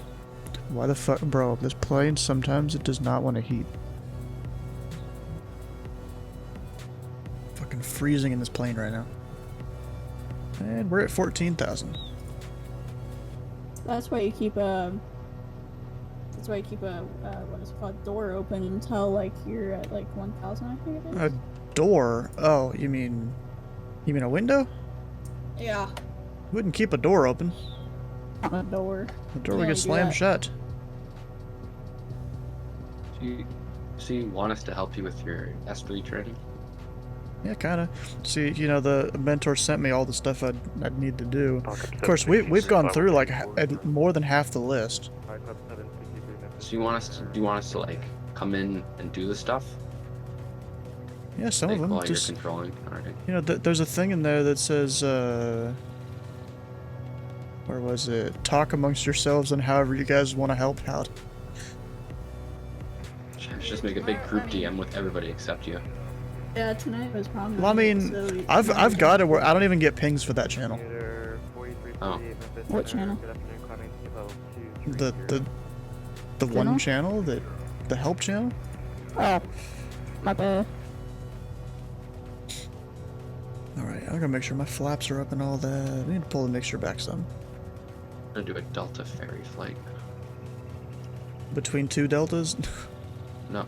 Why the fuck, bro? This plane sometimes it does not want to heat. Fucking freezing in this plane right now. And we're at 14,000. That's why you keep a. That's why you keep a what is it called, door open until like you're at like 1,000. I think it is. A door? Oh, you mean a window? Yeah. Wouldn't keep a door open. Not a door. The door would get slammed shut. So you want us to help you with your S3 training? Yeah, kind of. See, you know, the mentor sent me all the stuff I'd need to do. Of course, we've gone through like more than half the list. So do you want us to like come in and do the stuff? Yeah, some like, of them. While just, you're controlling. Alright. You know, there's a thing in there that says, where was it? Talk amongst yourselves on however you guys want to help out. should just make a big group DM with everybody except you. Yeah, tonight was probably. Well, I mean, I've got it where I don't even get pings for that channel. Oh. What channel? The one channel, the help channel. Oh, my bad. All right, I gotta make sure my flaps are up and all that. I need to pull the mixture back some. I'm gonna do a Delta ferry flight. Between two deltas? No.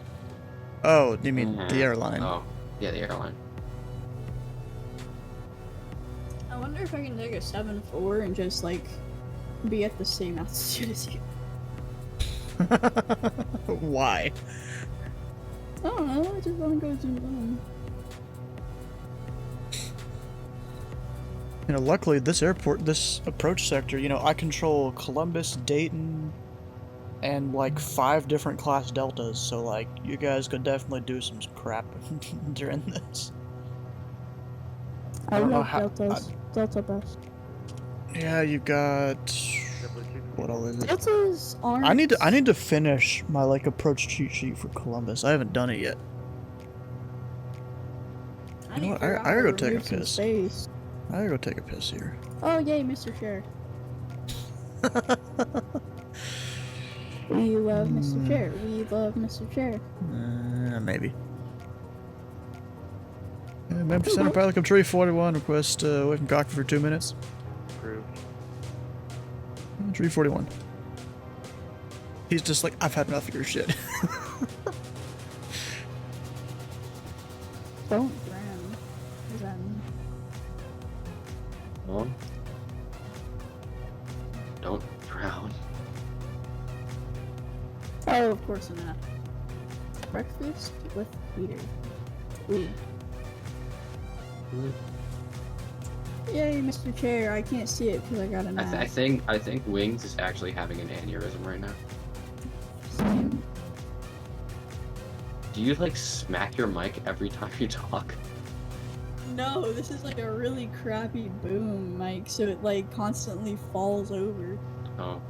Oh, you mean the airline? Oh, yeah, the airline. I wonder if I can take a 7-4 and just like be at the same altitude as you. Why? I don't know. I just want to go zoom in. You know, luckily this airport, this approach sector, you know, I control Columbus, Dayton, and like 5 different class deltas. So like, you guys could definitely do some crap during this. I don't know love how. deltas. Delta best. Yeah, you got. What all is it? Deltas aren't. I need to finish my like approach cheat sheet for Columbus. I haven't done it yet. You know what? I gotta go take a piss. Space. I gotta go take a piss here. Oh yay, Mr. Chair. We love Mr. Chair. We love Mr. Chair. Maybe. Memphis Center Pilot Club 341 request away from cockpit for 2 minutes. Approved. 341. He's just like, I've had enough of your shit. Don't drown. What does that mean? Don't drown. Oh, of course not. Breakfast with Peter. Ooh. Yay, Mr. Chair. I can't see it because I got a nap. I think Wings is actually having an aneurysm right now. Same. Do you like smack your mic every time you talk? No, this is like a really crappy boom mic, so it like constantly falls over. Oh.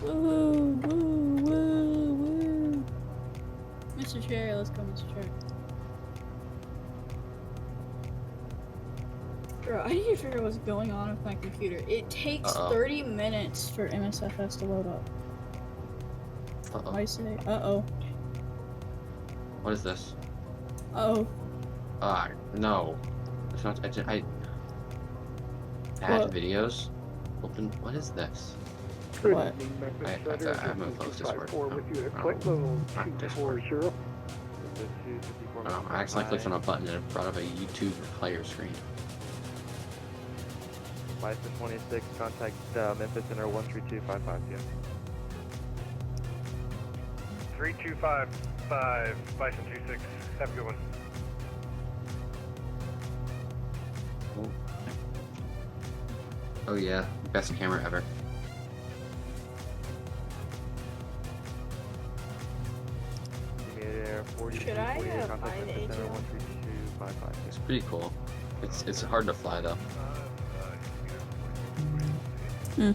Woo, woo, woo, woo. Mr. Chair, let's go, Mr. Chair. Bro, I need to figure out what's going on with my computer. It takes 30 minutes for MSFS to load up. I say, uh-oh. What is this? Uh-oh. No. It's not. I add videos. Open. What is this? What? I'm gonna close this word. I accidentally clicked on a button and it brought up a YouTube player screen. Bison 26, contact Memphis Center 13255 PM. 3255, Bison 26. Have a good one. Oh yeah, best camera ever. Should I find the ATL? It's pretty cool. It's hard to fly though. Yeah,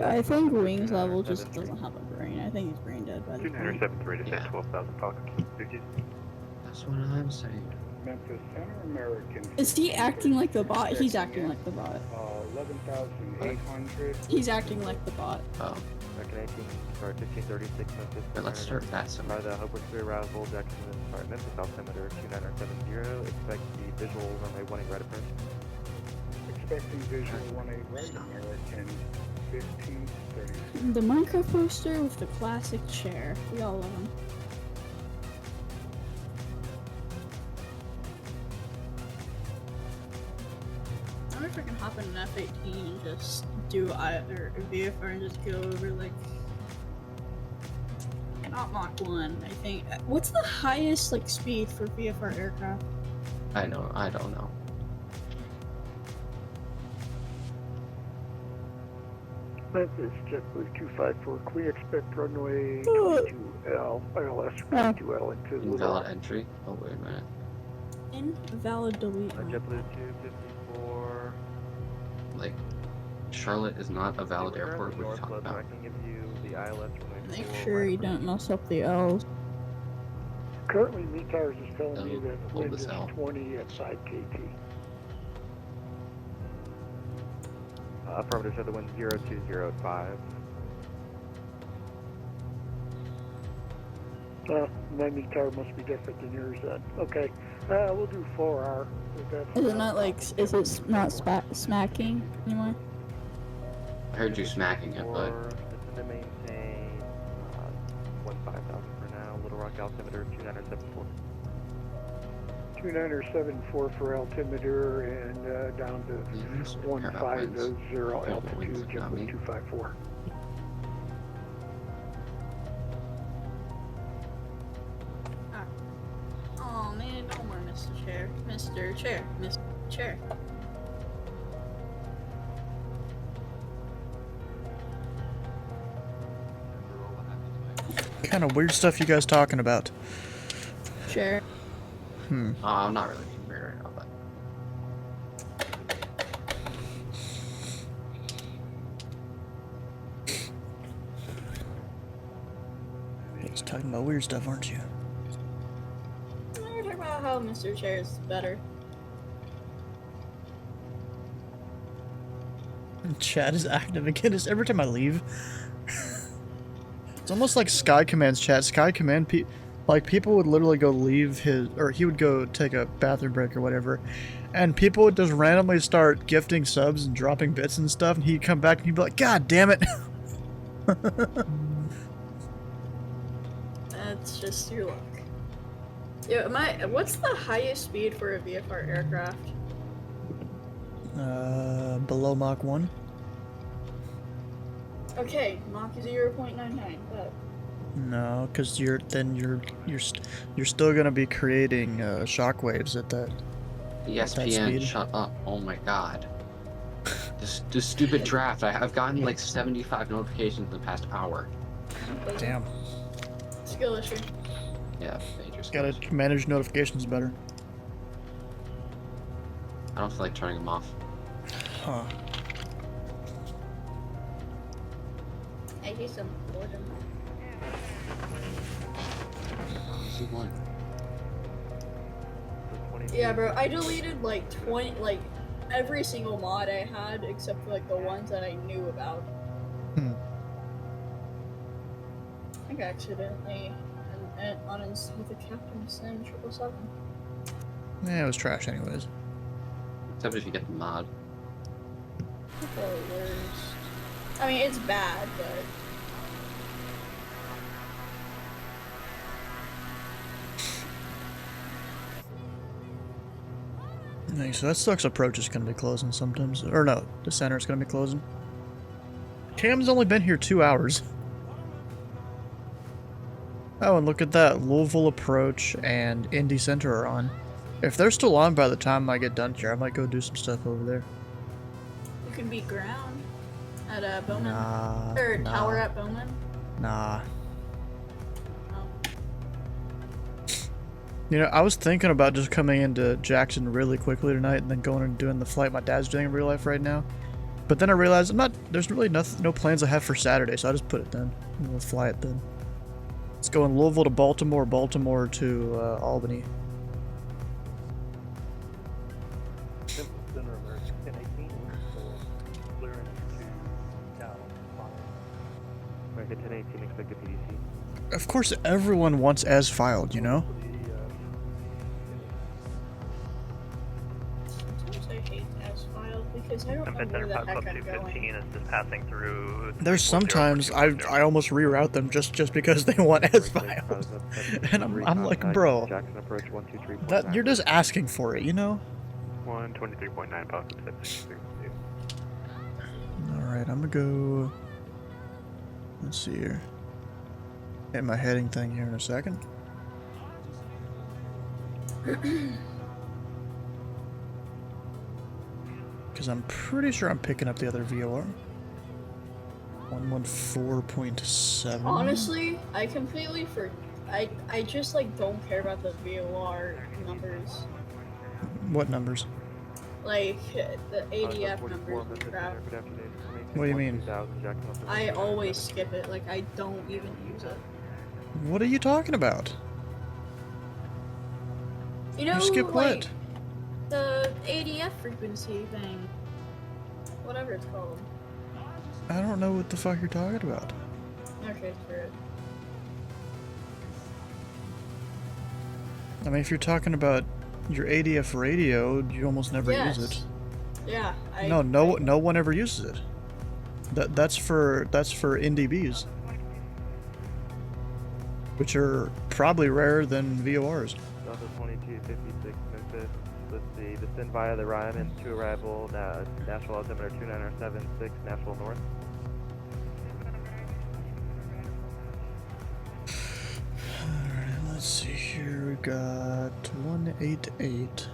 I think Wings level just doesn't have a brain. I think he's brain dead by this point. 273 to 12,000 pockets. That's what I'm saying. Memphis Center American. Is he acting like the bot? He's acting like the bot. 11,800. He's acting like the bot. Oh. American 18, start 1536 Memphis. Right, let's start Vatsim. By the Hope Works arrival, Jackson and start Memphis altimeter 29070. Expect the visual runway 18 right approach. Expecting visual 18 right, American 1530. The Minecraft poster with the classic chair. We all love him. I wonder if I can hop in an F-18 and just do either VFR and just go over like not Mach 1, I think. What's the highest like speed for VFR aircraft? I don't know. Memphis JetBlue 254, we expect runway 22L, ILS 22L into Invalid entry? Oh wait a minute. Invalid delete. JetBlue 254. Like, Charlotte is not a valid We're airport. What are you north talking slope, so I about? can give you the ILS runway Make 4 sure right you for don't mess up the L's. Currently, METARS is telling me Oh, that hold wind this is L. 20 at side KT. Affirmative, show the wind 0205. My METAR must be different than yours then. Okay, we'll do 4R. Is it not like, is it not smacking anymore? I heard you smacking it, but Descend to maintain 15,000 for now. Little Rock altimeter 2974. 2974 for altimeter and down to 150 altitude, JetBlue 254. Oh man, no more Mr. Chair. Mr. Chair. Mr. Chair. What kind of weird stuff you guys talking about? Chair. I'm not really angry right now, but You guys talking about weird stuff, aren't you? We're talking about how Mr. Chair is better. Chat is active again. Just every time I leave. It's almost like Sky Command's chat. Sky Command, like people would literally go leave his, or he would go take a bathroom break or whatever, and people would just randomly start gifting subs and dropping bits and stuff, and he'd come back and he'd be like, "God damn it!" That's just your luck. Yeah, what's the highest speed for a VFR aircraft? Below Mach 1. Okay, Mach 0.99, but No, because you're still gonna be creating shockwaves at that. ESPN, speed. shut up! Oh my god, this stupid draft. I've gotten like 75 notifications in the past hour. Damn. skill issue. Yeah, major skill Gotta issue. manage notifications better. I don't feel like turning them off. Huh. I do some boredom. C1. Yeah, bro, I deleted like 20, like every single mod I had except for like the ones that I knew about. I think I accidentally uninstalled the Captain Sim 777. Yeah, it was trash anyways. Except if you get the mod. The worst. I mean, it's bad, but Nice. So that sucks. Approach is gonna be closing sometimes, or no, the center is gonna be closing. Cam's only been here 2 hours. Oh, and look at that. Louisville Approach and Indy Center are on. If they're still on by the time I get done here, I might go do some stuff over there. you can be ground at Bowman. Nah. Or nah, tower at Bowman. Nah. Oh. You know, I was thinking about just coming into Jackson really quickly tonight and then going and doing the flight my dad's doing in real life right now. But then I realized there's really no plans I have for Saturday, so I just put it then. And we'll fly it then. Let's go in Louisville to Baltimore, Baltimore to Albany. Center alert 1018, clearance to Cal. America 1018, expected PDC. Of course, everyone wants as filed, you know? Sometimes I hate as filed because I don't know where the heck I'm going. is just passing through. There's sometimes I almost reroute them just because they want as filed. And I'm like, bro, Jackson approach 123.9. that you're just asking for it, you know? 123.9 possible. Alright, I'm gonna go... Let's see here. Hit my heading thing here in a second. Because I'm pretty sure I'm picking up the other VOR. 114.7. Honestly, I completely I just like don't care about the VOR numbers. What numbers? Like, the ADF numbers and crap. What do you mean? I always skip it, like, I don't even use it. What are you talking about? You know, You skip like, what? the ADF frequency thing. Whatever it's called. I don't know what the fuck you're talking about. Okay, screw it. I mean, if you're talking about your ADF radio, you almost never use it. Yeah, No one ever uses it. That's for NDBs, which are probably rarer than VORs. Delta 2256 Memphis. Let's see. Descend via the Ryman to arrival. National altimeter 2976 National North. Alright, let's see here. We got 188.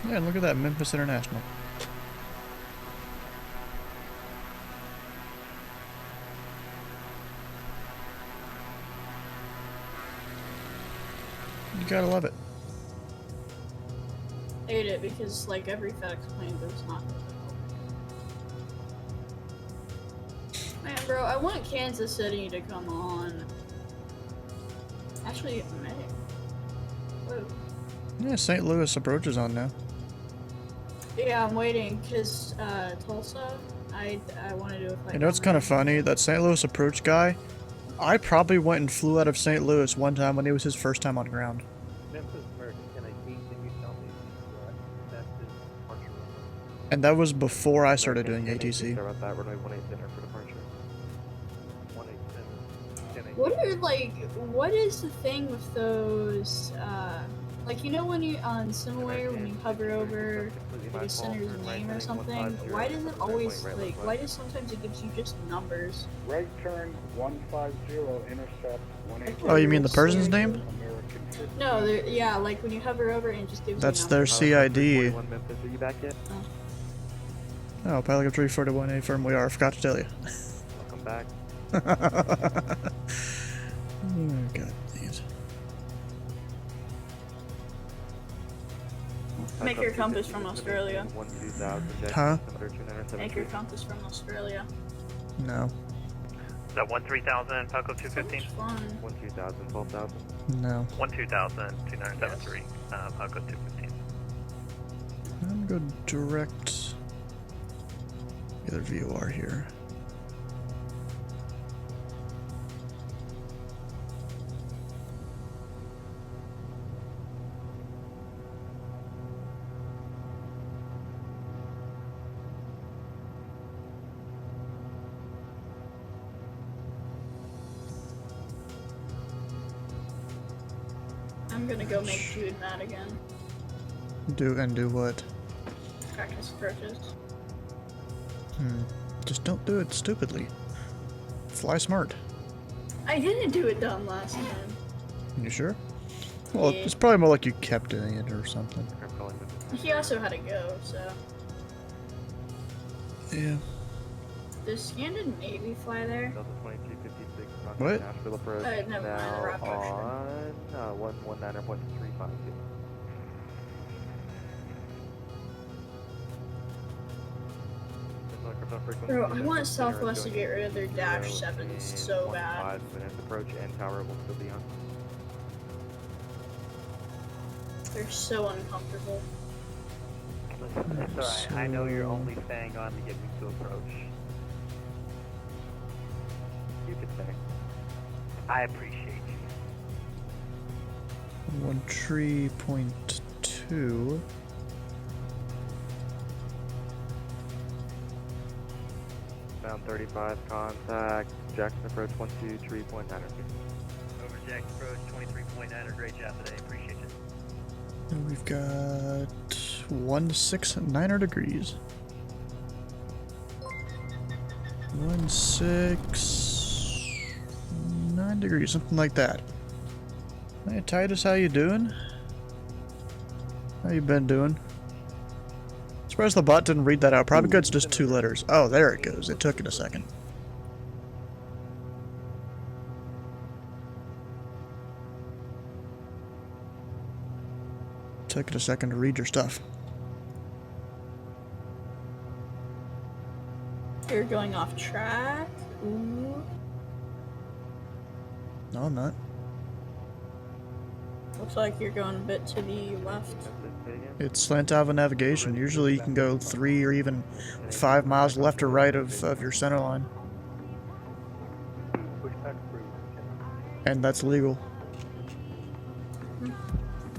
Yeah, look at that, Memphis International. You gotta love it. Hate it because, like, every FedEx plane does not. Man, bro, I want Kansas City to come on. Actually, it may. Whoa. Yeah, St. Louis approaches on now. Yeah, I'm waiting because Tulsa. I want to do a flight. You know, it's kind of funny that St. Louis approach guy. I probably went and flew out of St. Louis one time when it was his first time on ground. Memphis American 1018, can you tell me that's his departure runway? And that was before I started doing ATC. Sorry about that. Runway 18 center for departure. 187, 1018. What are, like, what is the thing with those, like, you know when you, on Simulate, when you hover over the center's name or something, why does it always, like, why does sometimes it gives you just numbers? Right turn 150, intercept 180. Oh, you mean the person's name? No, yeah, like when you hover over it, it just gives That's you their numbers. CID. Memphis, are you back yet? Oh, Pilot 341A firm we are. I forgot to tell you. Welcome back. Oh, God dang it. Make your compass from Australia. Huh? Make your compass from Australia. No. Is that 13000 Falco 215? Fun. 12000, 12,000. No. 12000 2973 Falco 215. I'm gonna go direct the other VOR here. I'm gonna go make Jude mad again. Do what? Practice approaches. Just don't do it stupidly. Fly smart. I didn't do it dumb last time. You sure? Well, Yeah. it's probably more like you kept doing it or something. He also had to go, so. Yeah. Does Scandinavia fly there? Delta 2256, What? Nashville approach. Never mind, now rough on 119.35. Bro, I want Southwest to get rid of their Dash 7s so bad. 5 minutes approach and tower will still be on. They're so uncomfortable. Listen, it's alright. I know you're only staying on to get me to approach. You could say. I appreciate you. 13.2. Bound 35, contact Jackson approach 123.9. Over Jack's approach 23.9. Great job today. Appreciate it. And we've got 169 degrees. 169 degrees, something like that. Hey Titus, how you doing? How you been doing? Surprised the bot didn't read that out. Probably because it's just 2 letters. Oh, there it goes. It took it a second. Took it a second to read your stuff. You're going off track. Ooh. No, I'm not. Looks like you're going a bit to the left. It's slant Ava navigation. Usually you can go 3 or even 5 miles left or right of your center line. And that's legal.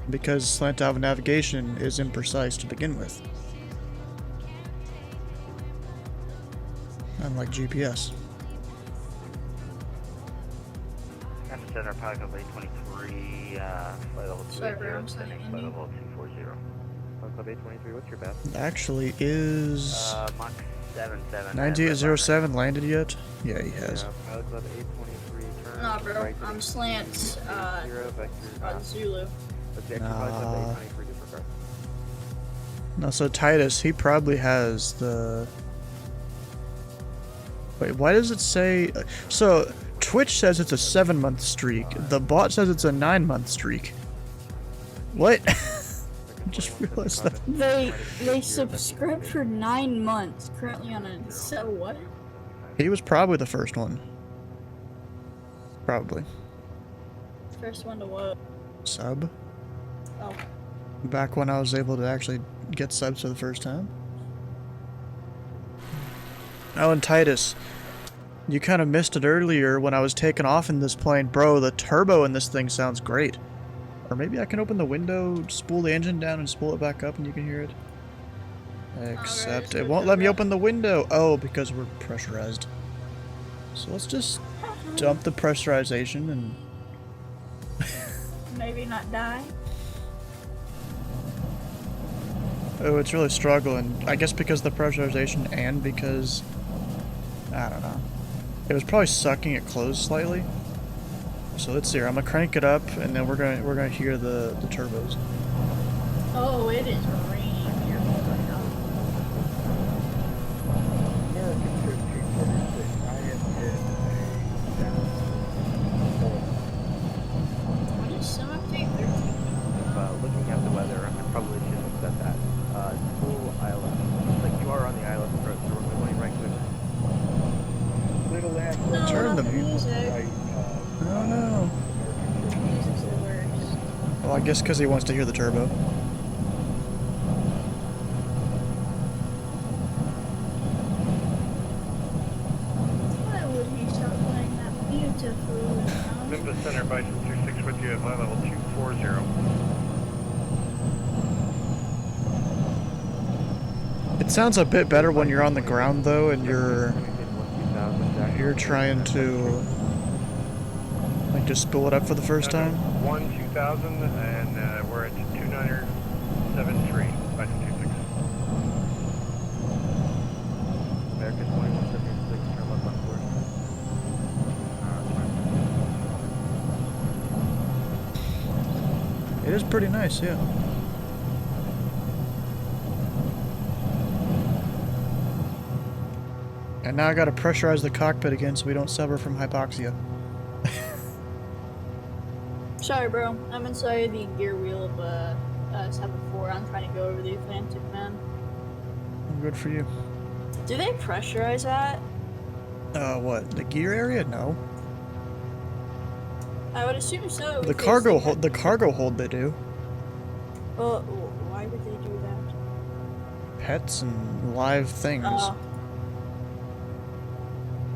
Because slant Ava navigation is imprecise to begin with. Unlike GPS. Traffic Center, Pilot Club 823, flight level 280, flight level 240. Pilot Club 823, what's your best? Actually is... Mach 77. 9807 landed yet? Yeah, he has. Yeah, Pilot Club 823, turn Nah, bro. right to I'm the slant, 0, vector, Zulu. Let's see, actually, Pilot Club 823, disregard. No, so Titus, he probably has the... Wait, why does it say... So, Twitch says it's a 7-month streak. The bot says it's a 9-month streak. What? I just realized that. They subscribed for 9 months. Currently on a... So what? He was probably the first one. Probably. First one to what? Sub? Oh. Back when I was able to actually get subs for the first time. Oh, and Titus, you kind of missed it earlier when I was taking off in this plane. Bro, the turbo in this thing sounds great. Or maybe I can open the window, spool the engine down, and spool it back up and you can hear it. Except it won't let me open the window. Oh, because we're pressurized. So let's just dump the pressurization and... Maybe not die. Oh, it's really struggling. I guess because of the pressurization and because... I don't know. It was probably sucking it closed slightly. So let's see here. I'm gonna crank it up, and then we're gonna hear the turbos. Oh, it is raining here right now. What is some update 13? Looking at the weather, I probably should have said that. Full island. Looks like you are on the island approach, so we're going right quickly. No, Turn the music. Oh no. Music's the worst. Well, I guess because he wants to hear the turbo. Why would he stop playing that beautiful sound? Memphis Center, Bison 26 with you at flight level 240. It sounds a bit better when you're on the ground though, and you're trying to like just spool it up for the first time. 2000, and we're at 2973, Bison 26. American 2176, turn left on course. It is pretty nice, yeah. And now I gotta pressurize the cockpit again so we don't suffer from hypoxia. Sorry, bro. I'm inside the gear wheel of 7-4. I'm trying to go over the Atlantic, man. Good for you. Do they pressurize that? What? The gear area? No. I would assume so. The cargo hold. The cargo hold. They do. Well, why would they do that? Pets and live things.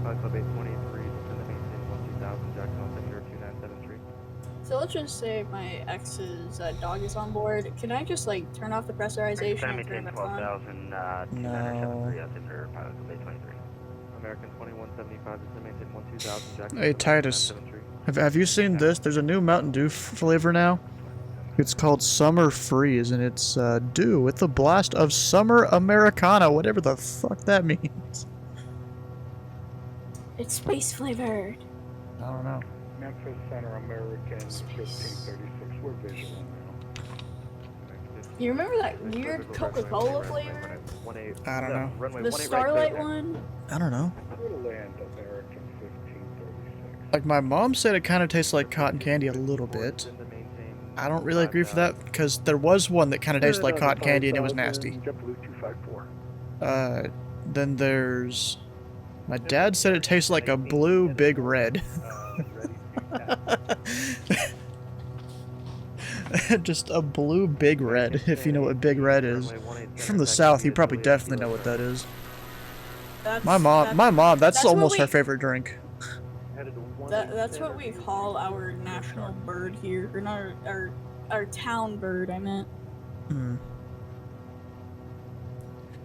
Pilot Club 823, descend the maintain 12000, Jackson on Center 2973. So let's just say my ex's dog is on board. Can I just like turn off the pressurization and turn it on? 12,000, No. 2973, that's in her Pilot Club 823. American 2175, descend maintain 12000, Jackson. Hey Titus, have you seen this? There's a new Mountain Dew flavor now. It's called Summer Freeze, and it's dew with the blast of Summer Americana, whatever the fuck that means. It's space flavored. I don't know. Memphis Center American 1536. We're visual now. You remember that weird Coca-Cola flavor? I don't know. The Starlight one? I don't know. Little Land American 1536. Like, my mom said it kind of tastes like cotton candy a little bit. I don't really agree for that, because there was one that kind of tasted like cotton candy and it was nasty. JetBlue 254. Then there's... My dad said it tastes like a blue Big Red. Just a blue Big Red, if you know what Big Red is. From the South, you probably definitely know what that is. My mom, that's almost her favorite drink. That's what we call our national bird here, or not our town bird, I meant. Hmm.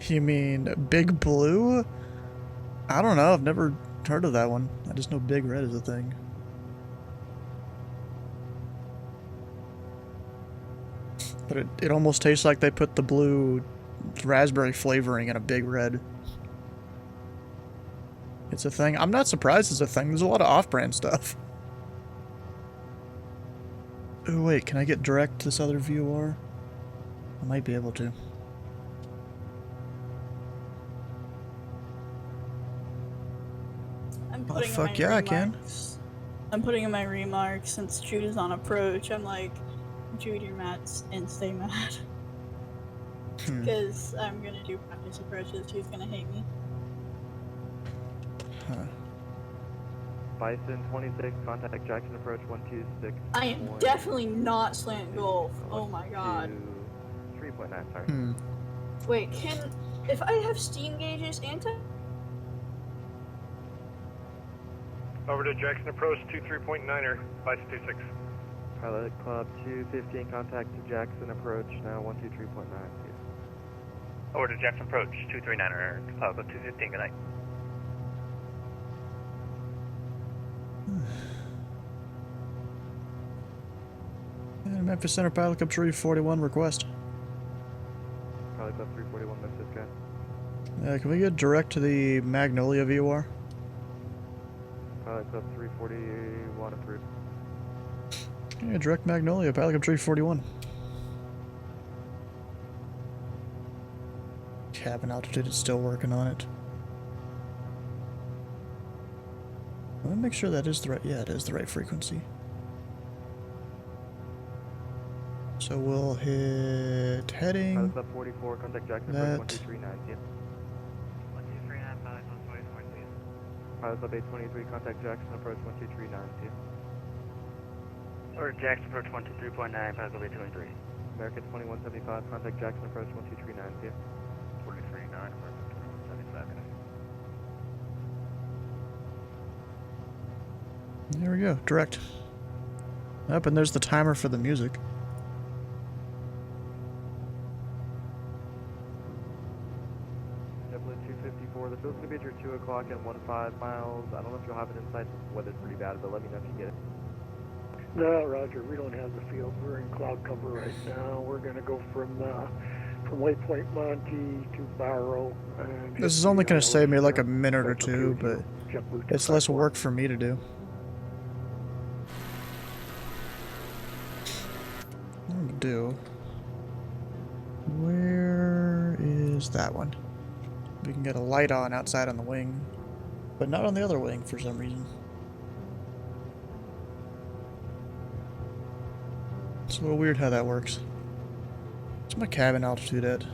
You mean Big Blue? I don't know, I've never heard of that one. I just know Big Red is a thing. But it almost tastes like they put the blue raspberry flavoring in a Big Red. It's a thing. I'm not surprised it's a thing. There's a lot of off-brand stuff. Oh wait, can I get direct to this other VOR? I might be able to. Oh fuck yeah, I can. I'm putting in my remarks since Jude is on approach. I'm like, Jude, you're mad and stay mad. Because I'm gonna do practice approaches. Jude's gonna hate me. Huh. Bison 26, contact Jackson approach 126. I am definitely not slant golf. Oh my god. 3.9, sorry. Wait, if I have steam gauges, Over to Jackson Approach 23.9er, Bison 26. Pilot Club 215, contact to Jackson approach now 123.9. Over to Jackson Approach 239er, Club 215, good night. And Memphis Center Pilot Club 341 request. Pilot Club 341, Memphis, guy. Can we get direct to the Magnolia VOR? Pilot Club 341 approved. Yeah, direct Magnolia, Pilot Club 341. Cabin altitude is still working on it. Let me make sure that is the right, yeah, it is the right frequency. So we'll hit heading. Pilot Club 44, contact Jackson approach 1239, yeah. 1239, Pilot Club 44, please. Pilot Club 823, contact Jackson approach 1239, yeah. Or Jackson approach 123.9, Pilot Club 823. American 2175, contact Jackson approach 1239, yeah. 439, American 2175. There we go, direct. Up, and there's the timer for the music. JetBlue 254, the field's gonna be at your 2 o'clock and 15 miles. I don't know if you'll have it in sight, the weather's pretty bad, but let me know if you get it. No, Roger, we don't have the field. We're in cloud cover right now. We're going to go from Waypoint Monte to Barrow. And This is only going to save me like a minute or two, but it's less work for me to do. What I'm going to do... Where is that one? We can get a light on outside on the wing, but not on the other wing for some reason. It's a little weird how that works. What's my cabin altitude at?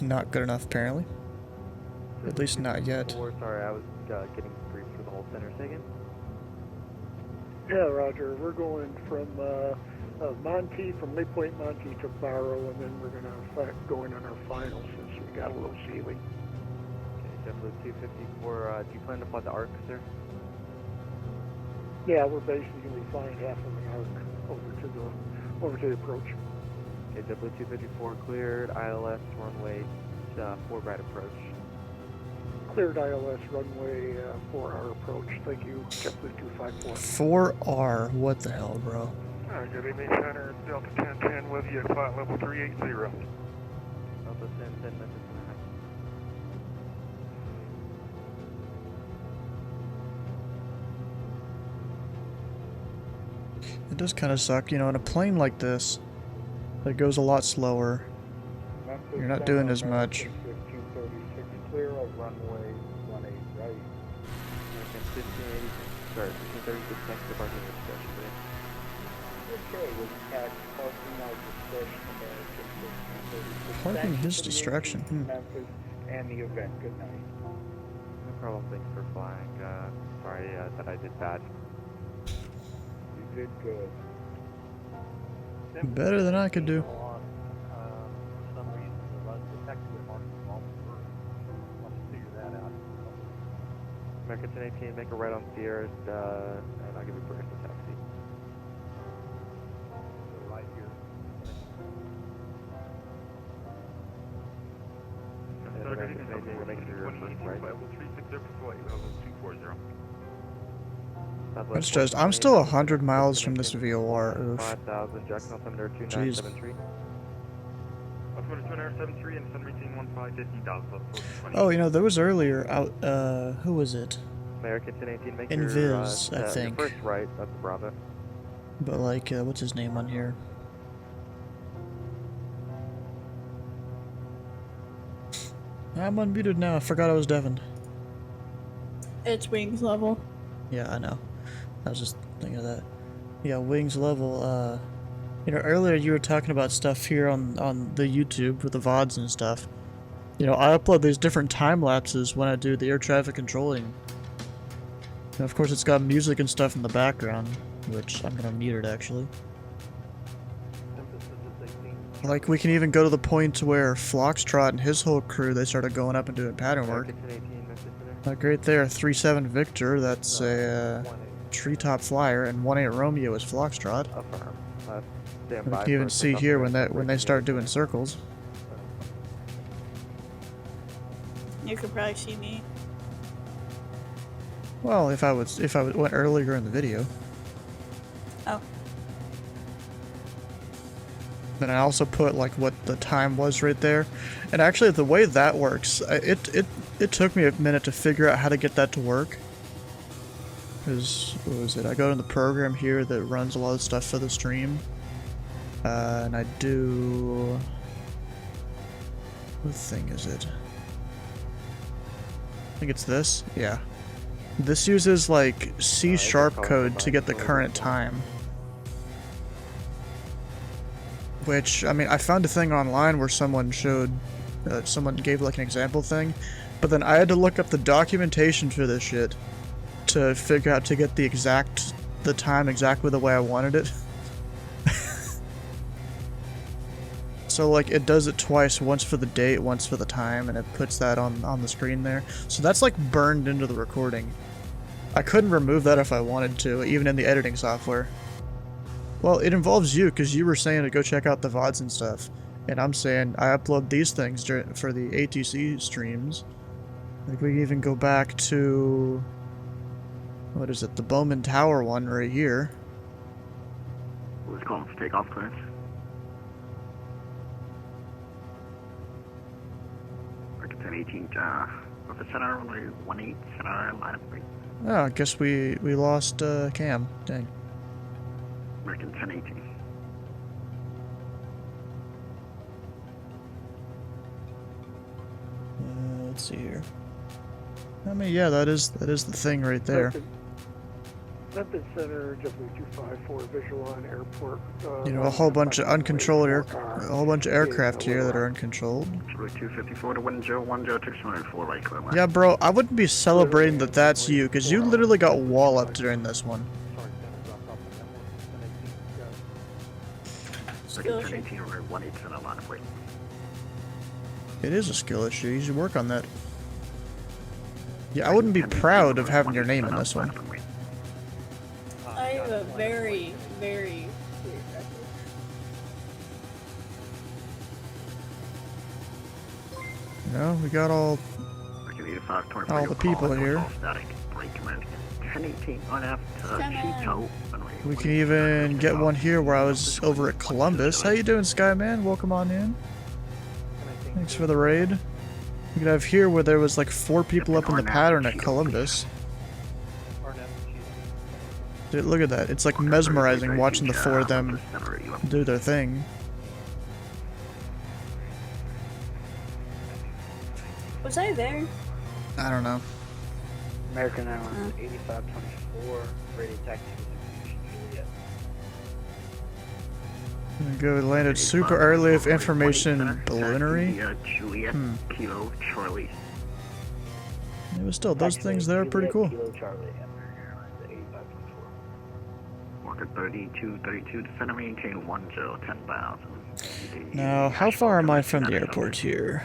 Not good enough, apparently. At least not yet. Sorry, I was getting briefed for the whole center second. Yeah, Roger. We're going from Monte, from Waypoint Monte to Barrow, and then we're going to go in on our final since we got a little ceiling. Okay, JetBlue 254, do you plan to fly the ARC, sir? Yeah, we're basically flying half of an arc over to the approach. Okay, JetBlue 254 cleared, ILS runway 4 right approach. Cleared ILS runway 4R approach. Thank you, JetBlue 254. 4R, what the hell, bro? Good evening, Center. Delta 1010 with you at flight level 380. Delta 1010, Memphis. It does kind of suck, you know, in a plane like this, that goes a lot slower. You're not doing as much. 1536, clear of runway 18 right. American 1580, sorry, 1536 next departure discussion. Okay, we'll catch parking out discussion, American 1536. Parking Thank you his for the distraction, interview, Memphis, and the event. Good night. No problem, thanks for flying. Sorry that I did bad. You did good. Better than I could do. For some reason, the run detected at Mark Mall. Let's figure that out. American 1018, make a right on Sierra, and I'll give you permission to taxi. Right here. American 1018, we're making your first right. It's just, I'm still 100 miles from this VOR. Oof. 5000, Jackson Altimeter Jeez. 2973. Altimeter 2973 and Sun reaching 1550,000. Oh, you know, there was earlier out, who was it? American 1018, make Invis, your, I think. your first right, that's Bravo. But like, what's his name on here? I'm unmuted now, I forgot I was Devin. It's wings level. Yeah, I know. I was just thinking of that. Yeah, wings level, you know, earlier you were talking about stuff here on the YouTube with the VODs and stuff. You know, I upload these different time lapses when I do the air traffic controlling. And of course it's got music and stuff in the background, which I'm gonna mute it actually. Like, we can even go to the point where Foxtrot and his whole crew, they started going up and doing pattern work. Like right there, 37 Victor, that's a treetop flyer, and 18 Romeo is Foxtrot. We can even see here when they start doing circles. You could probably see me. Well, if I went earlier in the video. Oh. Then I also put like what the time was right there, and actually the way that works, it took me a minute to figure out how to get that to work. Cause what was it? I go to the program here that runs a lot of stuff for the stream, and I do. What thing is it? I think it's this. Yeah. This uses like C# code to get the current time. Which, I mean, I found a thing online where someone showed, someone gave like an example thing, but then I had to look up the documentation for this shit to figure out to get the time exactly the way I wanted it. So like, it does it twice, once for the date, once for the time, and it puts that on the screen there. So that's like burned into the recording. I couldn't remove that if I wanted to, even in the editing software. Well, it involves you, because you were saying to go check out the VODs and stuff. And I'm saying I upload these things for the ATC streams. Like, we can even go back to... What is it? The Bowman Tower one right here. Who's calling for takeoff clearance? American 1018, with the center, runway 18, center, line up. Oh, I guess we lost Cam. Dang. American 1018. Let's see here. I mean, yeah, that is the thing right there. Memphis Center, W254, visual on airport. You know, a whole bunch of uncontrolled aircraft here that are uncontrolled. W254 to 1010, right clear. Yeah, bro, I wouldn't be celebrating that that's you, because you literally got walloped during this one. It is a skill issue. You should work on that. Yeah, I wouldn't be proud of having your name in this one. I have a very, very weird record. You know, we got all the people here. We can even get one here where I was over at Columbus. How you doing, Skyman? Welcome on in. Thanks for the raid. We could have here where there was like 4 people up in the pattern at Columbus. Dude, look at that. It's like mesmerizing watching the four of them do their thing. Was I there? I don't know. American Airlines 8524, radio taxi to Juliet. Good, landed super early with information balloonery. Juliet, Kilo, Charlie. It was still, those things there are pretty cool. Kilo, Charlie, American Airlines 8524. Walker 3232, descend and maintain 10,000. Now, how far am I from the airport here?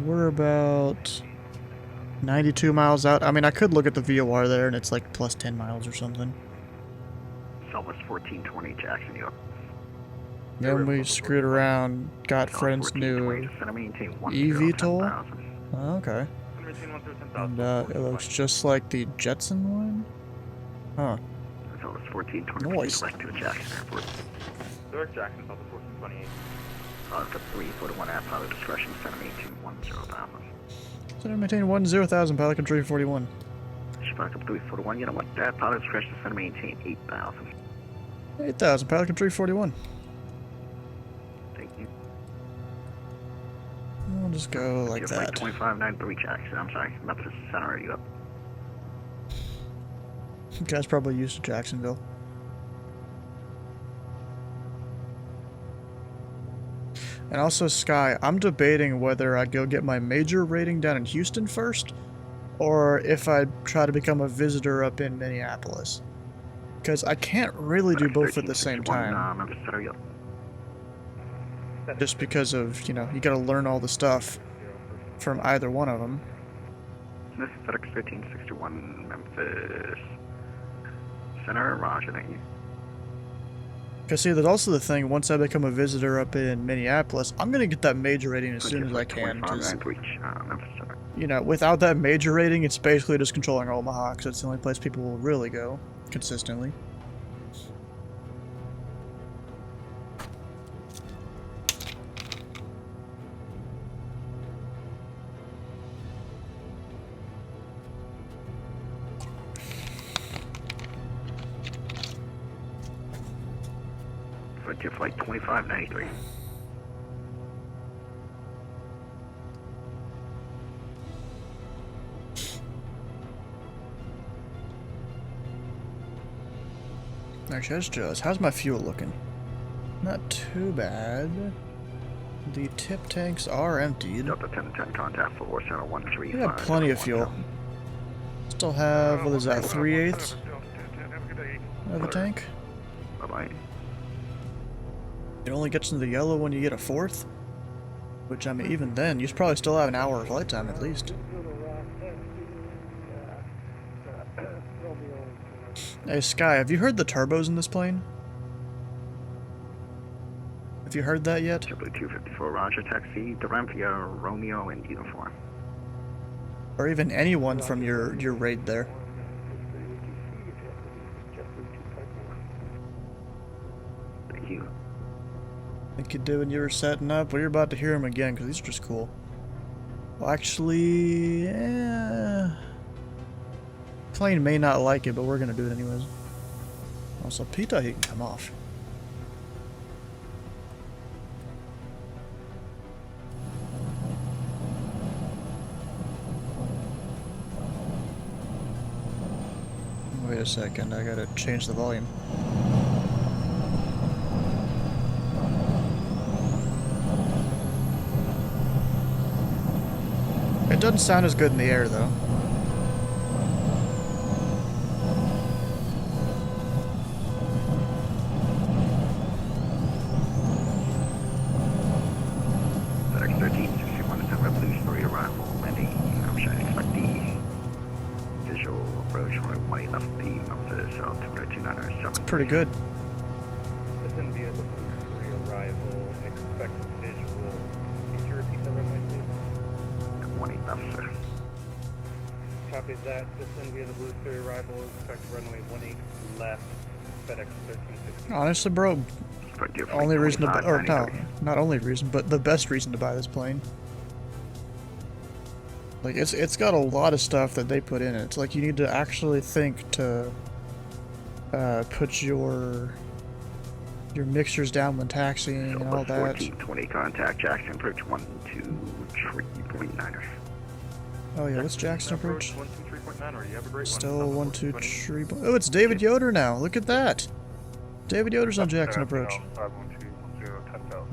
We're about 92 miles out. I mean, I could look at the VOR there and it's like plus 10 miles or something. Southwest 1420, Jackson, York. Then we screwed around, got Fred's new eVTOL. Oh, okay. And it looks just like the Jetson one. Huh. Southwest 1420, Nice. direct to Jackson Airport. Direct Jackson, Southwest 1428. Up 341 at pilot discretion, descend and maintain 10,000. So I maintain 10,000, pilot control 41. Back up 341, you know what? That pilot discretion, descend and maintain 8,000. 8,000, pilot control 41. Thank you. I'll just go like that. 2593 Jackson, I'm sorry. Memphis Center, are you up? You guys probably used to Jacksonville. And also, Sky, I'm debating whether I go get my major rating down in Houston first, or if I try to become a visitor up in Minneapolis. Because I can't really do both at the same time. Just because of, you know, you gotta learn all the stuff from either one of them. This is FedEx 1361, Memphis Center, roger, thank you. Because see, there's also the thing, once I become a visitor up in Minneapolis, I'm going to get that major rating as soon as I can. Cause, you know, without that major rating, it's basically just controlling Omaha, because it's the only place people will really go consistently. Frontier Flight 2593. Actually, that's just, how's my fuel looking? Not too bad. The tip tanks are emptied. Delta 1010 contact for Center 135. We got plenty of fuel. Still have, what is that, 3/8 of the tank? Bye-bye. It only gets into the yellow when you get a 4th. Which, I mean, even then, you probably still have an hour of flight time at least. Hey, Sky, have you heard the turbos in this plane? Have you heard that yet? W254, roger, taxi, Dorothea, Romeo, in uniform. Or even anyone from your raid there. Thank you. Like you did when you were setting up. Well, you're about to hear them again, because these are just cool. Well, actually, plane may not like it, but we're going to do it anyways. Also, Pita, he can come off. Wait a second, I gotta change the volume. It doesn't sound as good in the air, though. FedEx 1361 is a revolutionary arrival, landing. I'm sure I expect the visual approach from when he left the Memphis South 22907. It's pretty good. Listen via the arrival, expect visual. Could you repeat the runway, please? 1 left, sir. Copy that. Descend via the Blue 3 arrival. Expect runway 18 left. FedEx 1360. Honestly, bro, only reason to buy, or no, not only reason, but the best reason to buy this plane. Like, it's got a lot of stuff that they put in it. It's like you need to actually think to put your mixtures down when taxiing and all that. 1420 contact Jackson approach 123.9. Oh yeah, what's Jackson approach? 123.9, or you have a great Still 123. Oh, it's David Yoder now. Look at that. David Yoder's on Jackson approach.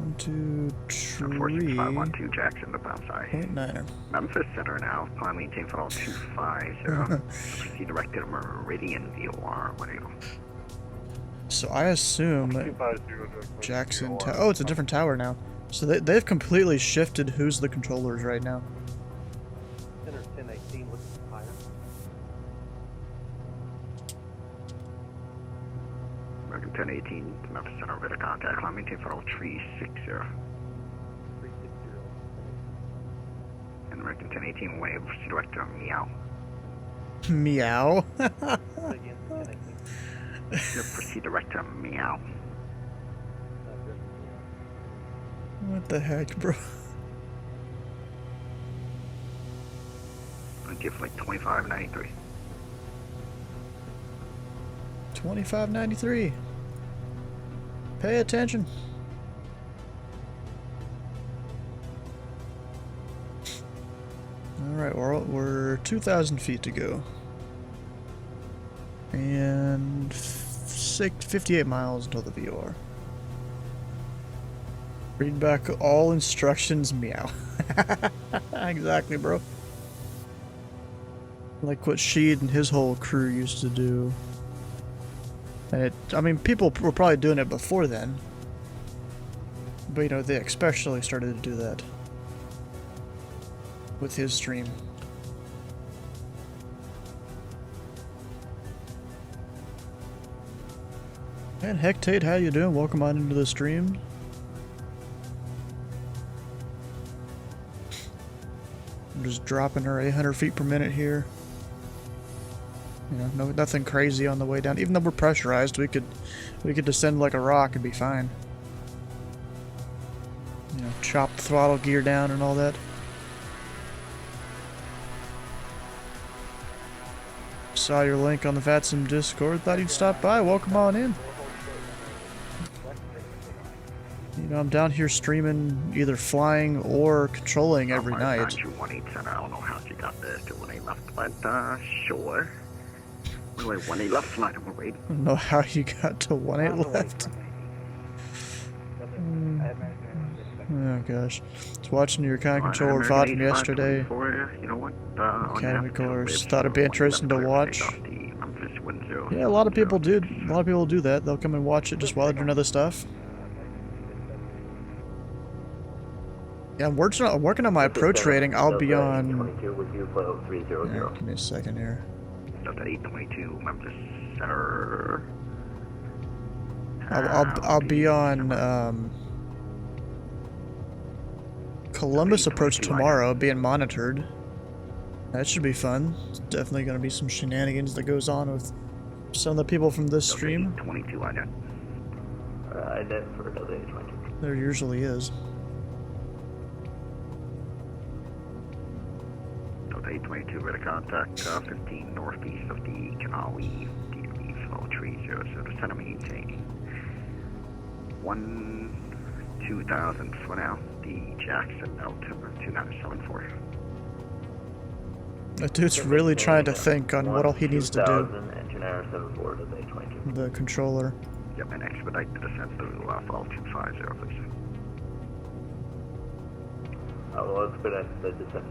123. 512 Jackson, the bomb side. 0.9er. Memphis Center now. Climb maintain for all 250. Proceed direct to Meridian VOR. What are you? So I assume Jackson. Oh, it's a different tower now. So they've completely shifted who's the controllers right now. Center 1018 looks higher. American 1018 to Memphis Center, radar contact. Climb maintain for all 360. 360. And American 1018 wave. Proceed direct to Meow. Meow. Again, 1018. Proceed direct to Meow. What the heck, bro? I'll give like 2593. 2593. Pay attention. Alright, we're 2,000 feet to go. And 58 miles until the VOR. Read back all instructions, meow. Exactly, bro. Like what Sheed and his whole crew used to do. And I mean, people were probably doing it before then. But, you know, they especially started to do that with his stream. And Hectate, how you doing? Welcome on into the stream. I'm just dropping her 800 feet per minute here. You know, nothing crazy on the way down. Even though we're pressurized, we could descend like a rock and be fine. You know, chop the throttle gear down and all that. Saw your link on the Vatsim Discord. Thought you'd stop by. Welcome on in. You know, I'm down here streaming either flying or controlling every night. I don't know how she got there to 18 left, but sure. Anyway, 18 left flight, I'm waiting. I don't know how you got to 18 left. Oh gosh. I was watching your kind controller VOD from yesterday. You know what? Academy course. Thought it'd be interesting to watch. Yeah, a lot of people do. A lot of people do that. They'll come and watch it just while they're doing other stuff. Yeah, I'm working on my approach rating. I'll be on. Yeah, give me a second here. Delta 822, Memphis Center. I'll be on Columbus approach tomorrow, being monitored. That should be fun. It's definitely going to be some shenanigans that goes on with some of the people from this stream. 22, I know. I did for Delta 822. There usually is. Delta 822, radar contact 15 northeast of the Kanawha, DB flow 30, so the center maintain 2,000 for now, the Jackson altimeter 2974. That dude's really trying to think on what all he needs to do. The controller. Yep, and expedite the descent through fall 250, please. Well, expedite the descent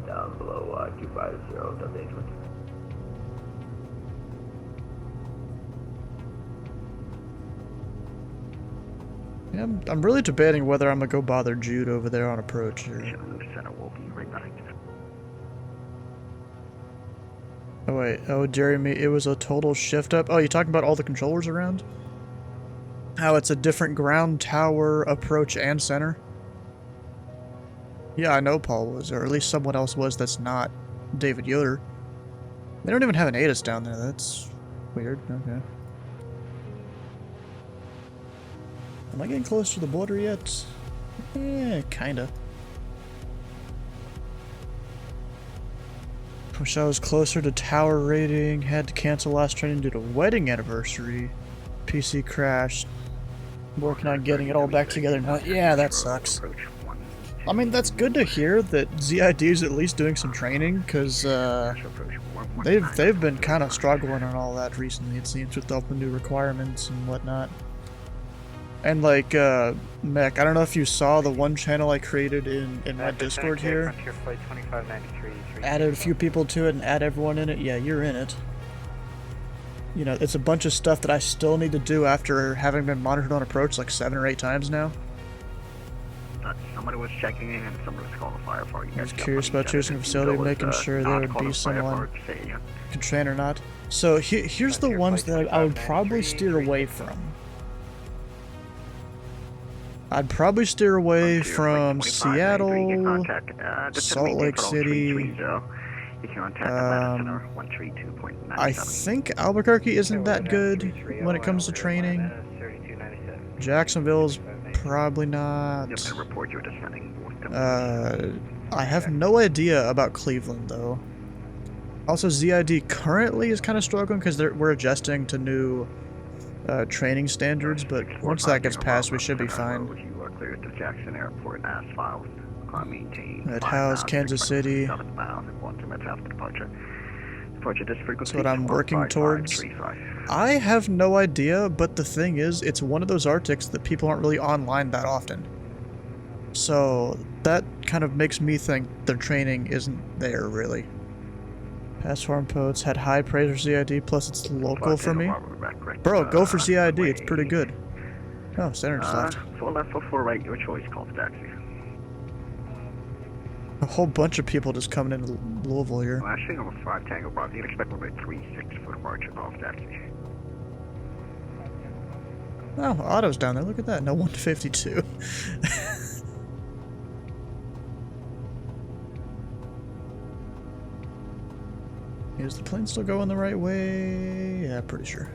down below 250, Delta 822. Yeah, I'm really debating whether I'm gonna go bother Jude over there on approach or... Center will be right back. Oh wait, oh Jeremy, it was a total shift up. Oh, you talking about all the controllers around? How it's a different ground, tower, approach, and center? Yeah, I know Paul was, or at least someone else was that's not David Yoder. They don't even have an ATIS down there, that's weird, okay. Am I getting close to the border yet? Eh, kinda. Wish I was closer to tower rating. Had to cancel last training due to wedding anniversary. PC crashed. Working on getting it all back together now. Yeah, that sucks. I mean, that's good to hear that ZID is at least doing some training, because they've been kind of struggling on all that recently, it seems, with all the new requirements and whatnot. And like, Mech, I don't know if you saw the one channel I created in my Discord here. Added a few people to it and add everyone in it. Yeah, you're in it. You know, it's a bunch of stuff that I still need to do after having been monitored on approach like 7 or 8 times now. Somebody was checking in and somebody was calling the fire for you. I was curious about choosing a facility, making sure there would be someone can train or not. So here's the ones that I would probably steer away from. I'd probably steer away from Seattle, Salt Lake City. I think Albuquerque isn't that good when it comes to training. Jacksonville's probably not. I have no idea about Cleveland though. Also, ZID currently is kind of struggling because we're adjusting to new training standards, but once that gets passed, we should be fine. At House, Kansas City. That's what I'm working towards. I have no idea, but the thing is, it's one of those Arctics that people aren't really online that often. So that kind of makes me think their training isn't there, really. Past Farm Poets had high praise for ZID, plus it's local for me. Bro, go for ZID, it's pretty good. Oh, Center just left. 4 left, 4 right, your choice, call the taxi. A whole bunch of people just coming into Louisville here. Well, actually, I'm a 5 Tango Bravo. You'd expect about 3-6 for the march off taxi. Oh, Otto's down there. Look at that. No 152. Is the plane still going the right way? Yeah, pretty sure.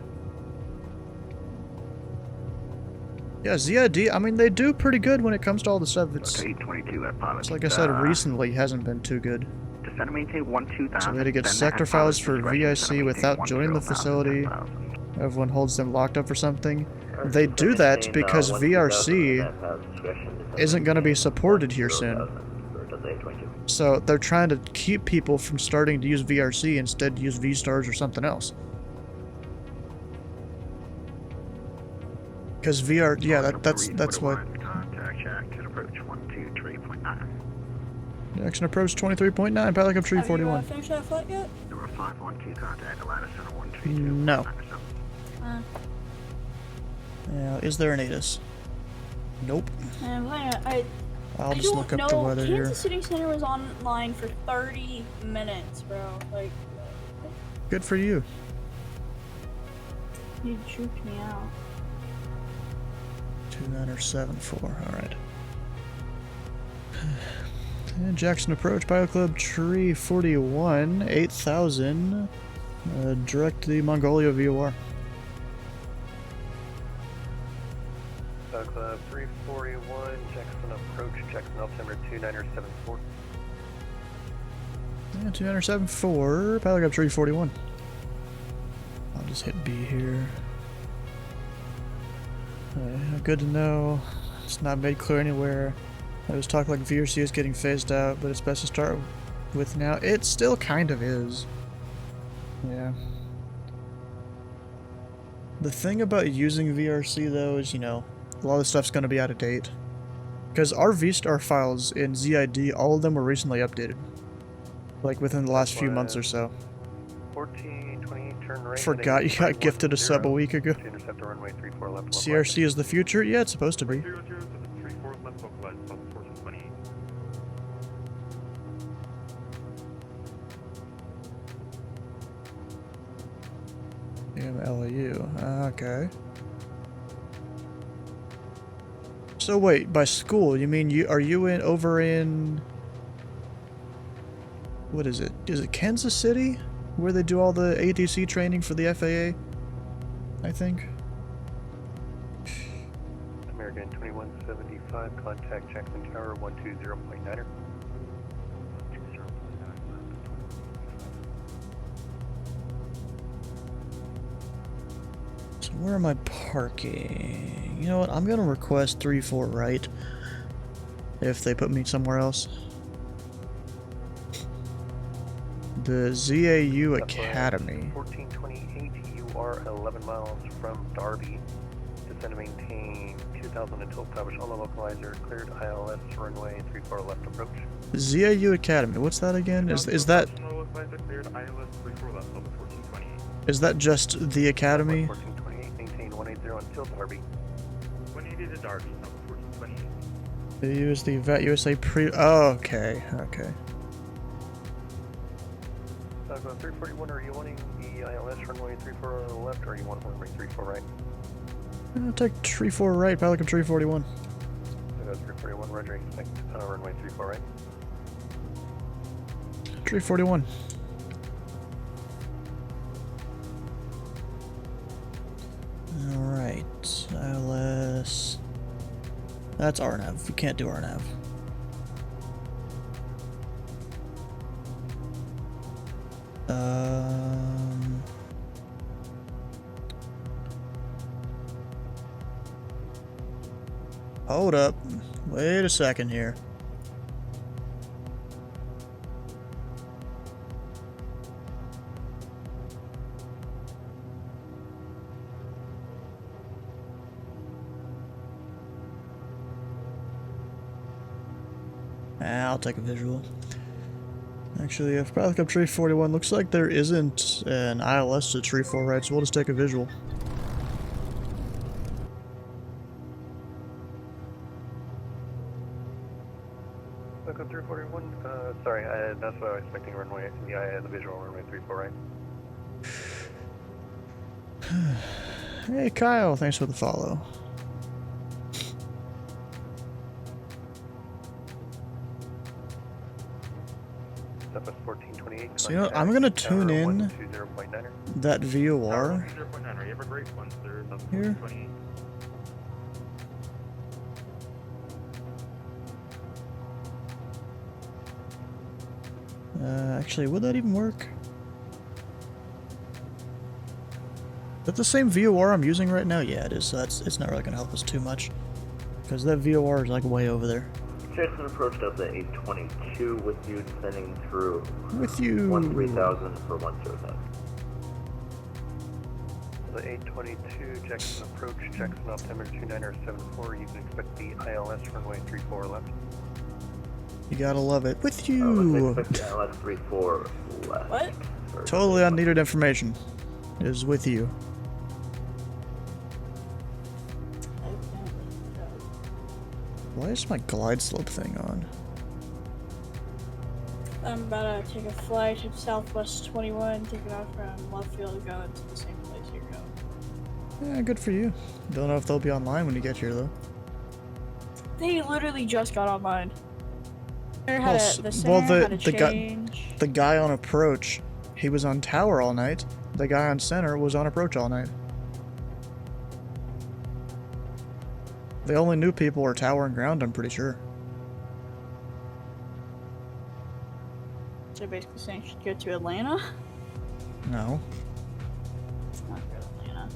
Yeah, ZID, I mean, they do pretty good when it comes to all the stuff. It's like I said, recently hasn't been too good. So we had to get sector files for VIC without joining the facility. Everyone holds them locked up or something. They do that because VRC isn't going to be supported here soon. So they're trying to keep people from starting to use VRC, instead use V-Stars or something else. Because VR, yeah, that's what. Jackson approach 123.9. Jackson approach 23.9. Pilot up tree 41. Have you finished that flight yet? Number 512 contact Atlanta Center 132. No. Yeah, is there an ATIS? Nope. I'll just look up the weather here. Kansas City Center was online for 30 minutes, bro. Like. Good for you. You juked me out. 2974, alright. And Jackson approach, Bio Club Tree 41, 8000, direct to the Mongolia VOR. Bio Club 341, Jackson approach, Jackson altimeter 2974. Yeah, 2974, Pilot Club Tree 41. I'll just hit B here. Good to know. It's not made clear anywhere. I was talking like VRC is getting phased out, but it's best to start with now. It still kind of is. Yeah. The thing about using VRC though is, you know, a lot of stuff's going to be out of date. Because our VStar files in ZID, all of them were recently updated. Like within the last few months or so. 14, 20, turn right. Forgot you got gifted a sub a week ago. CRC is the future? Yeah, it's supposed to be. MLAU. Okay. So wait, by school, you mean are you over in what is it? Is it Kansas City? Where they do all the ATC training for the FAA? I think. American 2175, contact Jackson Tower 120.9er. where am I parking? You know what? I'm gonna request 3-4 right. If they put me somewhere else. The ZAU Academy. 1428, you are 11 miles from Darby. Descend and maintain 2000 until established on the localizer. Cleared ILS runway 34 left approach. ZAU Academy. What's that again? Is that Cleared ILS 34 left over 1428. is that just the Academy? 1428, maintain 180 until Darby. 180 to Darby, number 1428. They use the Vet USA pre. Oh, okay, okay. Go 341, are you wanting the ILS runway 34 left, or you want runway 34 right? I'll take 3-4 right, Pelican 341. Go 341, roger, expect runway 34 right. 341. Alright, ILS. That's RNAV. We can't do RNAV. Hold up. Wait a second here. I'll take a visual. Actually, if Pelican 341 looks like there isn't an ILS to 34 right, so we'll just take a visual. Pelican 341, sorry, that's what I was expecting runway, the visual runway 34 right. Hey Kyle, thanks for the follow. Southwest 1428. So you know, I'm gonna tune in that VOR here. Actually, would that even work? Is that the same VOR I'm using right now? Yeah, it is. So it's not really gonna help us too much because that VOR is like way over there. Jackson approached up at 822 with you descending through. With you. 13,000 for 107. The 822, Jackson approach, Jackson altimeter 2974. You can expect the ILS runway 34 left. You gotta love it. With you. Expect the ILS 34 left. What? Totally unneeded information is with you. Why is my glide slope thing on? I'm about to take a flight to Southwest 21, take it off from left field and go into the same place you're going. Yeah, good for you. Don't know if they'll be online when you get here though. They literally just got online. The guy on approach, he was on tower all night. The guy on center was on approach all night. The only new people are tower and ground, I'm pretty sure. So basically saying you should go to Atlanta? No. It's not good, Atlanta.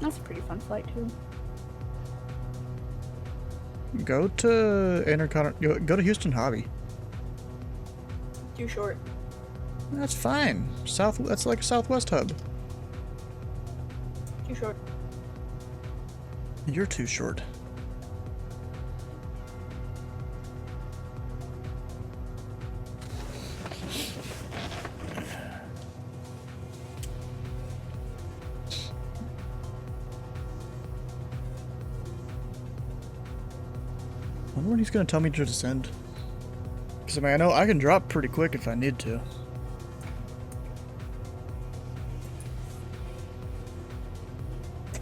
That's a pretty fun flight too. Go to go to Houston Hobby. Too short. That's fine. That's like a Southwest hub. Too short. You're too short. I wonder when he's gonna tell me to descend. Because I mean, I know I can drop pretty quick if I need to.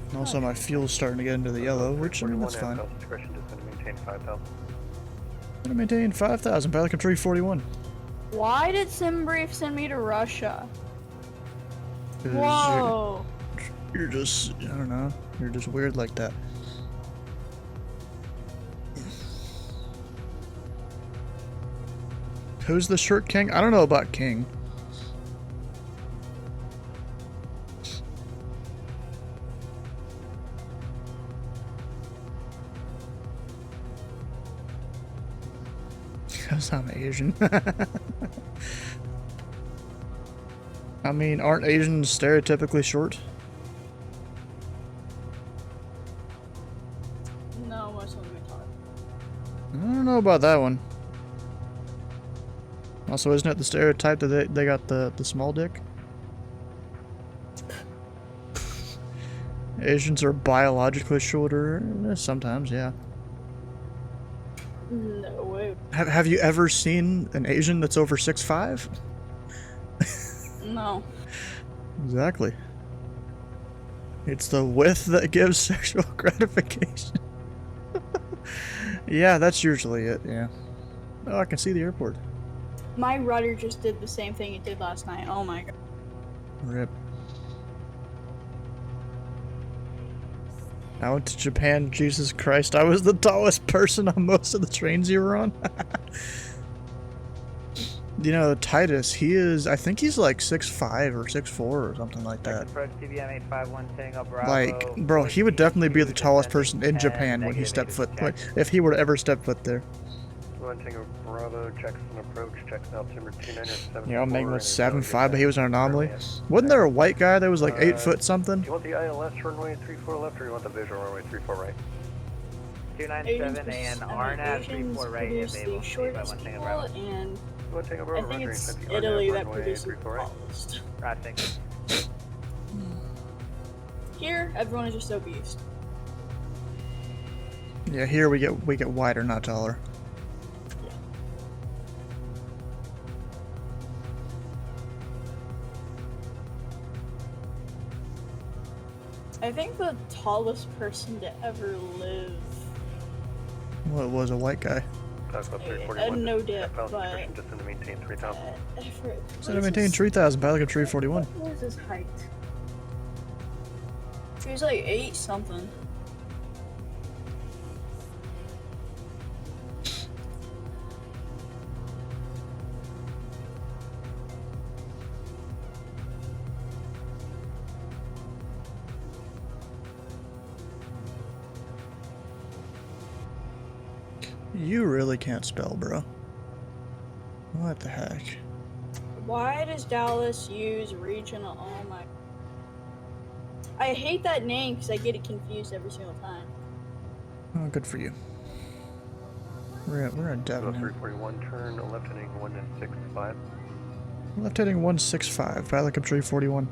And also, my fuel's starting to get into the yellow, which I mean that's fine. I'm gonna maintain 5,000. Pelican 341. Why did SimBrief send me to Russia? Whoa! You're just, I don't know. You're just weird like that. Who's the shirt king? I don't know about King. Because I'm Asian. I mean, aren't Asians stereotypically short? No, most of them are tall. I don't know about that one. Also, isn't it the stereotype that they got the small dick? Asians are biologically shorter. Sometimes, yeah. No way. Have you ever seen an Asian that's over 6'5"? No. Exactly. It's the width that gives sexual gratification. Yeah, that's usually it, yeah. Oh, I can see the airport. My rudder just did the same thing it did last night. Oh my god. Rip. I went to Japan, Jesus Christ, I was the tallest person on most of the trains you were on. You know, Titus, I think he's like 6'5" or 6'4" or something like that. Like, bro, he would definitely be the tallest person in Japan when he stepped foot, if he were to ever step foot there. Bravo, Jackson approach, Jackson altimeter 2977. Yeah, Megan was 7'5", but he was an anomaly. Wasn't there a white guy that was like 8 foot something? Do you want the ILS runway 34 left or you want the visual runway 34 right? 297 and RNAV 34 right is the shortest people, and I think it's Italy that produces the tallest. Right, thank you. Here, everyone is just obese. Yeah, here we get wider, not taller. I think the tallest person to ever live. Well, it was a white guy. No dip, but just to maintain 3000. So to maintain 3000, pilot 341. What was his height? He was like 8 something. You really can't spell, bro. What the heck? Why does Dallas use regional? Oh my. I hate that name because I get it confused every single time. Oh, good for you. We're at Devon. 341, turn left heading 165. Left heading 165, pilot 341.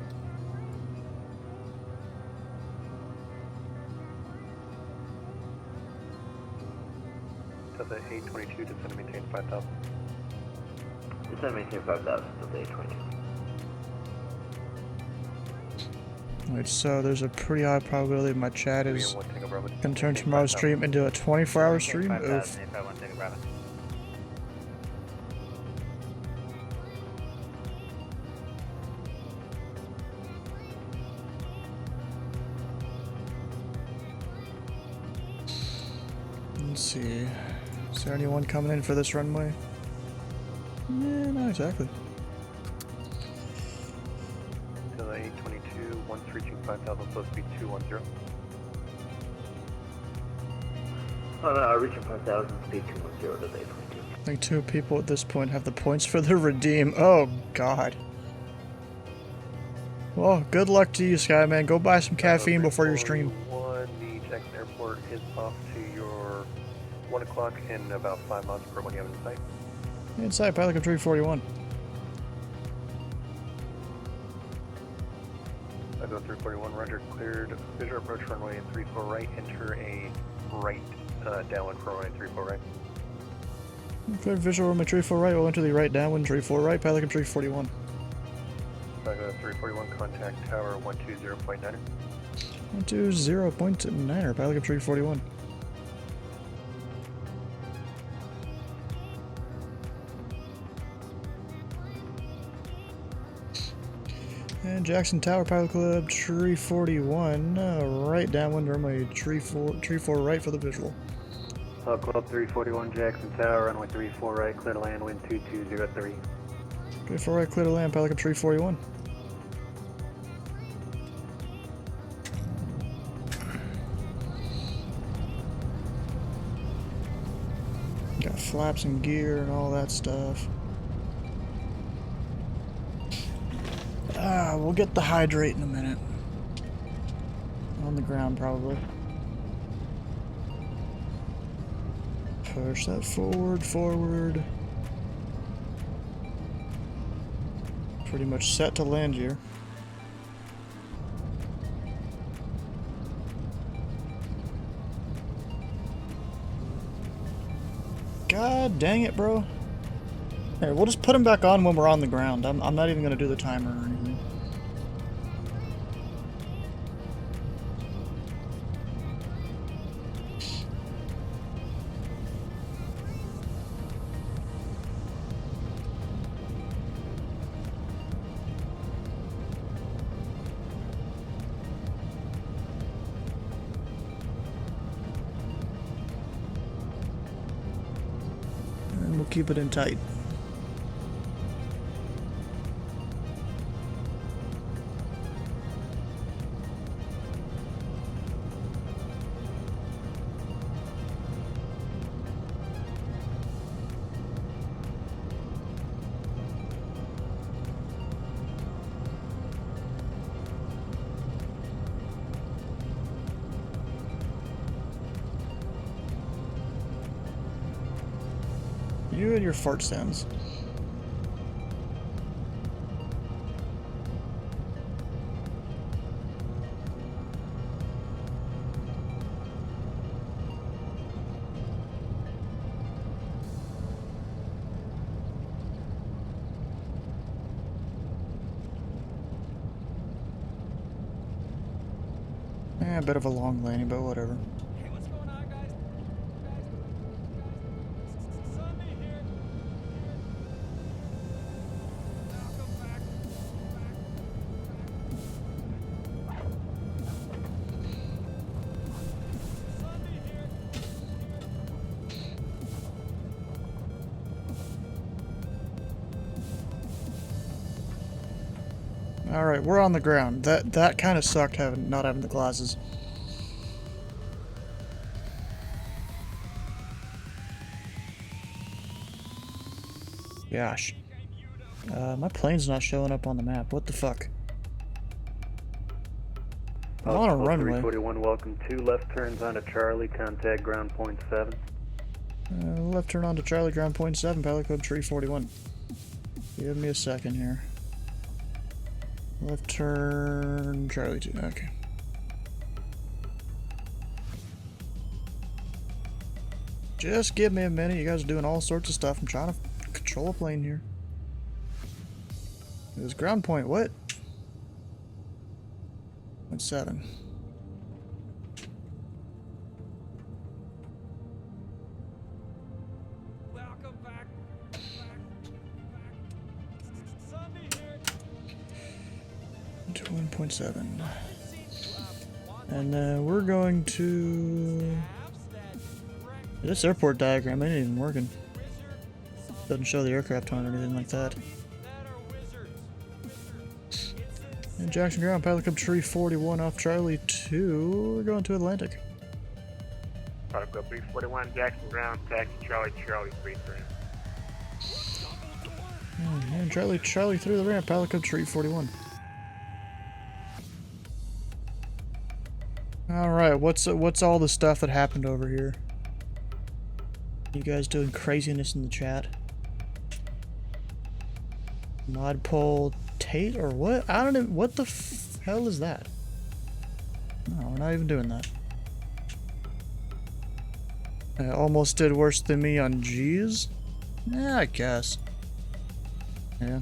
Delta 822, descend to maintain 5000. Descend to maintain 5000, Delta 822. Wait, so there's a pretty high probability my chat is gonna turn tomorrow's stream into a 24-hour stream? Oof. Let's see. Is there anyone coming in for this runway? Yeah, not exactly. Delta 822, once reaching 5000, supposed to be 210. Oh no, reaching 5000, speed 210, Delta 822. I think 2 people at this point have the points for the redeem. Oh, God. Well, good luck to you, Skyman. Go buy some caffeine before your stream. The Jackson Airport is off to your 1 o'clock in about 5 miles per when you have it in sight. Inside, pilot 341. I go 341, roger, cleared, visual approach runway 34 right, enter a right, downwind for runway 34 right. Cleared visual runway 34 right, we'll enter the right downwind 34 right, pilot 341. I go 341, contact tower 120.9. 120.9, pilot 341. And Jackson Tower, Pilot Club, tree 41, right downwind, runway tree 4 right for the visual. Pilot Club 341, Jackson Tower, runway 34 right, clear to land, wind 2203. 34 right, clear to land, Pilot Club 341. Got flaps and gear and all that stuff. We'll get the hydrate in a minute. On the ground, probably. Push that forward, forward. Pretty much set to land here. God dang it, bro. Here, we'll just put him back on when we're on the ground. I'm not even gonna do the timer or anything. And we'll keep it in tight. You and your fart sounds. A bit of a long landing, but whatever. Hey, what's going on, guys? Sunday here. Now come back. Sunday here. All right, we're on the ground. That kind of sucked not having the glasses. Gosh. My plane's not showing up on the map. What the fuck? I'm on a runway. 341, welcome to left turns onto Charlie, contact ground point 7. Left turn onto Charlie, ground point 7, pilot code 341. Give me a second here. Left turn, Charlie 2, okay. Just give me a minute, you guys are doing all sorts of stuff. I'm trying to control a plane here. It was ground point, what? 7. Welcome back. Sunday here. To 1.7. And we're going to... This airport diagram ain't even working. Doesn't show the aircraft on or anything like that. And Jackson ground, pilot code 341 off Charlie 2. We're going to Atlantic. Pilot code 341, Jackson ground, taxi Charlie 33. And Charlie through the ramp, pilot code 341. Alright, what's all the stuff that happened over here? You guys doing craziness in the chat? Modpole Tate or what? I don't know. What the hell is that? No, we're not even doing that. Almost did worse than me on G's? Yeah, I guess. Yeah.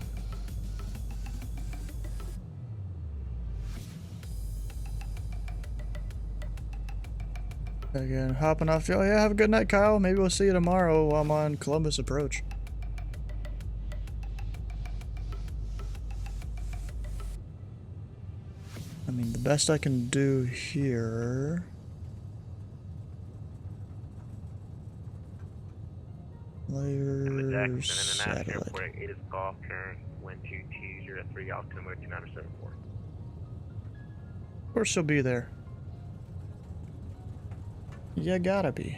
Again, hopping off. Oh yeah, have a good night, Kyle. Maybe we'll see you tomorrow while I'm on Columbus Approach. I mean, the best I can do here... Layers, satellite. Airport, 8 is golf, current, wind 220 at 3 altimeter 2974. Of course she'll be there. You gotta be.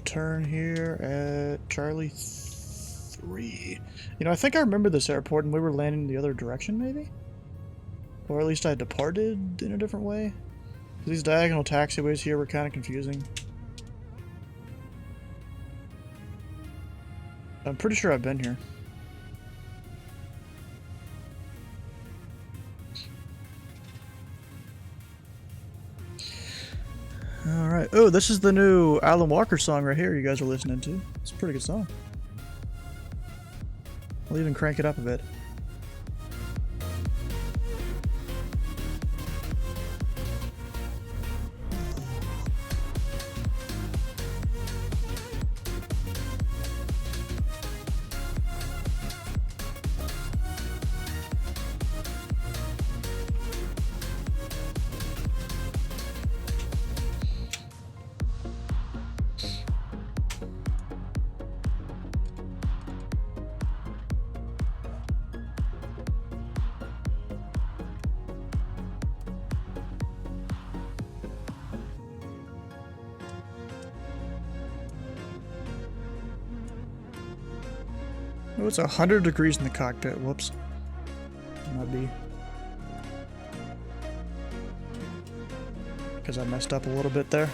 turn here at Charlie 3. You know, I think I remember this airport and we were landing the other direction, maybe? Or at least I departed in a different way? These diagonal taxiways here were kind of confusing. I'm pretty sure I've been here. Alright. Oh, this is the new Alan Walker song right here you guys are listening to. It's a pretty good song. I'll even crank it up a bit. Oh, it's 100 degrees in the cockpit. Whoops. Might be. Because I messed up a little bit there.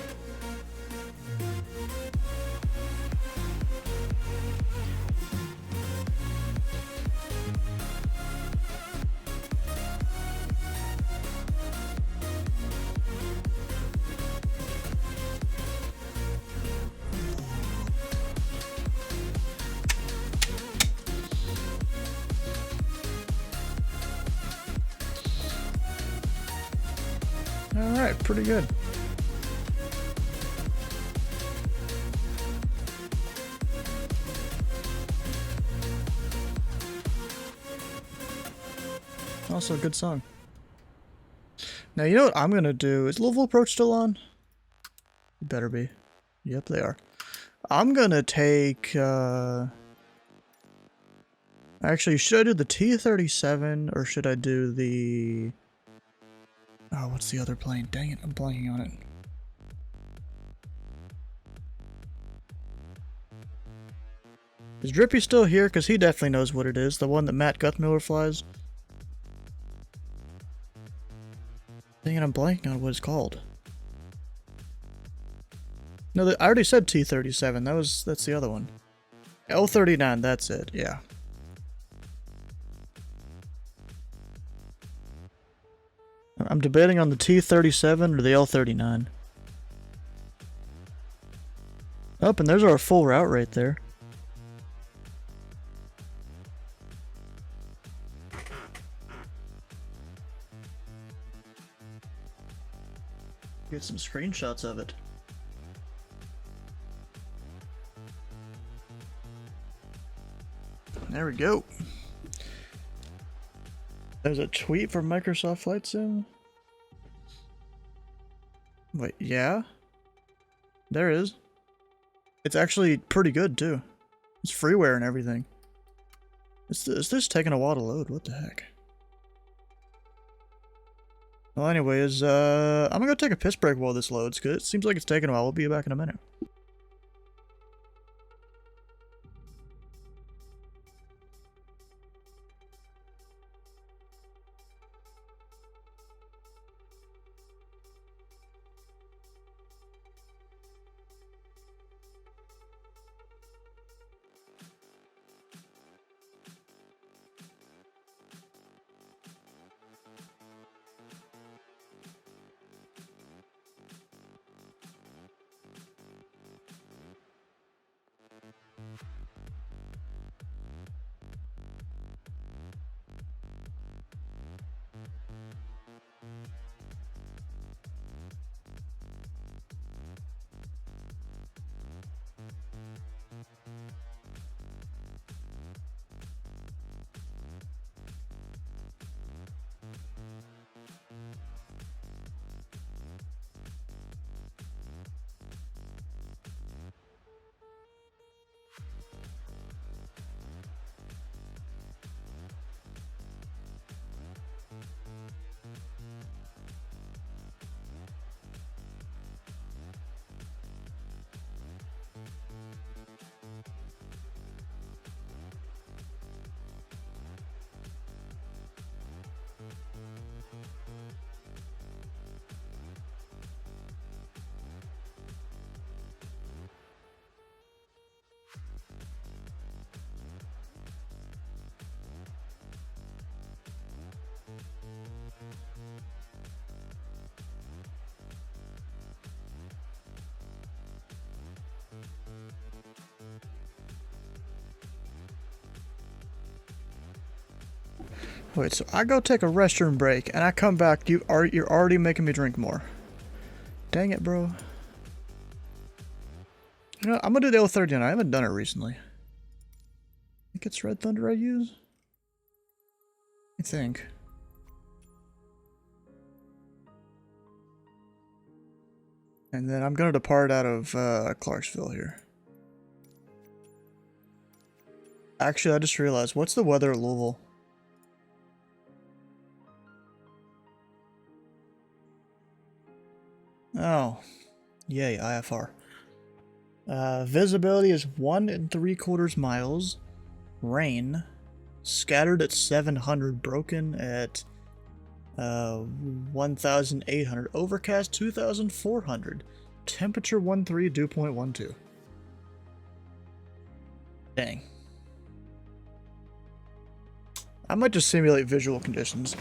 Alright, pretty good. Also a good song. Now, you know what I'm gonna do? Is Louisville Approach still on? It better be. Yep, they are. I'm gonna take, actually, should I do the T-37 or should I do the... Oh, what's the other plane? Dang it, I'm blanking on it. Is Drippy still here? Because he definitely knows what it is. The one that Matt Guthmiller flies. Dang it, I'm blanking on what it's called. No, I already said T-37. That's the other one. L-39, that's it, yeah. I'm debating on the T-37 or the L-39. Oh, and there's our full route right there. Get some screenshots of it. There we go. There's a tweet from Microsoft Flight Sim. Wait, yeah? There is. It's actually pretty good, too. It's freeware and everything. It's this taking a while to load. What the heck? Well, anyways, I'm gonna go take a piss break while this loads, because it seems like it's taking a while. We'll be back in a minute. Wait, so I go take a restroom break, and I come back, you're already making me drink more. Dang it, bro. You know, I'm gonna do the L39. I haven't done it recently. I think it's Red Thunder I use? I think. And then I'm gonna depart out of Clarksville here. Actually, I just realized, what's the weather at Louisville? Oh, yay, IFR. Visibility is 1 3/4 miles. Rain. Scattered at 700. Broken at 1,800. Overcast 2,400. Temperature 13, dew point 12. Dang. I might just simulate visual conditions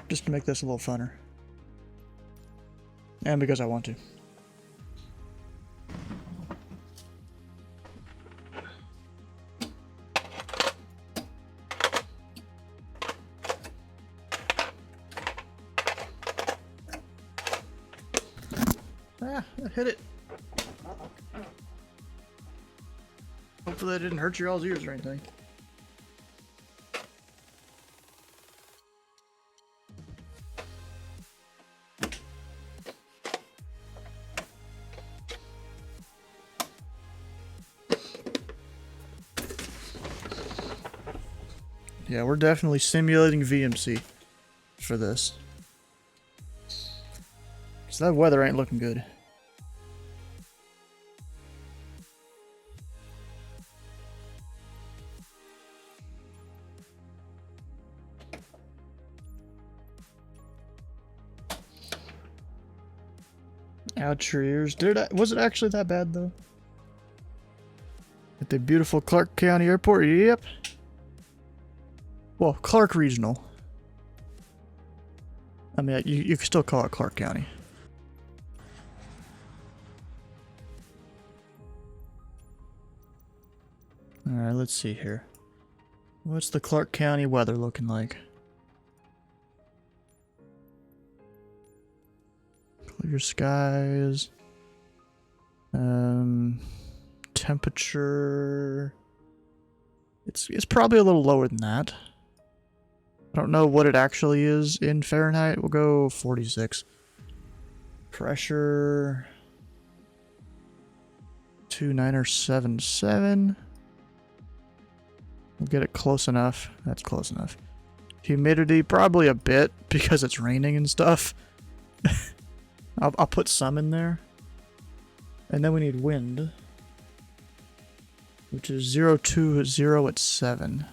just to make this a little funner. And because I want to. Ah, I hit it. Hopefully that didn't hurt your all's ears or anything. Yeah, we're definitely simulating VMC for this. So that weather ain't looking good. Out your ears. Was it actually that bad though? At the beautiful Clark County Airport? Yep. Well, Clark Regional. I mean, you can still call it Clark County. Alright, let's see here. What's the Clark County weather looking like? Clear skies. Temperature. It's probably a little lower than that. I don't know what it actually is in Fahrenheit. We'll go 46. Pressure 2977. We'll get it close enough. That's close enough. Humidity, probably a bit because it's raining and stuff. I'll put some in there. And then we need wind, which is 020 at 7.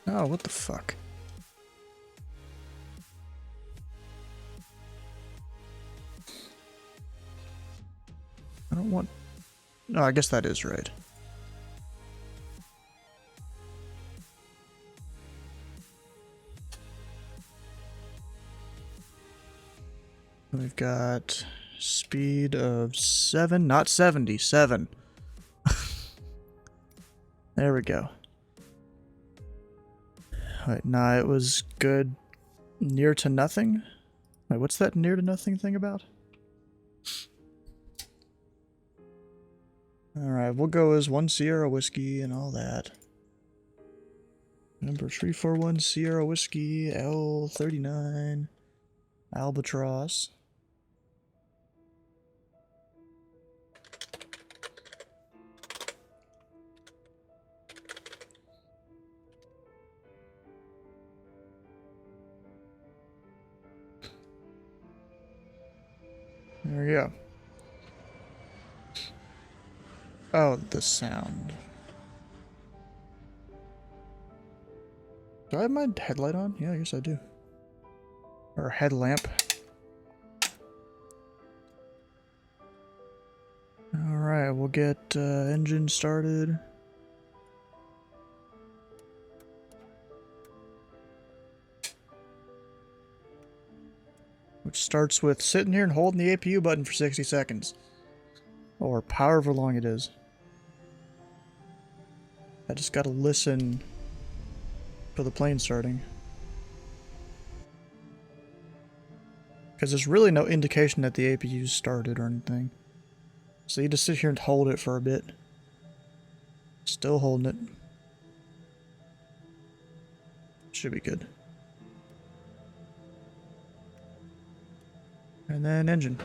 Oh, what the fuck? I don't want... No, I guess that is right. We've got speed of 7, not 70, 7. There we go. Alright, nah, it was good near to nothing. Wait, what's that near to nothing thing about? Alright, we'll go as 1 Sierra Whiskey and all that. Number 341 Sierra Whiskey, L39, Albatross. There we go. Oh, the sound. Do I have my headlight on? Yeah, I guess I do. Or a headlamp. Alright, we'll get engine started. Which starts with sitting here and holding the APU button for 60 seconds. Or however long it is. I just gotta listen for the plane starting. Because there's really no indication that the APU started or anything. So you just sit here and hold it for a bit. Still holding it. Should be good. And then engine.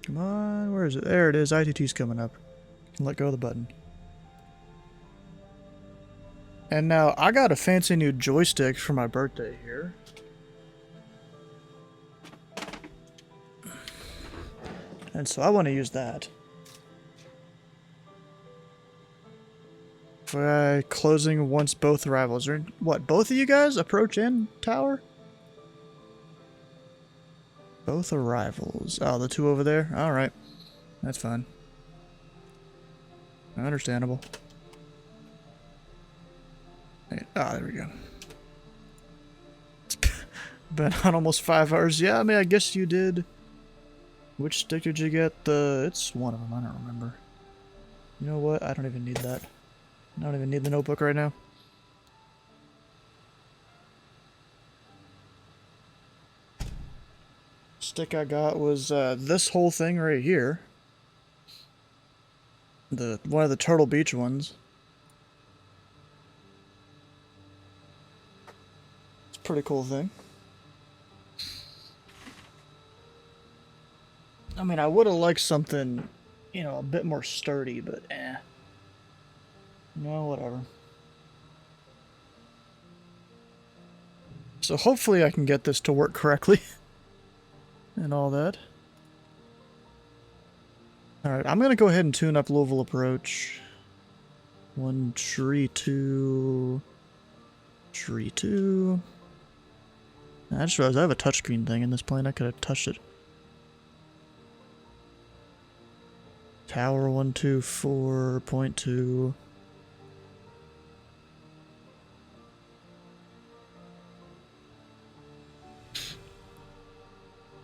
Come on, where is it? There it is. ITT's coming up. Let go of the button. And now I got a fancy new joystick for my birthday here. And so I want to use that. For closing once both arrivals. Or what, both of you guys? Approach and tower? Both arrivals. Oh, the two over there? Alright. That's fine. Understandable. Hey, there we go. It's been on almost 5 hours. Yeah, I mean, I guess you did. Which stick did you get? It's one of them. I don't remember. You know what? I don't even need that. I don't even need the notebook right now. Stick I got was this whole thing right here. One of the Turtle Beach ones. It's a pretty cool thing. I mean, I would have liked something, you know, a bit more sturdy, but no, whatever. So hopefully I can get this to work correctly. And all that. Alright, I'm gonna go ahead and tune up Louisville approach. 1 tree 2. Tree 2. I just realized I have a touchscreen thing in this plane. I could have touched it. Tower 124.2.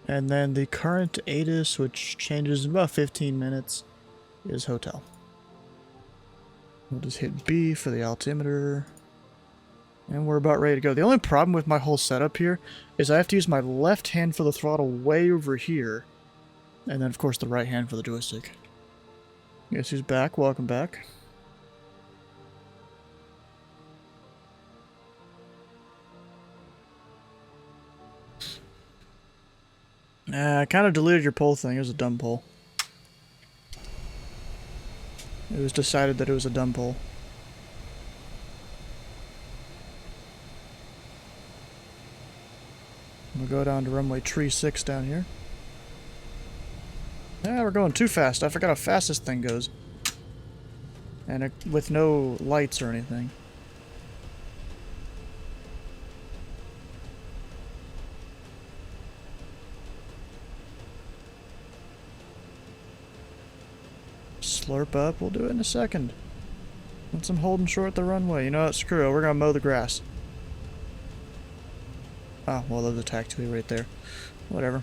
And then the current ATIS, which changes in about 15 minutes, is hotel. We'll just hit B for the altimeter. And we're about ready to go. The only problem with my whole setup here is I have to use my left hand for the throttle way over here. And then, of course, the right hand for the joystick. Guess who's back? Welcome back. I kind of deleted your poll thing. It was a dumb poll. It was decided that it was a dumb poll. We'll go down to runway tree 6 down here. Yeah, we're going too fast. I forgot how fast this thing goes. And with no lights or anything. Slurp up. We'll do it in a second. Once I'm holding short the runway. You know what? Screw it. We're gonna mow the grass. Oh, well, there's a taxiway right there. Whatever.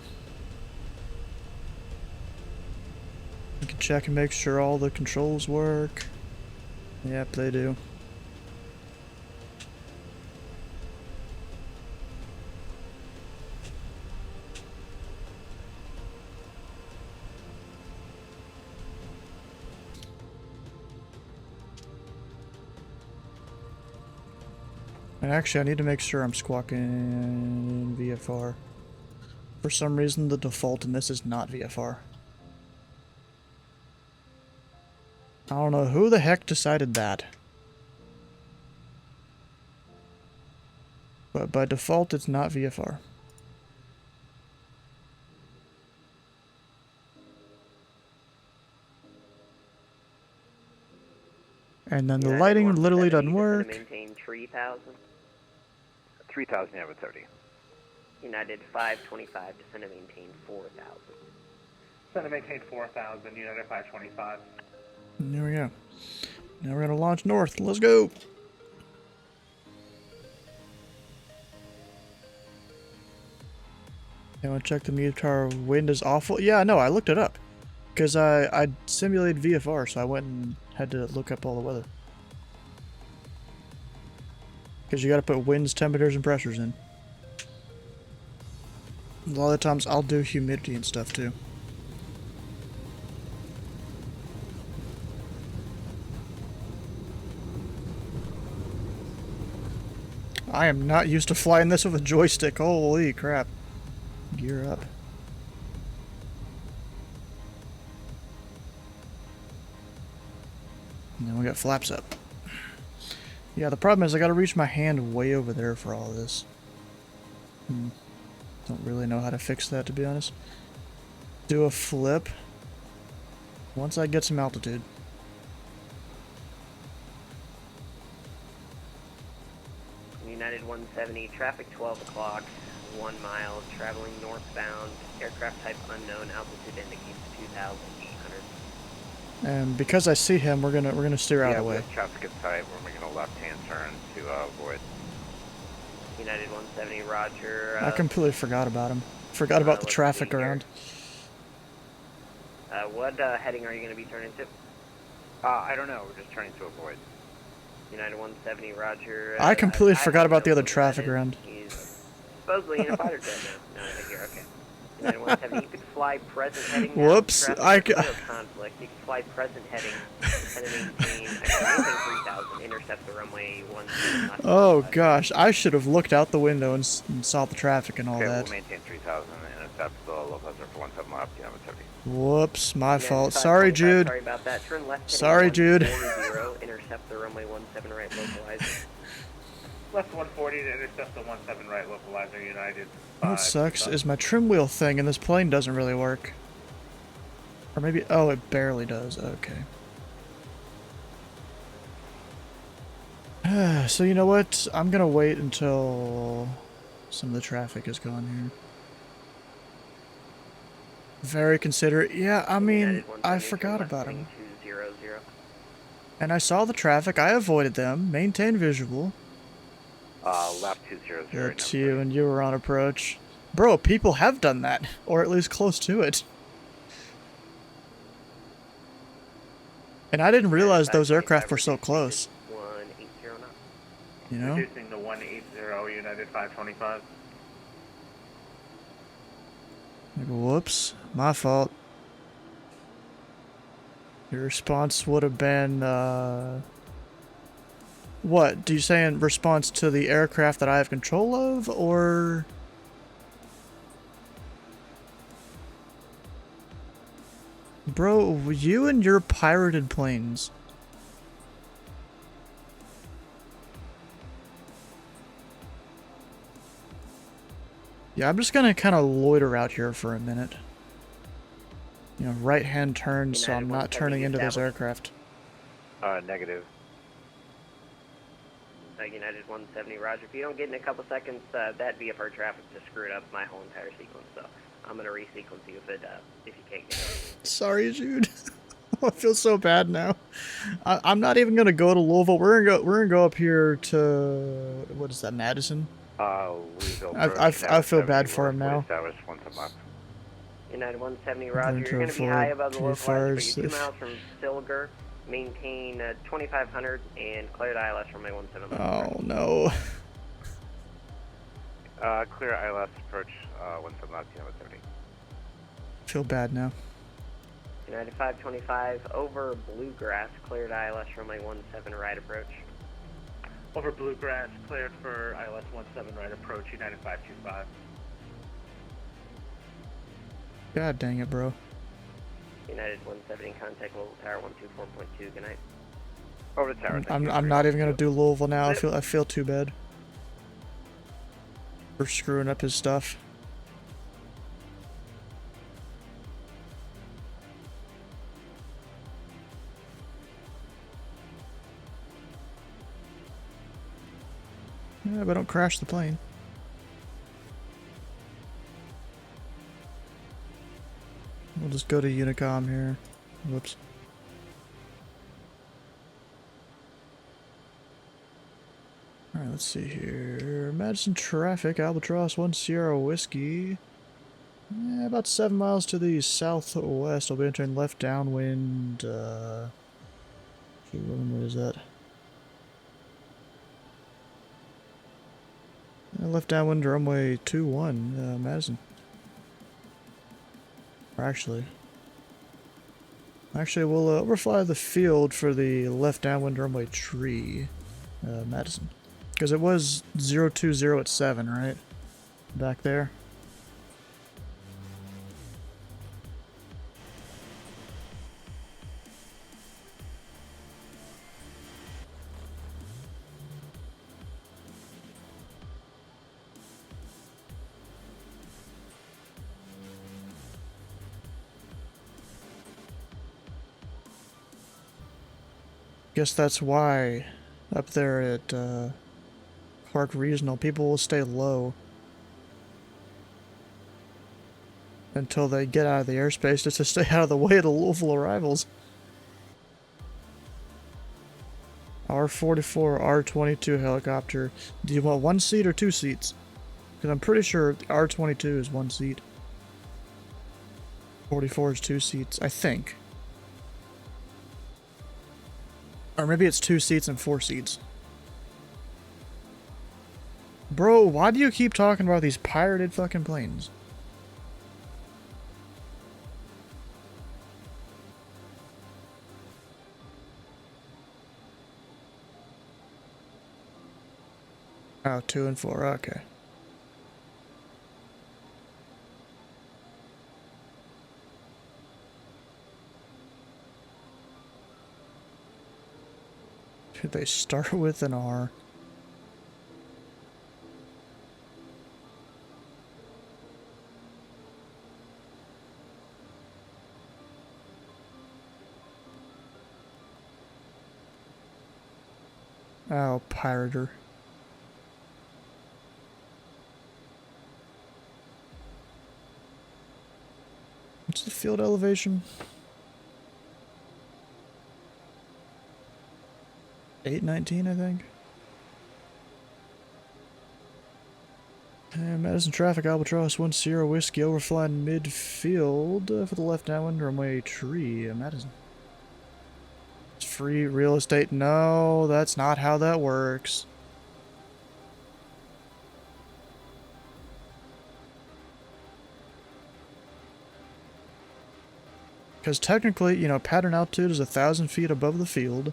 We can check and make sure all the controls work. Yep, they do. And actually, I need to make sure I'm squawking VFR. For some reason, the default in this is not VFR. I don't know who the heck decided that. But by default, it's not VFR. And then the lighting literally doesn't work. Maintain 3000. 3000, United 30. United 525, descend and maintain 4,000. Descend and maintain 4,000, United 525. There we go. Now we're gonna launch north. Let's go. You want to check the METAR wind is awful? Yeah, no, I looked it up. Because I simulated VFR, so I went and had to look up all the weather. Because you gotta put winds, temperatures, and pressures in. A lot of the times I'll do humidity and stuff too. I am not used to flying this with a joystick. Holy crap. Gear up. And then we got flaps up. Yeah, the problem is I gotta reach my hand way over there for all this. Don't really know how to fix that, to be honest. Do a flip once I get some altitude. United 170, traffic 12 o'clock, 1 mile, traveling northbound, aircraft type unknown, altitude indicates 2,800. And because I see him, we're gonna steer out of the way. Traffic is tight. We're making a left-hand turn to avoid. United 170, roger. I completely forgot about him. Forgot about the traffic around. What heading are you going to be turning to? I don't know. We're just turning to avoid. United 170, roger. I completely forgot about the other traffic around. He's supposedly in a fighter jet now. No, I think you're okay. United 170, you could fly present heading now. Whoops, Conflict. You can fly present heading and maintain 3,000, intercept the runway 17. Oh gosh, I should have looked out the window and saw the traffic and all that. We'll maintain 3,000 and intercept the low buzzer for 17 left, United 70. Whoops, my fault. Sorry, Jude. Sorry about that. Turn left. Sorry, Jude. 140, intercept the runway 17 right, localizer. Left 140 to intercept the 17 right, localizer, United. What sucks is my trim wheel thing in this plane doesn't really work. Or maybe, oh, it barely does. Okay. So you know what? I'm gonna wait until some of the traffic is gone here. Very considerate. Yeah, I mean, I forgot about him. And I saw the traffic. I avoided them. Maintain visual. Left 200. That's you, and you were on approach. Bro, people have done that. Or at least close to it. And I didn't realize those aircraft were so close. 180 knots. You know? Reducing the 180, United 525. Like, whoops, my fault. Your response would have been, what? Do you say in response to the aircraft that I have control of, or? Bro, you and your pirated planes. Yeah, I'm just gonna kind of loiter out here for a minute. You know, right-hand turn, so I'm not turning into this aircraft. Negative. United 170, roger. If you don't get in a couple seconds, that VFR traffic just screwed up my whole entire sequence, so I'm gonna resequence you if you can't get it. Sorry, Jude. I feel so bad now. I'm not even gonna go to Louisville. We're gonna go up here to, what is that, Madison? I feel bad for him now. United 170, roger. You're going to be high above the localizer, but you're 2 miles from Silger. Maintain 2,500 and clear the ILS runway 17. Oh no. Clear ILS approach 17 left, United 70. Feel bad now. United 525 over Bluegrass, cleared ILS runway 17 right approach. Over Bluegrass, cleared for ILS 17 right approach, United 525. God dang it, bro. United 170, contact Louisville Tower 124.2, good night. Over the tower. I'm not even gonna do Louisville now. I feel too bad for screwing up his stuff. but don't crash the plane. We'll just go to Unicom here. Whoops. Alright, let's see here. Madison traffic, Albatross 1 Sierra Whiskey. About 7 miles to the southwest. I'll be entering left downwind. What is that? Left downwind runway 21, Madison. Or actually, we'll overfly the field for the left downwind runway tree, Madison. Because it was 020 at 7, right? Back there. Guess that's why up there at Clark Regional, people will stay low until they get out of the airspace just to stay out of the way of the Louisville arrivals. R-44, R-22 helicopter. Do you want 1 seat or 2 seats? Because I'm pretty sure the R-22 is 1 seat. 44 is 2 seats, I think. Or maybe it's 2 seats and 4 seats. Bro, why do you keep talking about these pirated fucking planes? Oh, 2 and 4, okay. They start with an R. Oh, pirater. What's the field elevation? 819, I think. And Madison traffic, Albatross 1 Sierra Whiskey, overflying midfield for the left downwind runway tree, Madison. It's free real estate. No, that's not how that works. Because technically, you know, pattern altitude is 1,000 feet above the field.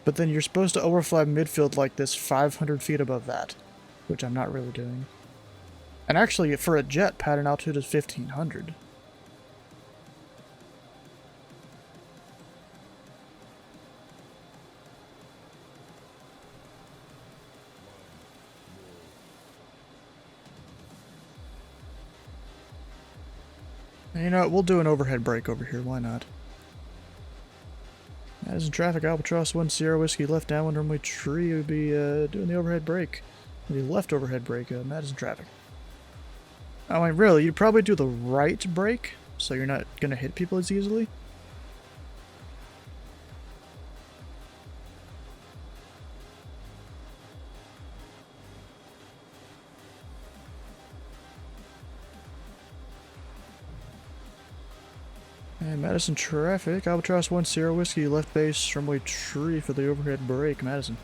But then you're supposed to overfly midfield like this 500 feet above that, which I'm not really doing. And actually, for a jet, pattern altitude is 1,500. And you know what, we'll do an overhead brake over here, why not? Madison traffic, Albatross 1 Sierra Whiskey, left downwind runway tree. We'll be doing the overhead brake. The left overhead brake, Madison traffic. I mean, really, you'd probably do the right brake, so you're not going to hit people as easily. And Madison traffic, Albatross 1 Sierra Whiskey, left base, runway tree for the overhead brake, Madison.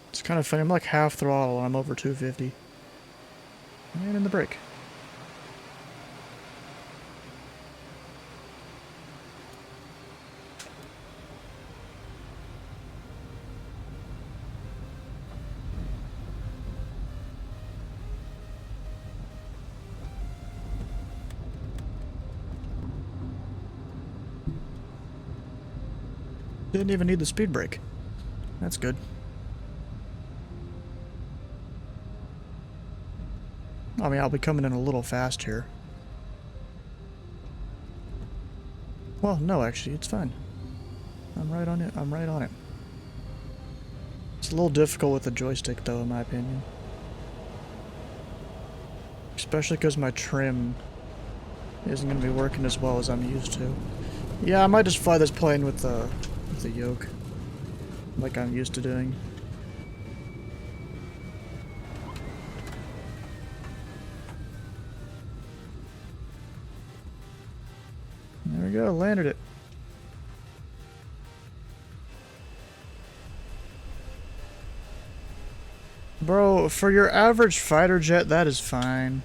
It's kind of funny, I'm like half throttle and I'm over 250. And in the brake. Didn't even need the speed brake. That's good. I mean, I'll be coming in a little fast here. Well, no, actually, it's fine. I'm right on it. I'm right on it. It's a little difficult with the joystick, though, in my opinion. Especially because my trim isn't going to be working as well as I'm used to. Yeah, I might just fly this plane with the yoke, like I'm used to doing. There we go, landed it. Bro, for your average fighter jet, that is fine.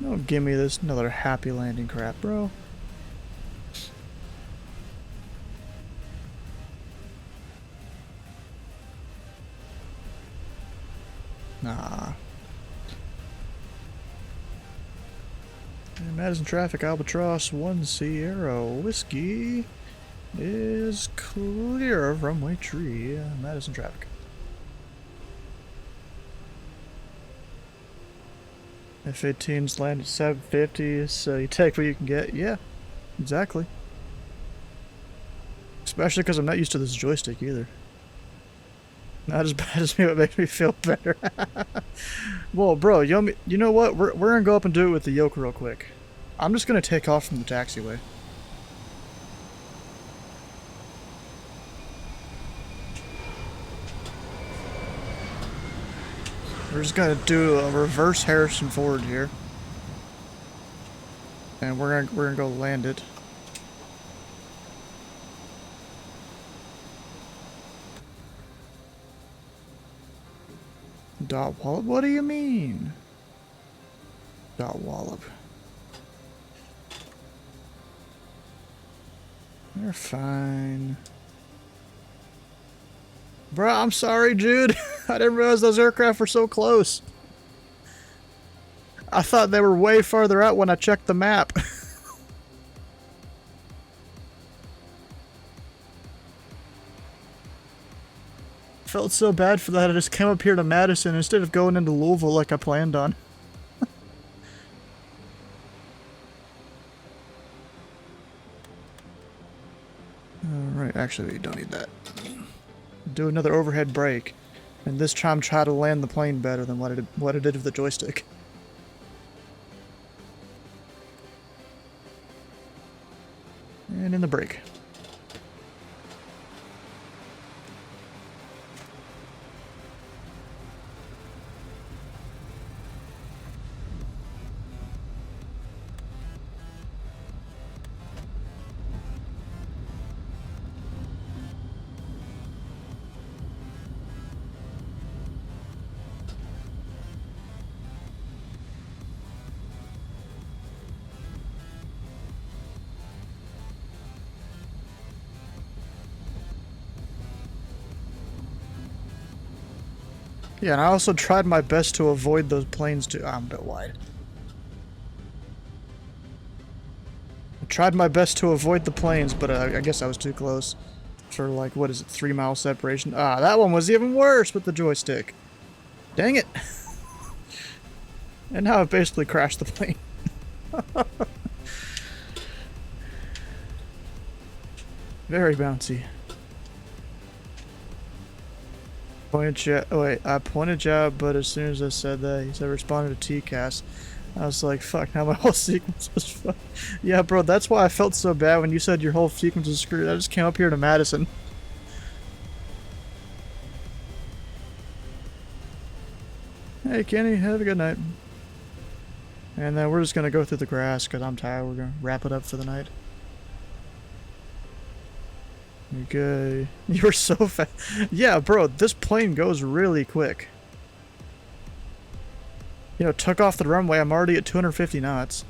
Don't give me this another happy landing crap, bro. Nah. And Madison traffic, Albatross 1 Sierra Whiskey is clear of runway tree, Madison traffic. F-18's land at 750, so you take what you can get. Yeah, exactly. Especially because I'm not used to this joystick either. Not as bad as me, but makes me feel better. Well, bro, you know what? We're gonna go up and do it with the yoke real quick. I'm just gonna take off from the taxiway. We're just gonna do a reverse Harrison Ford here, and we're gonna go land it. Dot wallop? What do you mean? Dot wallop. They're fine. Bro, I'm sorry, Jude. I didn't realize those aircraft were so close. I thought they were way farther out when I checked the map. Felt so bad for that I just came up here to Madison instead of going into Louisville like I planned on. Alright, actually we don't need that. Do another overhead brake, and this time try to land the plane better than what it did with the joystick. And in the brake. Yeah, and I also tried my best to avoid those planes too. I'm a bit wide. I tried my best to avoid the planes, but I guess I was too close for, like, what is it, 3 mile separation? Ah, that one was even worse with the joystick. Dang it. And now I've basically crashed the plane. Very bouncy. I pointed you out, but as soon as I said that, he said responded to TCAS. I was like, fuck, now my whole sequence was fucked. Yeah, bro, that's why I felt so bad when you said your whole sequence was screwed. I just came up here to Madison. Hey, Kenny, have a good night. And then we're just gonna go through the grass because I'm tired. We're gonna wrap it up for the night. Okay. You were so fast. Yeah, bro, this plane goes really quick. You know, took off the runway. I'm already at 250 knots.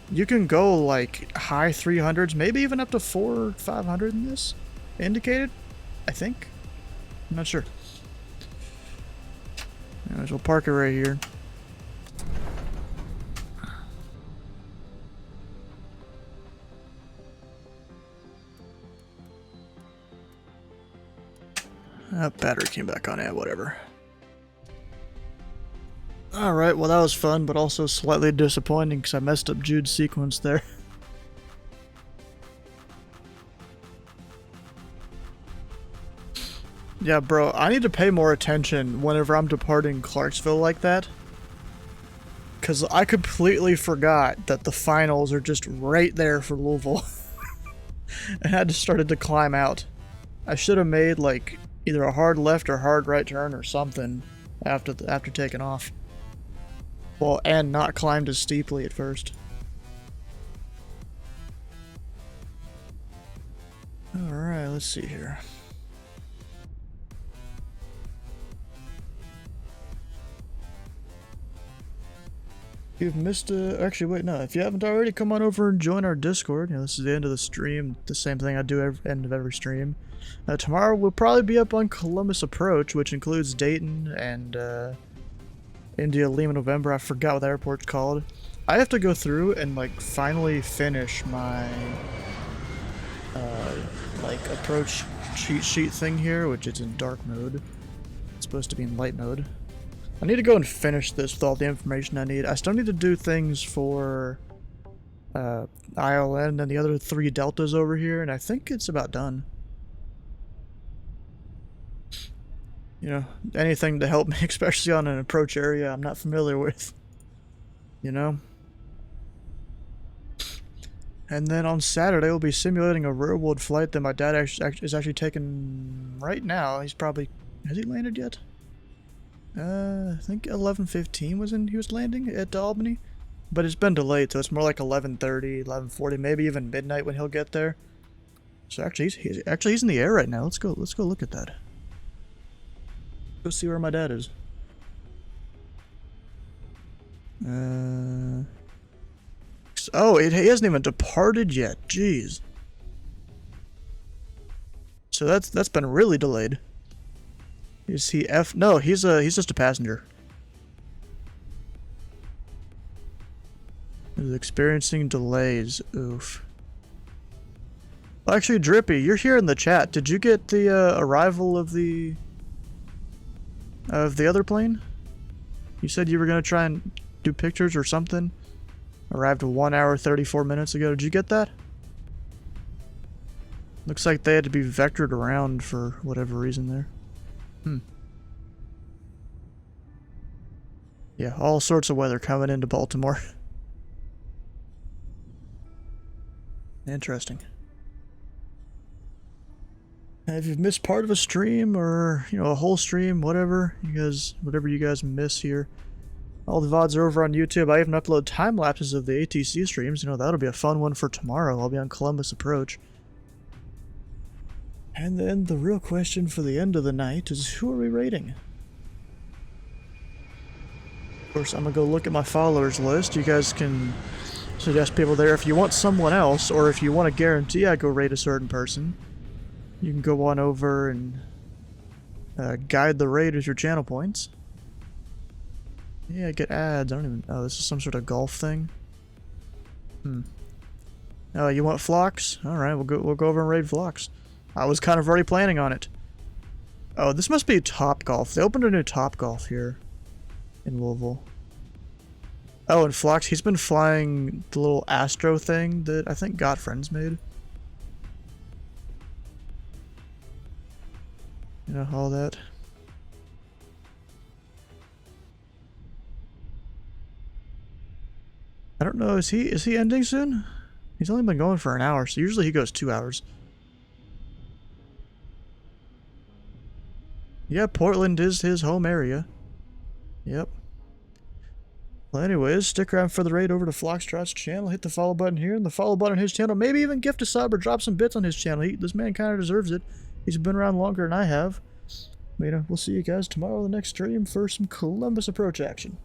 You can go like high 300s, maybe even up to 400 or 500 in this. Indicated, I think. I'm not sure. Anyways, we'll park it right here. Battery came back on, yeah, whatever. Alright, well that was fun, but also slightly disappointing because I messed up Jude's sequence there. Yeah, bro, I need to pay more attention whenever I'm departing Clarksville like that. Because I completely forgot that the finals are just right there for Louisville. And I just started to climb out. I should have made, like, either a hard left or hard right turn or something after taking off. Well, and not climbed as steeply at first. Alright, let's see here. You've missed actually wait, no, if you haven't already, come on over and join our Discord. You know, this is the end of the stream, the same thing I do every end of every stream. Tomorrow we'll probably be up on Columbus Approach, which includes Dayton and India Lima November. I forgot what the airport's called. I have to go through and like finally finish my like approach cheat sheet thing here, which is in dark mode. It's supposed to be in light mode. I need to go and finish this with all the information I need. I still need to do things for ILN and the other 3 deltas over here, and I think it's about done. You know, anything to help me, especially on an approach area I'm not familiar with. You know? And then on Saturday, we'll be simulating a real-world flight that my dad is actually taking right now. He's probably... Has he landed yet? I think 11:15 was in. He was landing at Albany, but it's been delayed, so it's more like 11:30, 11:40, maybe even midnight when he'll get there. So actually, he's in the air right now. Let's go look at that. Go see where my dad is. Oh, he hasn't even departed yet. Jeez. So that's been really delayed. Is he No, he's just a passenger. He's experiencing delays. Oof. Well, actually, Drippy, you're here in the chat. Did you get the arrival of the other plane? You said you were gonna try and do pictures or something. Arrived 1 hour 34 minutes ago. Did you get that? Looks like they had to be vectored around for whatever reason there. Yeah, all sorts of weather coming into Baltimore. Interesting. If you've missed part of a stream or, you know, a whole stream, whatever you guys miss here, all the VODs are over on YouTube. I even upload time lapses of the ATC streams. You know, that'll be a fun one for tomorrow. I'll be on Columbus Approach. And then the real question for the end of the night is, who are we rating? Of course, I'm gonna go look at my followers list. You guys can suggest people there if you want someone else, or if you want to guarantee I go rate a certain person. You can go on over and guide the raid with your channel points. Yeah, get ads. I don't even... Oh, this is some sort of golf thing. Oh, you want Phlox? Alright, we'll go over and raid Phlox. I was kind of already planning on it. Oh, this must be Top Golf. They opened a new Top Golf here in Louisville. Oh, and Phlox, he's been flying the little Astro thing that I think Got Friends made. You know, all that. I don't know, is he ending soon? He's only been going for an hour, so usually he goes 2 hours. Yeah, Portland is his home area. Yep. Well, anyways, stick around for the raid over to Floxtrot's channel. Hit the follow button here and the follow button on his channel. Maybe even gift a sub or drop some bits on his channel. This man kind of deserves it. He's been around longer than I have. But, you know, we'll see you guys tomorrow on the next stream for some Columbus Approach action.